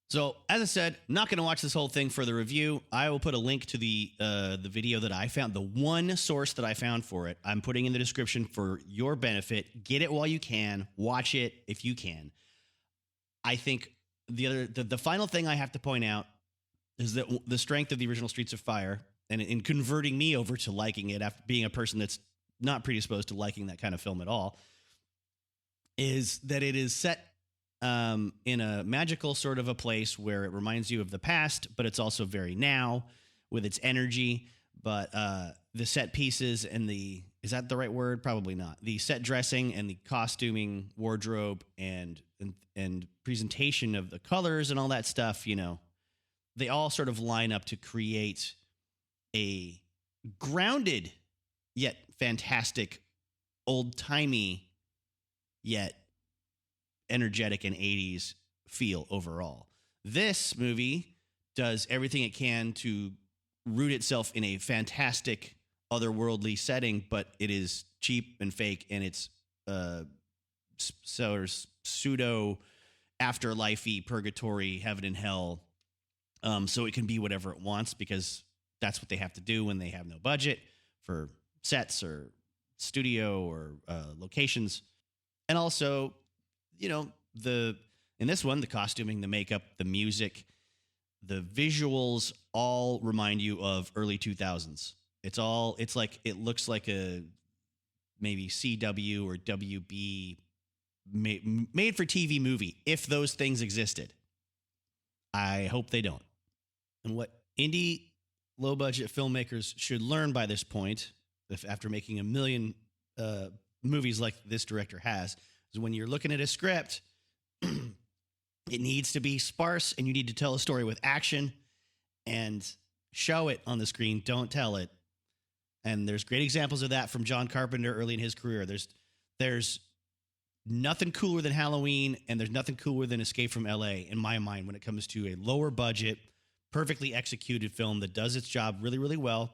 So, as I said, not going to watch this whole thing for the review. I will put a link to the video that I found, the one source that I found for it. I'm putting in the description for your benefit. Get it while you can. Watch it if you can. I think the final thing I have to point out is that the strength of the original Streets of Fire, and in converting me over to liking it after being a person that's not predisposed to liking that kind of film at all, is that it is set in a magical sort of a place where it reminds you of the past, but it's also very now with its energy. But the set pieces and is that the right word? Probably not. The set dressing and the costuming, wardrobe, and presentation of the colors and all that stuff, they all sort of line up to create a grounded yet fantastic, old-timey yet energetic and 80s feel overall. This movie does everything it can to root itself in a fantastic otherworldly setting, but it is cheap and fake, and it's pseudo afterlife-y, purgatory, heaven and hell. So it can be whatever it wants because that's what they have to do when they have no budget for sets or studio or locations. And also, in this one, the costuming, the makeup, the music, the visuals all remind you of early 2000s. It looks like a maybe CW or WB made for TV movie, if those things existed. I hope they don't. And what indie low budget filmmakers should learn by this point, after making a million movies like this director has, is when you're looking at a script, it needs to be sparse, and you need to tell a story with action and show it on the screen. Don't tell it. And there's great examples of that from John Carpenter early in his career. There's nothing cooler than Halloween, and there's nothing cooler than Escape from LA in my mind when it comes to a lower budget, perfectly executed film that does its job really, really well,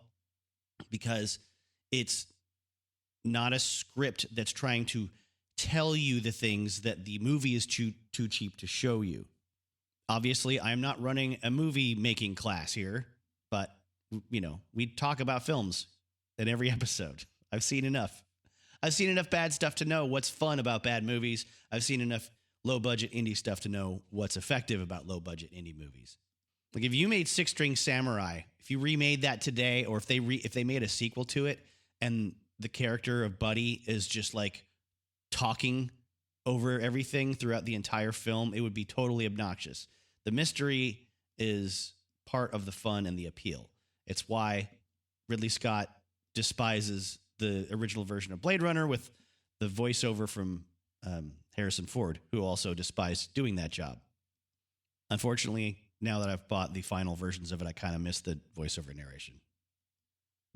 because it's not a script that's trying to tell you the things that the movie is too cheap to show you. Obviously, I'm not running a movie making class here, but we talk about films in every episode. I've seen enough. I've seen enough bad stuff to know what's fun about bad movies. I've seen enough low budget indie stuff to know what's effective about low budget indie movies. Like if you made Six String Samurai, if you remade that today, or if they made a sequel to it, and the character of Buddy is just like talking over everything throughout the entire film, it would be totally obnoxious. The mystery is part of the fun and the appeal. It's why Ridley Scott despises the original version of Blade Runner with the voiceover from Harrison Ford, who also despised doing that job. Unfortunately, now that I've bought the final versions of it, I kind of miss the voiceover narration.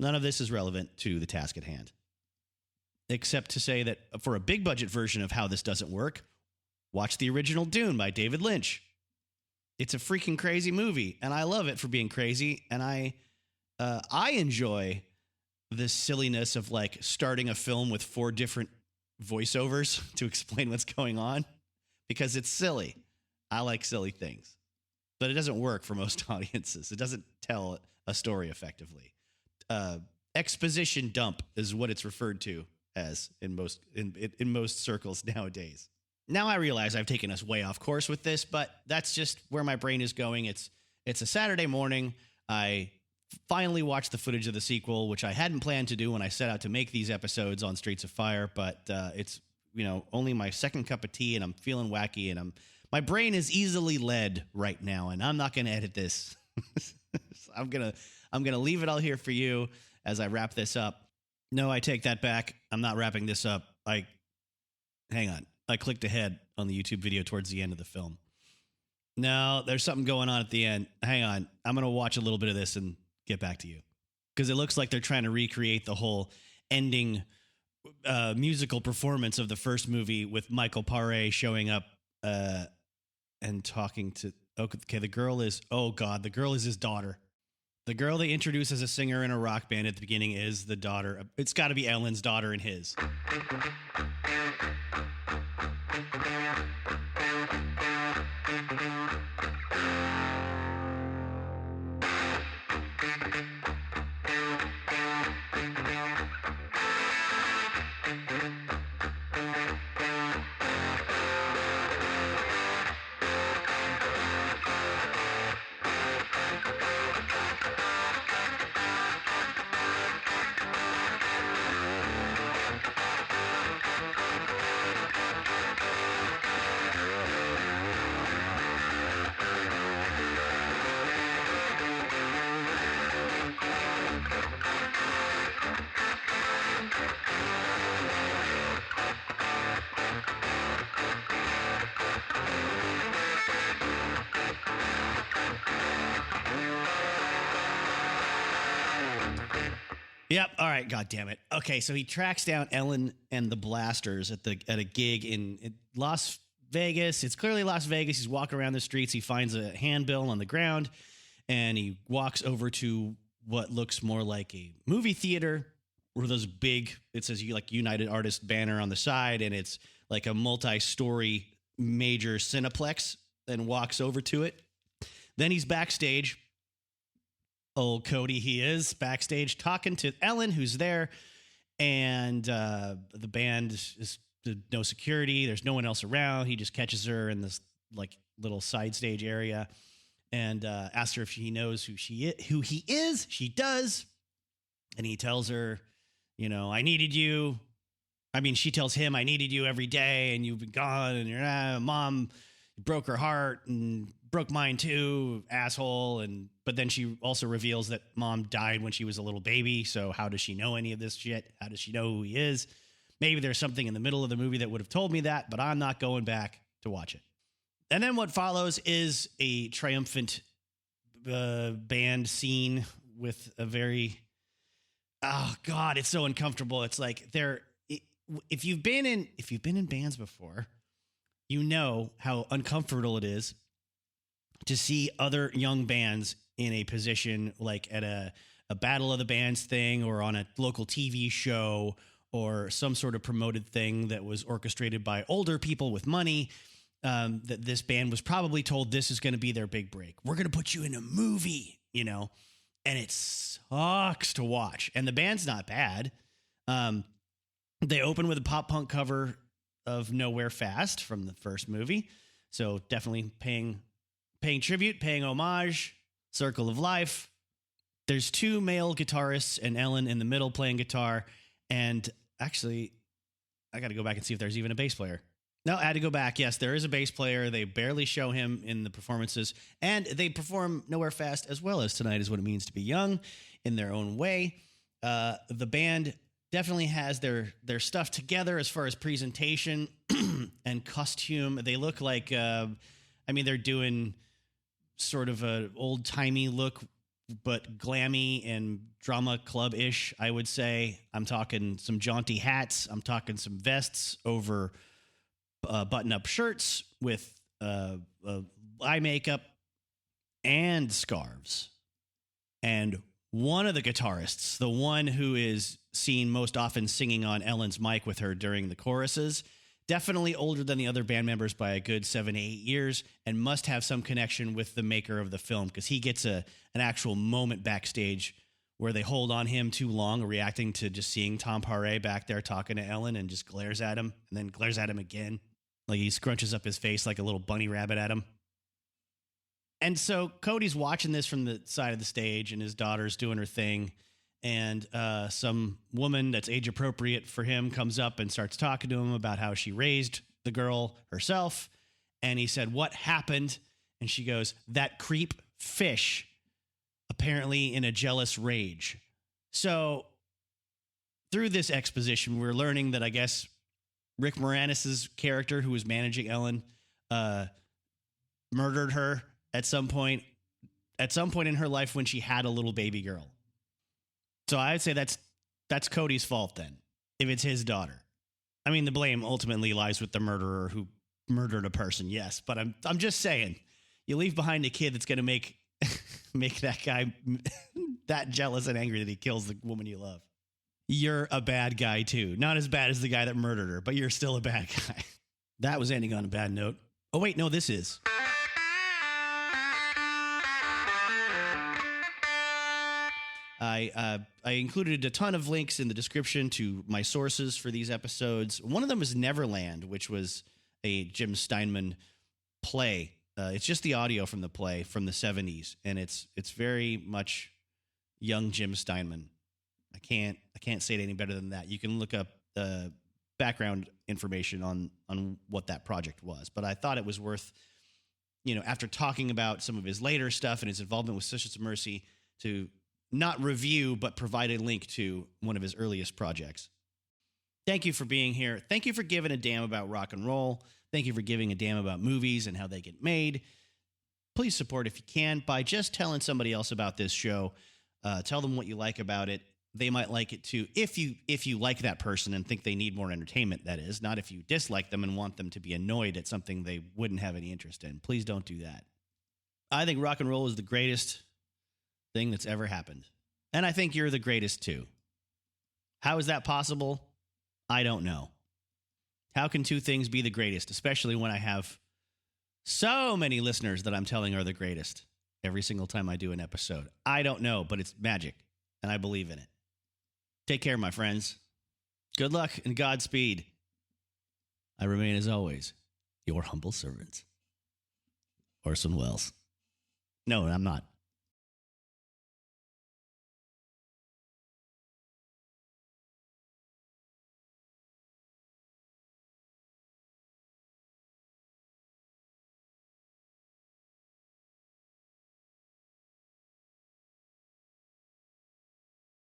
None of this is relevant to the task at hand, except to say that for a big budget version of how this doesn't work, watch the original Dune by David Lynch. It's a freaking crazy movie, and I love it for being crazy, and I enjoy the silliness of like starting a film with 4 different voiceovers to explain what's going on, because it's silly. I like silly things, but it doesn't work for most audiences. It doesn't tell a story effectively. Exposition dump is what it's referred to as in most circles nowadays. Now I realize I've taken us way off course with this, but that's just where my brain is going. It's a Saturday morning. I finally watched the footage of the sequel, which I hadn't planned to do when I set out to make these episodes on Streets of Fire, but it's only my second cup of tea, and I'm feeling wacky, and my brain is easily led right now, and I'm not going to edit this. I'm gonna leave it all here for you as I wrap this up. No, I take that back. I'm not wrapping this up. Hang on. I clicked ahead on the YouTube video towards the end of the film. No, there's something going on at the end. Hang on. I'm going to watch a little bit of this and get back to you, because it looks like they're trying to recreate the whole ending musical performance of the first movie with Michael Paré showing up and talking to... Okay, the girl is his daughter. The girl they introduce as a singer in a rock band at the beginning is the daughter. It's got to be Ellen's daughter and his. Yep. All right. God damn it. Okay. So he tracks down Ellen and the Blasters at a gig in Las Vegas. It's clearly Las Vegas. He's walking around the streets. He finds a handbill on the ground, and he walks over to what looks more like a movie theater, where those big, it says like United Artists banner on the side, and it's like a multi-story major Cineplex, and walks over to it. Then he's backstage. Old Cody, he is backstage talking to Ellen, who's there, and the band is no security. There's no one else around. He just catches her in this like little side stage area and asks her if she knows who he is. She does. And he tells her, I needed you. I mean, she tells him, I needed you every day and you've been gone and your mom broke her heart and broke mine too, asshole. But then she also reveals that mom died when she was a little baby. So how does she know any of this shit? How does she know who he is? Maybe there's something in the middle of the movie that would have told me that, but I'm not going back to watch it. And then what follows is a triumphant band scene with a very, oh God, it's so uncomfortable. It's like if you've been in bands before, you know how uncomfortable it is to see other young bands in a position like at a Battle of the Bands thing or on a local TV show or some sort of promoted thing that was orchestrated by older people with money, that this band was probably told this is going to be their big break. We're going to put you in a movie, and it sucks to watch. And the band's not bad. They open with a pop punk cover of Nowhere Fast from the first movie. So definitely paying tribute, paying homage, Circle of Life. There's two male guitarists and Ellen in the middle playing guitar. And actually, I got to go back and see if there's even a bass player. No, I had to go back. Yes, there is a bass player. They barely show him in the performances. And they perform Nowhere Fast as well as Tonight Is What It Means to Be Young in their own way. The band definitely has their stuff together as far as presentation and costume. They look like, they're doing sort of an old-timey look, but glammy and drama club-ish, I would say. I'm talking some jaunty hats. I'm talking some vests over button-up shirts with eye makeup and scarves. And one of the guitarists, the one who is seen most often singing on Ellen's mic with her during the choruses, definitely older than the other band members by a good 7 to 8 years and must have some connection with the maker of the film because he gets an actual moment backstage where they hold on him too long, reacting to just seeing Tom Paré back there talking to Ellen and just glares at him and then glares at him again. Like he scrunches up his face like a little bunny rabbit at him. And so Cody's watching this from the side of the stage and his daughter's doing her thing. And some woman that's age appropriate for him comes up and starts talking to him about how she raised the girl herself. And he said, "What happened?" And she goes, "That creep fish," apparently in a jealous rage. So through this exposition, we're learning that I guess Rick Moranis' character, who was managing Ellen, murdered her at some point in her life when she had a little baby girl. So I'd say that's Cody's fault then, if it's his daughter. I mean, the blame ultimately lies with the murderer who murdered a person, yes. But I'm just saying, you leave behind a kid that's going to make that guy that jealous and angry that he kills the woman you love. You're a bad guy too. Not as bad as the guy that murdered her, but you're still a bad guy. That was ending on a bad note. Oh, wait, no, this is. I included a ton of links in the description to my sources for these episodes. One of them is Neverland, which was a Jim Steinman play. It's just the audio from the play from the 70s, and it's very much young Jim Steinman. I can't say it any better than that. You can look up the background information on what that project was. But I thought it was worth, after talking about some of his later stuff and his involvement with Sisters of Mercy, to not review, but provide a link to one of his earliest projects. Thank you for being here. Thank you for giving a damn about rock and roll. Thank you for giving a damn about movies and how they get made. Please support if you can by just telling somebody else about this show. Tell them what you like about it. They might like it too. If you like that person and think they need more entertainment, that is. Not if you dislike them and want them to be annoyed at something they wouldn't have any interest in. Please don't do that. I think rock and roll is the greatest thing that's ever happened. And I think you're the greatest too. How is that possible? I don't know. How can two things be the greatest, especially when I have so many listeners that I'm telling are the greatest every single time I do an episode? I don't know, but it's magic, and I believe in it. Take care, my friends. Good luck and Godspeed. I remain, as always, your humble servant, Orson Welles. No, I'm not.